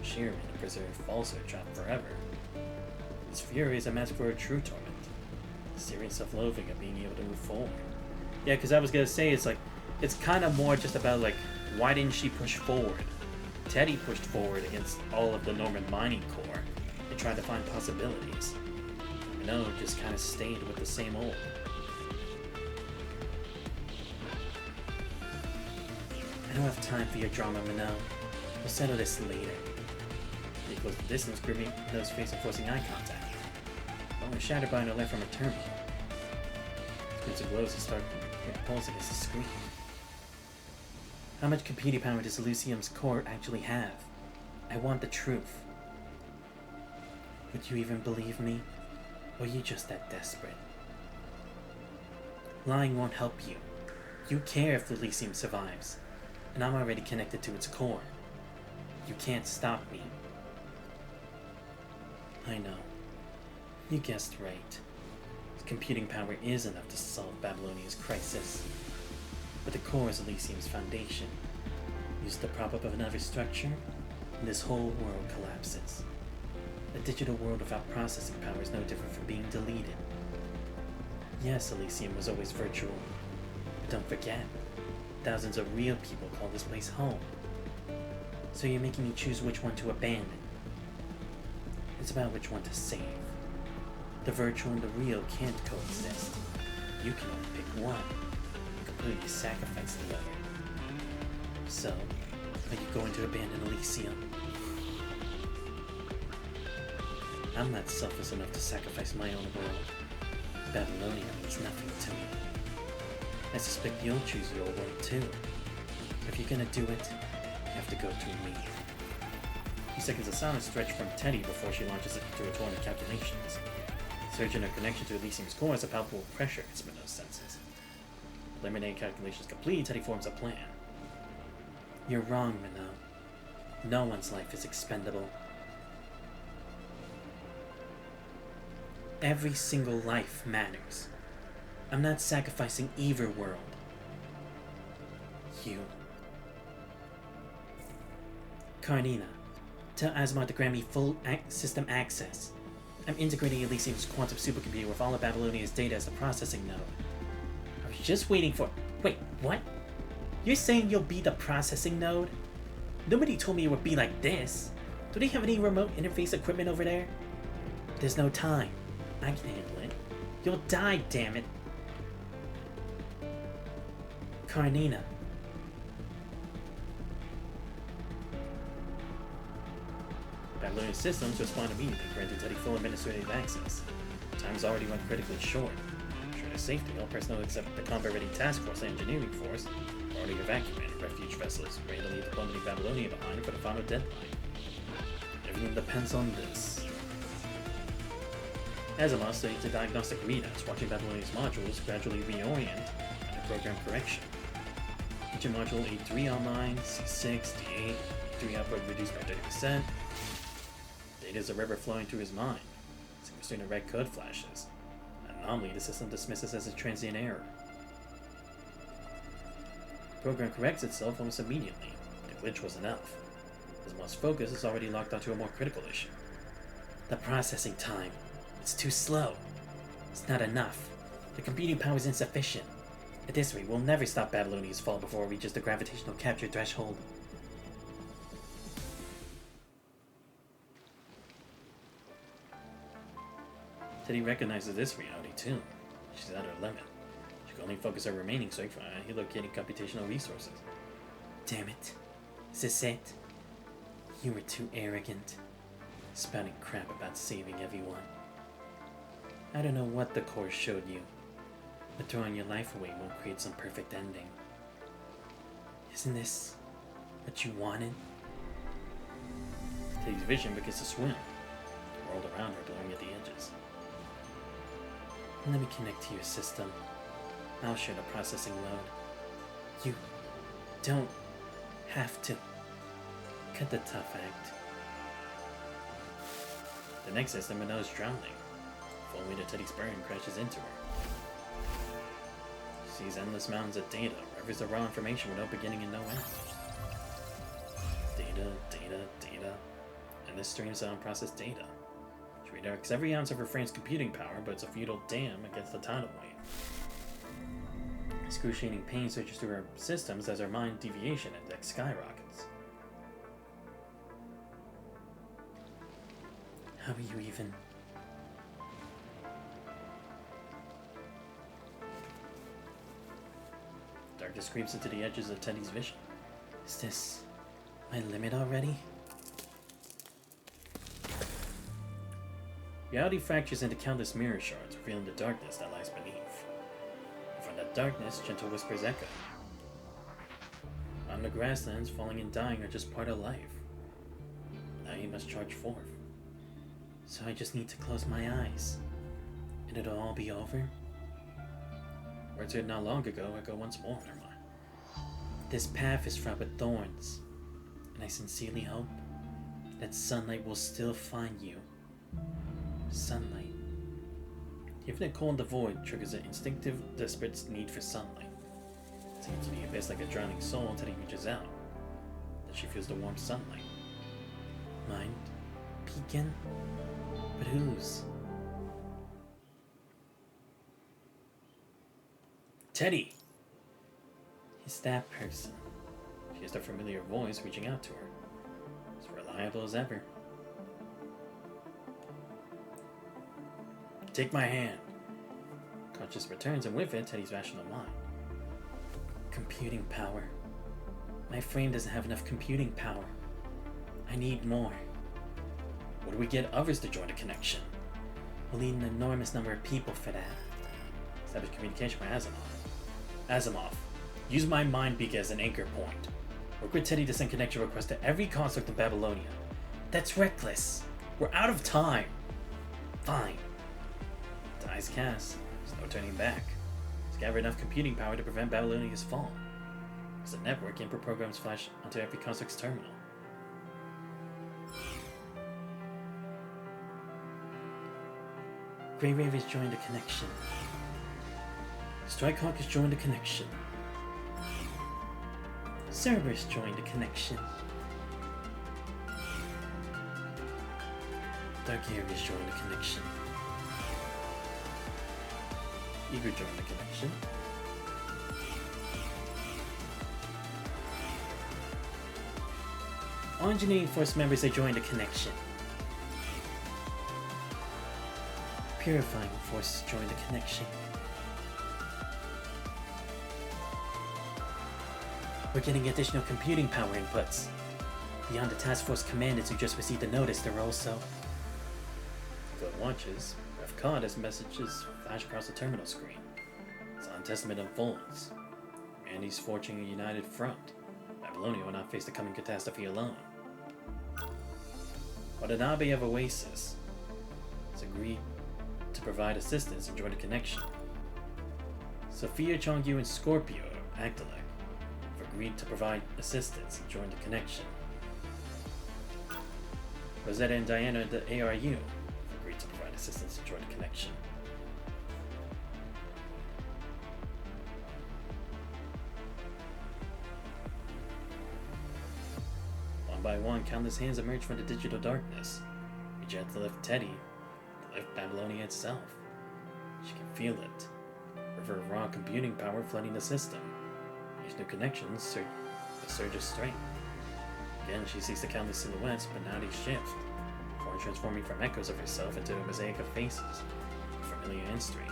sheer and preserve falsehood trapped forever. His fury is a mask for a true torment, the serious self-loathing of being able to move forward. Yeah, because I was gonna say, it's kind of more just about, like, why didn't she push forward? Teddy pushed forward against all of the Norman mining corps and tried to find possibilities. Minot just kind of stayed with the same old. I don't have time for your drama, Minot. We'll settle this later. They closed the distance, gripping Minot's face and forcing eye contact. Bone was shattered by no light from her terminal. Crimson glows and start pulse against the screen. How much computing power does Elysium's core actually have? I want the truth. Would you even believe me? Or are you just that desperate? Lying won't help you. You care if Elysium survives, and I'm already connected to its core. You can't stop me. I know. You guessed right. Computing power is enough to solve Babylonia's crisis. But the core is Elysium's foundation. Use the prop up of another structure, and this whole world collapses. A digital world without processing power is no different from being deleted. Yes, Elysium was always virtual. But don't forget, thousands of real people call this place home. So you're making me choose which one to abandon. It's about which one to save. The virtual and the real can't coexist. You can only pick one. You completely sacrifice the other. So, are you going to abandon Elysium? I'm not selfless enough to sacrifice my own world. Babylonia means nothing to me. I suspect you'll choose your world too. If you're gonna do it, you have to go through me. A few seconds of silence stretch from Teddy before she launches into a torrent of calculations. Surge in her connection to Elysium's core as a palpable pressure hits Minot's senses. Preliminary calculations complete, Teddy forms a plan. You're wrong, Minot. No one's life is expendable. Every single life matters. I'm not sacrificing either world. You. Karnina, tell Asimov to grant me full system access. I'm integrating Elysium's quantum supercomputer with all of Babylonia's data as the processing node. I was just waiting for... Wait, what? You're saying you'll be the processing node? Nobody told me it would be like this. Do they have any remote interface equipment over there? There's no time. I can handle it. You'll die, damn it. Karnina. Babylonian systems respond immediately, granting Teddy full administrative access. Time's already run critically short. Sure to safety, all personnel except the combat-ready task force and engineering force are already evacuated. Refuge vessels ready to leave the plummeting Babylonia behind for the final deadline. Everything depends on this. Asimov studies the diagnostic readouts, watching Babylonia's modules gradually reorient under program correction. Each module A3 online, C6, D8, D3 output reduced by 30%. Data is a river flowing through his mind. Single red code flashes. An anomaly the system dismisses as a transient error. The program corrects itself almost immediately. The glitch was enough. Asimov's focus is already locked onto a more critical issue. The processing time. It's too slow. It's not enough. The computing power is insufficient. At this rate, we'll never stop Babylonia's fall before it reaches the gravitational capture threshold. Teddy recognizes this reality too. She's at her limit. She can only focus her remaining strength on allocating computational resources. Damn it. Is this it? You were too arrogant. Spouting crap about saving everyone. I don't know what the course showed you, but throwing your life away won't create some perfect ending. Isn't this what you wanted? Teddy's vision begins to swim. The world around her blowing at the edges. Let me connect to your system. I'll share the processing load. You don't have to. Cut the tough act. The next system, Minot is drowning. Full weight of Teddy's burden crashes into her. She sees endless mountains of data, rivers of raw information with no beginning and no end. Data, data, data, and this streams of unprocessed data. She redirects every ounce of her frame's computing power, but it's a futile dam against the tidal wave. Excruciating pain surges through her systems as her mind deviation index skyrockets. How are you even... Darkness creeps into the edges of Teddy's vision. Is this my limit already? Reality fractures into countless mirror shards, revealing the darkness that lies beneath. And from that darkness, gentle whispers echo. On the grasslands, falling and dying are just part of life. Now you must charge forth. So I just need to close my eyes, and it'll all be over? Words heard not long ago echo once more in her mind. This path is fraught with thorns, and I sincerely hope that sunlight will still find you. Sunlight. Even a cold in the void triggers an instinctive, desperate need for sunlight. Taken to the abyss like a drowning soul, Teddy reaches out. Then she feels the warm sunlight. Mind beacon? But whose? Teddy! He's that person. She hears the familiar voice reaching out to her. As reliable as ever. Take my hand. Conscious returns, and with it, Teddy's rational mind. Computing power. My frame doesn't have enough computing power. I need more. Would we get others to join the connection? We'll need an enormous number of people for that. Establish communication with Asimov. Asimov, use my mind beacon as an anchor point. Work with Teddy to send connection requests to every construct in Babylonia. That's reckless. We're out of time. Fine. Dies cast. There's no turning back. Let's gather enough computing power to prevent Babylonia's fall. There's a network input programs flash onto every construct's terminal. Grey Rave has joined the connection. Strikehawk has joined the connection. Cerberus joined the connection. Dark Air has joined the connection. Eager joined the connection. All Engineering Force members have joined the connection. Purifying Force joined the connection. We're getting additional computing power inputs. Beyond the task force commanders who just received a notice, there are also Good watches. Rev Cod as messages flash across the terminal screen. Silent Testament unfolds. Andy's forging a united front. Babylonia will not face the coming catastrophe alone. Watanabe of Oasis has agreed to provide assistance and join the connection. Sophia, Chongyu, and Scorpio of Actilec have agreed to provide assistance and join the connection. Rosetta and Diana of the ARU have agreed to provide assistance and join the connection. One by one, countless hands emerge from the digital darkness. Reach out to lift Teddy, to lift Babylonia itself. She can feel it. River of raw computing power flooding the system. These new connections a surge of strength. Again, she sees the countless silhouettes, but now they shift, form transforming from echoes of herself into a mosaic of faces, familiar and strange.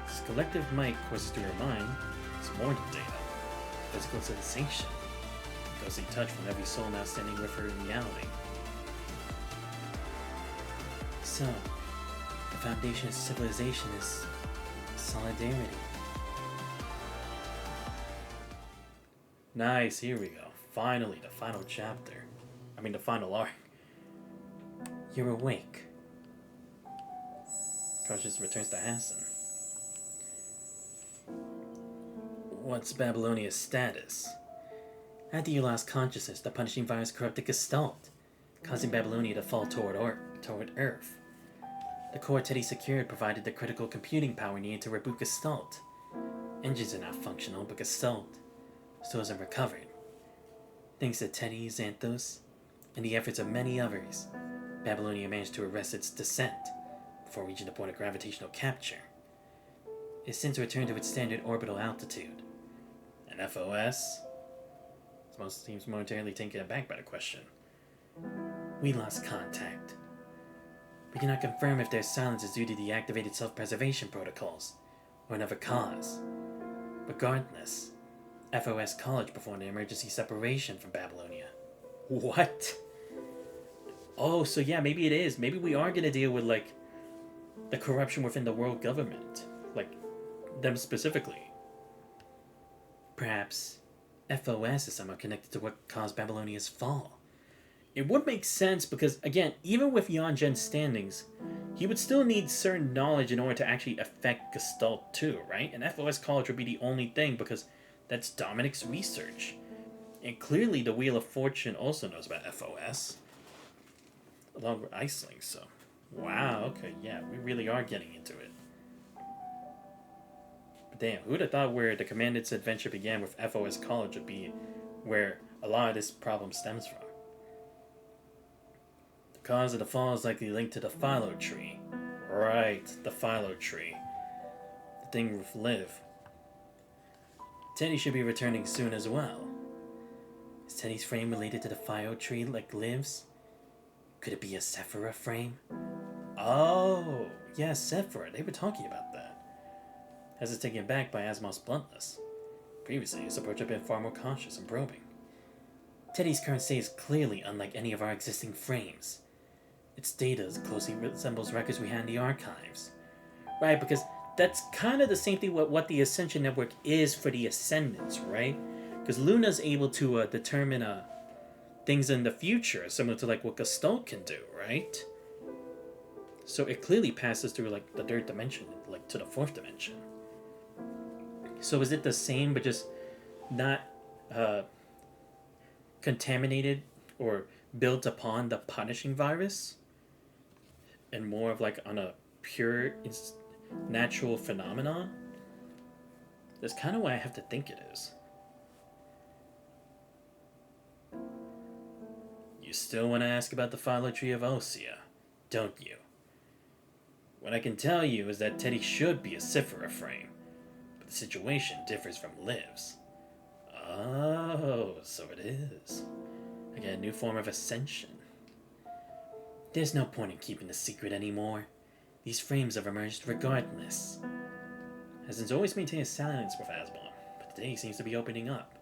This collective might courses through her mind is more than data, physical sensation, ghostly touch from every soul now standing with her in reality. So, the foundation of civilization is solidarity. Nice, here we go. Finally, the final chapter. I mean, the final arc. You're awake. Cautious returns to Hassan. What's Babylonia's status? After you lost consciousness, the punishing virus corrupted Gestalt, causing Babylonia to fall toward Earth. The core Teddy secured provided the critical computing power needed to reboot Gestalt. Engines are not functional, but Gestalt still hasn't recovered. Thanks to Teddy, Xanthos, and the efforts of many others, Babylonia managed to arrest its descent before reaching the point of gravitational capture. It has since returned to its standard orbital altitude. And FOS? Most seems momentarily taken aback by the question. We lost contact. We cannot confirm if their silence is due to the activated self-preservation protocols or another cause. Regardless, FOS College performed an emergency separation from Babylonia. What? Oh, so yeah, maybe it is. Maybe we are going to deal with, like, the corruption within the world government. Like, them specifically. Perhaps FOS is somehow connected to what caused Babylonia's fall. It would make sense because, again, even with Yan Zhen's standings, he would still need certain knowledge in order to actually affect Gestalt too, right? And FOS College would be the only thing because that's Dominic's research. And clearly the Wheel of Fortune also knows about FOS. Along with Iceling, so. Wow, okay, yeah, we really are getting into it. But damn, who'd have thought where the Commandant's adventure began with FOS College would be where a lot of this problem stems from. The cause of the fall is likely linked to the Philo tree. Right, the Philo tree. The thing with Liv. Teddy should be returning soon as well. Is Teddy's frame related to the Philo tree like Liv's? Could it be a Sephira frame? Oh, yeah, Sephira. They were talking about that. As is taken aback by Asimov's bluntness. Previously, his approach had been far more cautious and probing. Teddy's current state is clearly unlike any of our existing frames. Its data closely resembles records we had in the archives. Right, because that's kind of the same thing with what the Ascension Network is for the Ascendants, right? Because Luna's able to determine things in the future, similar to like what Gaston can do, right? So it clearly passes through like the third dimension, like to the fourth dimension. So is it the same, but just not contaminated or built upon the punishing virus, and more of like on a pure natural phenomenon? That's kind of why I have to think it is. You still want to ask about the phylogeny of Osea, don't you? What I can tell you is that Teddy should be a Cyphera frame, but the situation differs from Liv's. Oh, so it is. I get a new form of ascension. There's no point in keeping the secret anymore. These frames have emerged regardless. Hasn't always maintained silence with Asbon, but today he seems to be opening up.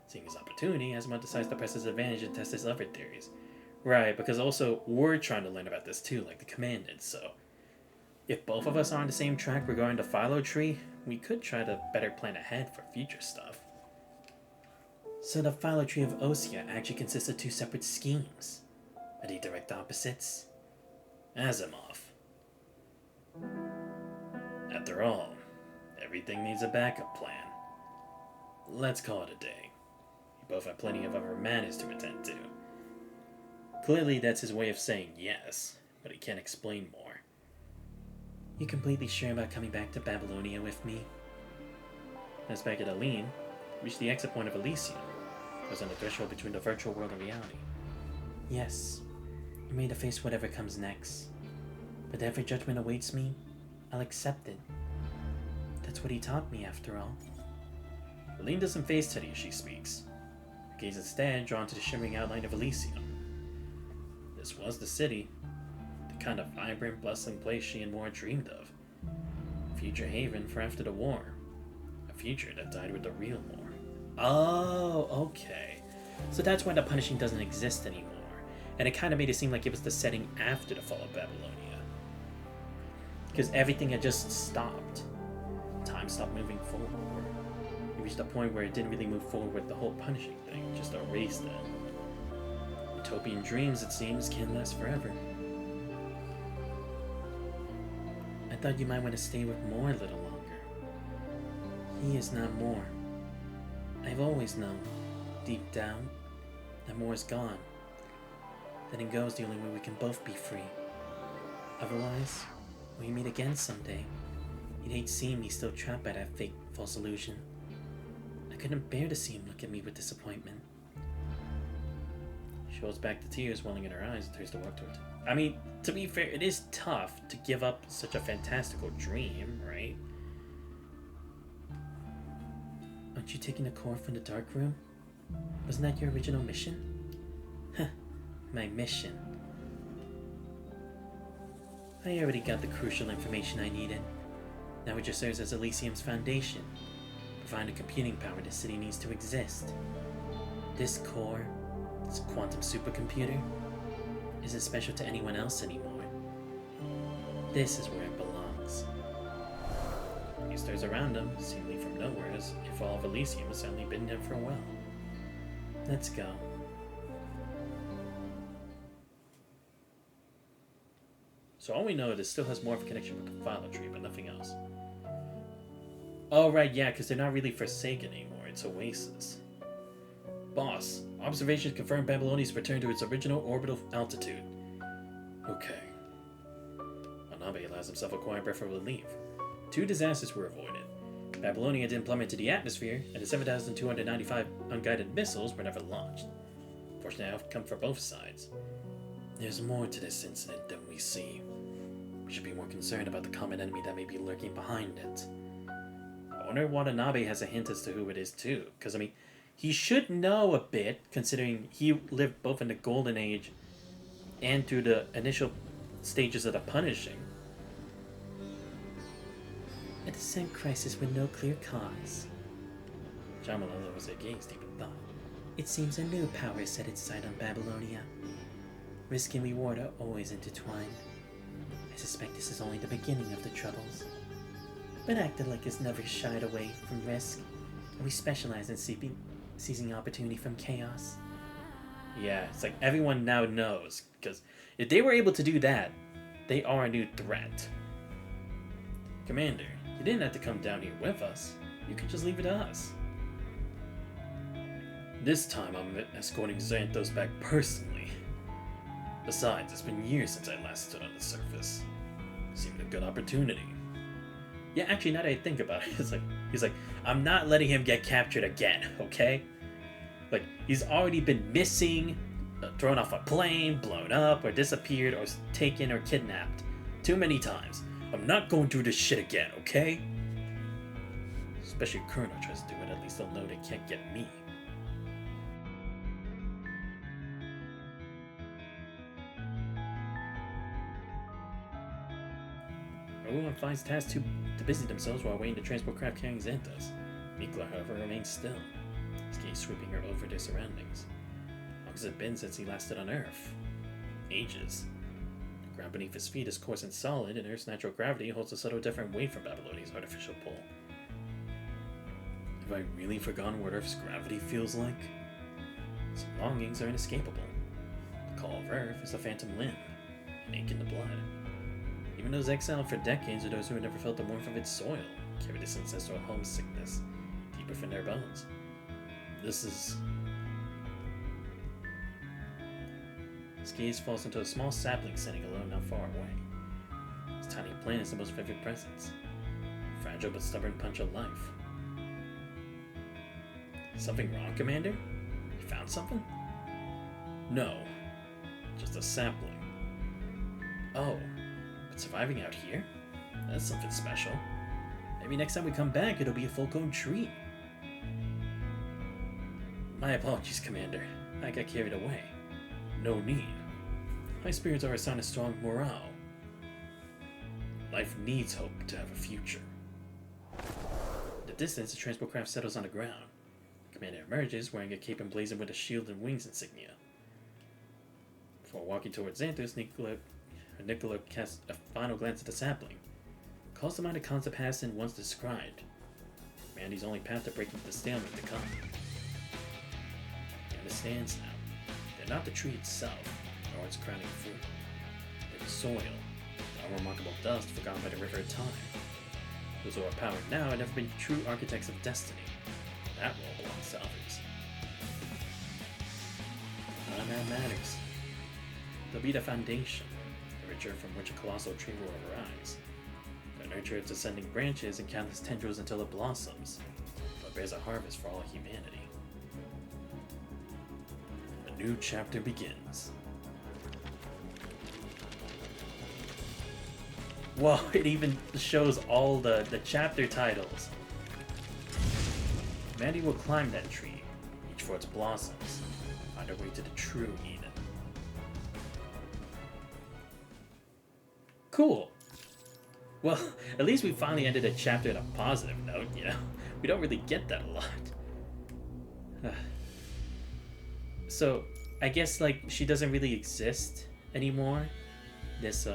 Seeing his opportunity, Asbon decides to press his advantage and test his other theories. Right, because also we're trying to learn about this too, like the Commandant, so if both of us are on the same track regarding the Philo tree, we could try to better plan ahead for future stuff. So the Philo tree of Osea actually consists of two separate schemes. Are they direct opposites? Asimov. After all, everything needs a backup plan. Let's call it a day. We both have plenty of other matters to attend to. Clearly that's his way of saying yes, but he can't explain more. You completely sure about coming back to Babylonia with me? As back at Aline, reached the exit point of Elysium. It was on the threshold between the virtual world and reality. Yes, I'm ready to face whatever comes next. But every judgment awaits me, I'll accept it. That's what he taught me, after all. Aline doesn't face Teddy as she speaks. Her gaze instead drawn to the shimmering outline of Elysium. This was the city, the kind of vibrant, bustling place she and Moore dreamed of. A future haven for after the war. A future that died with the real Moore. Oh, okay. So that's why the punishing doesn't exist anymore. And it kind of made it seem like it was the setting after the fall of Babylonia. Because everything had just stopped. Time stopped moving forward. It reached a point where it didn't really move forward with the whole punishing thing, just erased it. Utopian dreams, it seems, can't last forever. I thought you might want to stay with Moore a little longer. He is not Moore. I've always known, deep down, that Moore's gone. Letting go is the only way we can both be free. Otherwise, when we meet again someday, you'd hate seeing me still trapped by that fake false illusion. I couldn't bear to see him look at me with disappointment. She holds back the tears welling in her eyes and turns to walk towards him. I mean, to be fair, it is tough to give up such a fantastical dream, right? Aren't you taking a core from the dark room? Wasn't that your original mission? Huh, my mission. I already got the crucial information I needed. Now it just serves as Elysium's foundation, providing the computing power the city needs to exist. This core, this quantum supercomputer, isn't special to anyone else anymore. This is where it belongs. He stares around him, seemingly from nowhere, as if all of Elysium has suddenly been there for a while. Let's go. So all we know is it still has more of a connection with the Philo tree, but nothing else. Oh right, yeah, because they're not really Forsaken anymore, it's Oasis. Boss, observations confirm Babylonia's return to its original orbital altitude. Okay. Anabe allows himself a quiet breath of relief. 2 disasters were avoided. Babylonia didn't plummet into the atmosphere, and the 7,295 unguided missiles were never launched. Fortunate outcome for both sides. There's more to this incident than we see. We should be more concerned about the common enemy that may be lurking behind it. I wonder if Watanabe has a hint as to who it is too, because I mean, he should know a bit, considering he lived both in the Golden Age and through the initial stages of the Punishing. A descent crisis with no clear cause. Jamalala was against deep in thought. It seems a new power set its sight on Babylonia. Risk and reward are always intertwined. I suspect this is only the beginning of the troubles. But Actelic has never shied away from risk, and we specialize in seizing opportunity from chaos. Yeah, it's like everyone now knows, because if they were able to do that, they are a new threat. Commander, you didn't have to come down here with us. You could just leave it to us. This time I'm escorting Xanthos back personally. Besides, it's been years since I last stood on the surface. Seemed a good opportunity. Yeah, actually, now that I think about it, he's like, I'm not letting him get captured again, okay? Like, he's already been missing, thrown off a plane, blown up, or disappeared, or taken, or kidnapped. Too many times. I'm not going through this shit again, okay? Especially if Colonel tries to do it, at least they'll know they can't get me. Everyone finds tasks too busy themselves while waiting to transport craft carrying Xanthos. Mikla, however, remains still, his gaze sweeping her over their surroundings. How long has it been since he last stood on Earth? Ages. The ground beneath his feet is coarse and solid, and Earth's natural gravity holds a subtle different weight from Babylonia's artificial pull. Have I really forgotten what Earth's gravity feels like? Some longings are inescapable. The call of Earth is a phantom limb, an ache in the blood. Even those exiled for decades or those who have never felt the warmth of its soil carry this ancestral homesickness deep within their bones. This is... His gaze falls into a small sapling standing alone not far away. This tiny plant is the most vivid presence. Fragile but stubborn punch of life. Something wrong, Commander? You found something? No. Just a sapling. Oh. Surviving out here? That's something special. Maybe next time we come back, it'll be a full-grown tree. My apologies, Commander. I got carried away. No need. My spirits are a sign of strong morale. Life needs hope to have a future. In the distance, the transport craft settles on the ground. Commander emerges, wearing a cape emblazoned with a shield and wings insignia. Before walking towards Xanthos, Nicola casts a final glance at the sapling, calls to mind a concept Hassan once described. Mandy's only path to breaking the stalemate to come. He understands now. They're not the tree itself, nor its crowning fruit. They're the soil, the unremarkable dust forgotten by the river of time. Those who are powered now have never been true architects of destiny. That role belongs to others. None of that matters. They'll be the foundation, from which a colossal tree will arise. The nurture its ascending branches and countless tendrils until it blossoms, but bears a harvest for all humanity. A new chapter begins. Whoa, it even shows all the chapter titles. Mandy will climb that tree, reach for its blossoms, find her way to the true Eden. Cool. Well, at least we finally ended a chapter on a positive note, you know? We don't really get that a lot. So, I guess, like, she doesn't really exist anymore, this,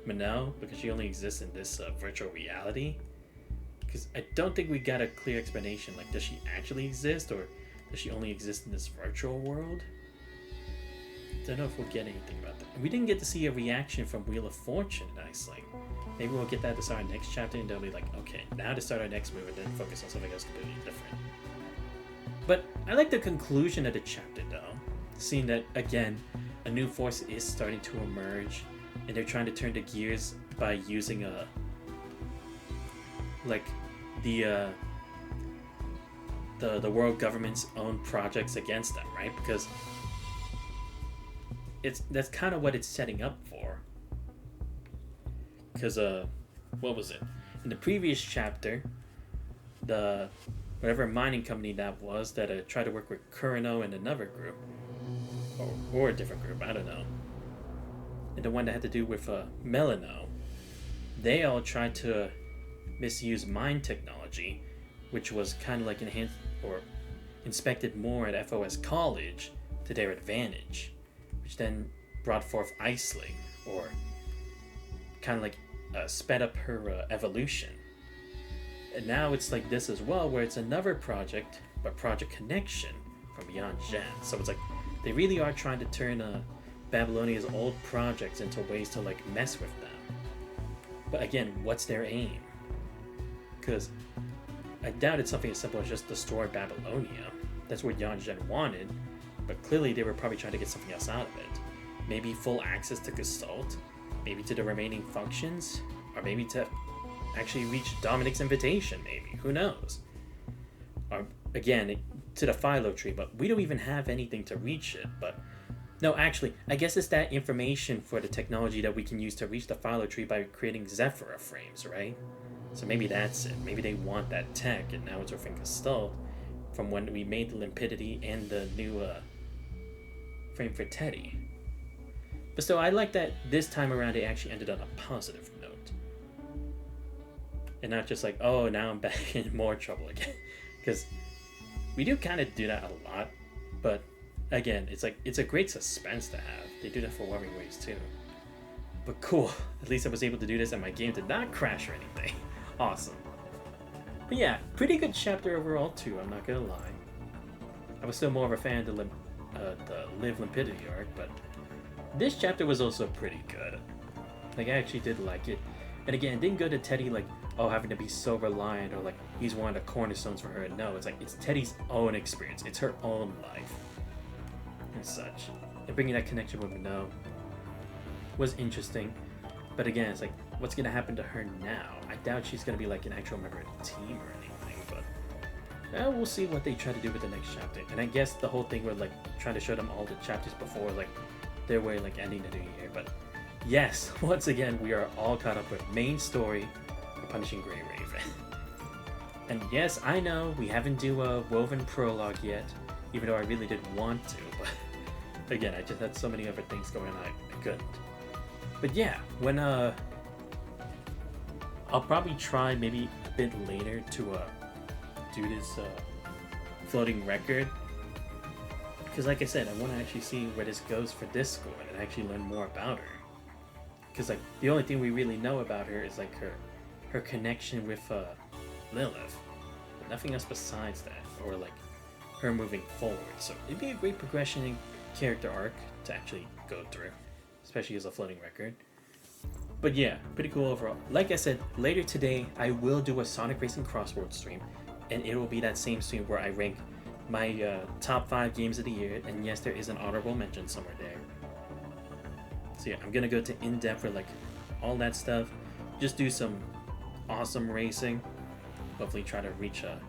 Manel, because she only exists in this, virtual reality. Because I don't think we got a clear explanation, like, does she actually exist, or does she only exist in this virtual world? Don't know if we'll get anything about that. And we didn't get to see a reaction from Wheel of Fortune, nicely. Maybe we'll get that to start our next chapter, and they'll be like, okay, now to start our next move, and then focus on something else completely different. But I like the conclusion of the chapter, though. Seeing that, again, a new force is starting to emerge, and they're trying to turn the gears by using the world government's own projects against them, right? Because that's kind of what it's setting up for. Because what was it? In the previous chapter, the whatever mining company that was that tried to work with Kurino and another group, or a different group, I don't know. And the one that had to do with Melano, they all tried to misuse mine technology, which was kind of like inspected more at FOS College to their advantage, which then brought forth Aisling, or kind of like sped up her evolution. And now it's like this as well, where it's another project, but Project Connection from Beyond Gen. So it's like they really are trying to turn Babylonia's old projects into ways to like mess with them. But again, what's their aim? Because I doubt it's something as simple as just destroy Babylonia. That's what Beyond Gen wanted, but clearly they were probably trying to get something else out of it. Maybe full access to Gestalt, maybe to the remaining functions, or maybe to actually reach Dominic's invitation, maybe. Who knows? Or, again, to the Philo tree, but we don't even have anything to reach it. But no, actually, I guess it's that information for the technology that we can use to reach the Philo tree by creating Zephyra frames, right? So maybe that's it. Maybe they want that tech, and now it's within Gestalt from when we made the Limpidity and the new frame for Teddy. But still, I like that this time around it actually ended on a positive note. And not just like, oh, now I'm back in more trouble again. Because we do kind of do that a lot. But again, it's like, it's a great suspense to have. They do that for Loving Waves too. But cool, at least I was able to do this and my game did not crash or anything. Awesome. But yeah, pretty good chapter overall too, I'm not gonna lie. I was still more of a fan of the Live Limpidity arc, but this chapter was also pretty good. Like, I actually did like it. And again, it didn't go to Teddy like, oh, having to be so reliant, or like he's one of the cornerstones for her. No, it's like, it's Teddy's own experience. It's her own life and such. And bringing that connection with Minot was interesting. But again, it's like, what's going to happen to her now? I doubt she's going to be like an actual member of the team or anything, but we'll see what they try to do with the next chapter. And I guess the whole thing with like trying to show them all the chapters before, like their way like ending the new year. But yes, once again, we are all caught up with main story for Punishing Grey Raven. And yes, I know we haven't do a woven prologue yet, even though I really did want to, but again, I just had so many other things going on, I couldn't. But yeah, when I'll probably try maybe a bit later to do this floating record, because like I said, I want to actually see where this goes for Discord and actually learn more about her. Because like the only thing we really know about her is like her connection with Lilith, but nothing else besides that, or like her moving forward. So it'd be a great progression in character arc to actually go through, especially as a floating record. But yeah, pretty cool overall. Like I said, later today I will do a Sonic Racing Crossword stream, and it will be that same stream where I rank my top 5 games of the year, and yes, there is an honorable mention somewhere there. So yeah, I'm gonna go to in-depth for like all that stuff, just do some awesome racing, hopefully try to reach a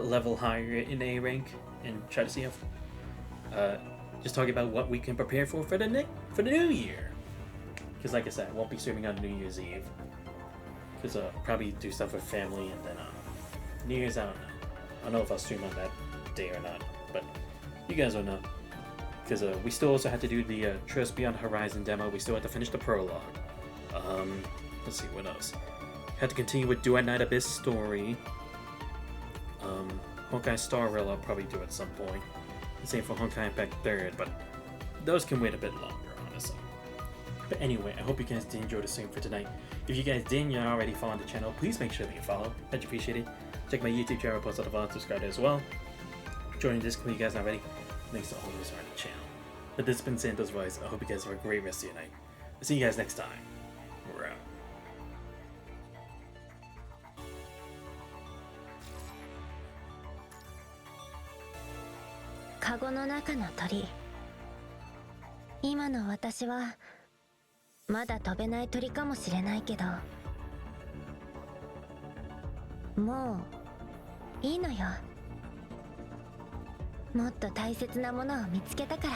level higher in A rank, and try to see if just talking about what we can prepare for the new year. Because like I said, I won't be streaming on New Year's Eve, because probably do stuff with family, and then New Year's, I don't know if I'll stream on that day or not, but you guys will know. Because we still also had to do the Trails Beyond Horizon demo. We still had to finish the prologue. Let's see, what else? Had to continue with Do at Night Abyss story. Honkai Star Rail I'll probably do at some point. The same for Honkai Impact 3rd, but those can wait a bit longer, honestly. But anyway, I hope you guys did enjoy the stream for tonight. If you guys didn't, you're already following the channel, please make sure that you follow. Much appreciated. Check my YouTube channel, post all the videos, subscribe as well. Join Discord if you guys not ready. Links to all those are on the channel. But this has been Santos Voice. I hope you guys have a great rest of your night. I'll see you guys next time. We're out. Kago no naka no tori. 今の私はまだ飛べない鳥かもしれないけど、もういいのよ。もっと大切なものを見つけたから。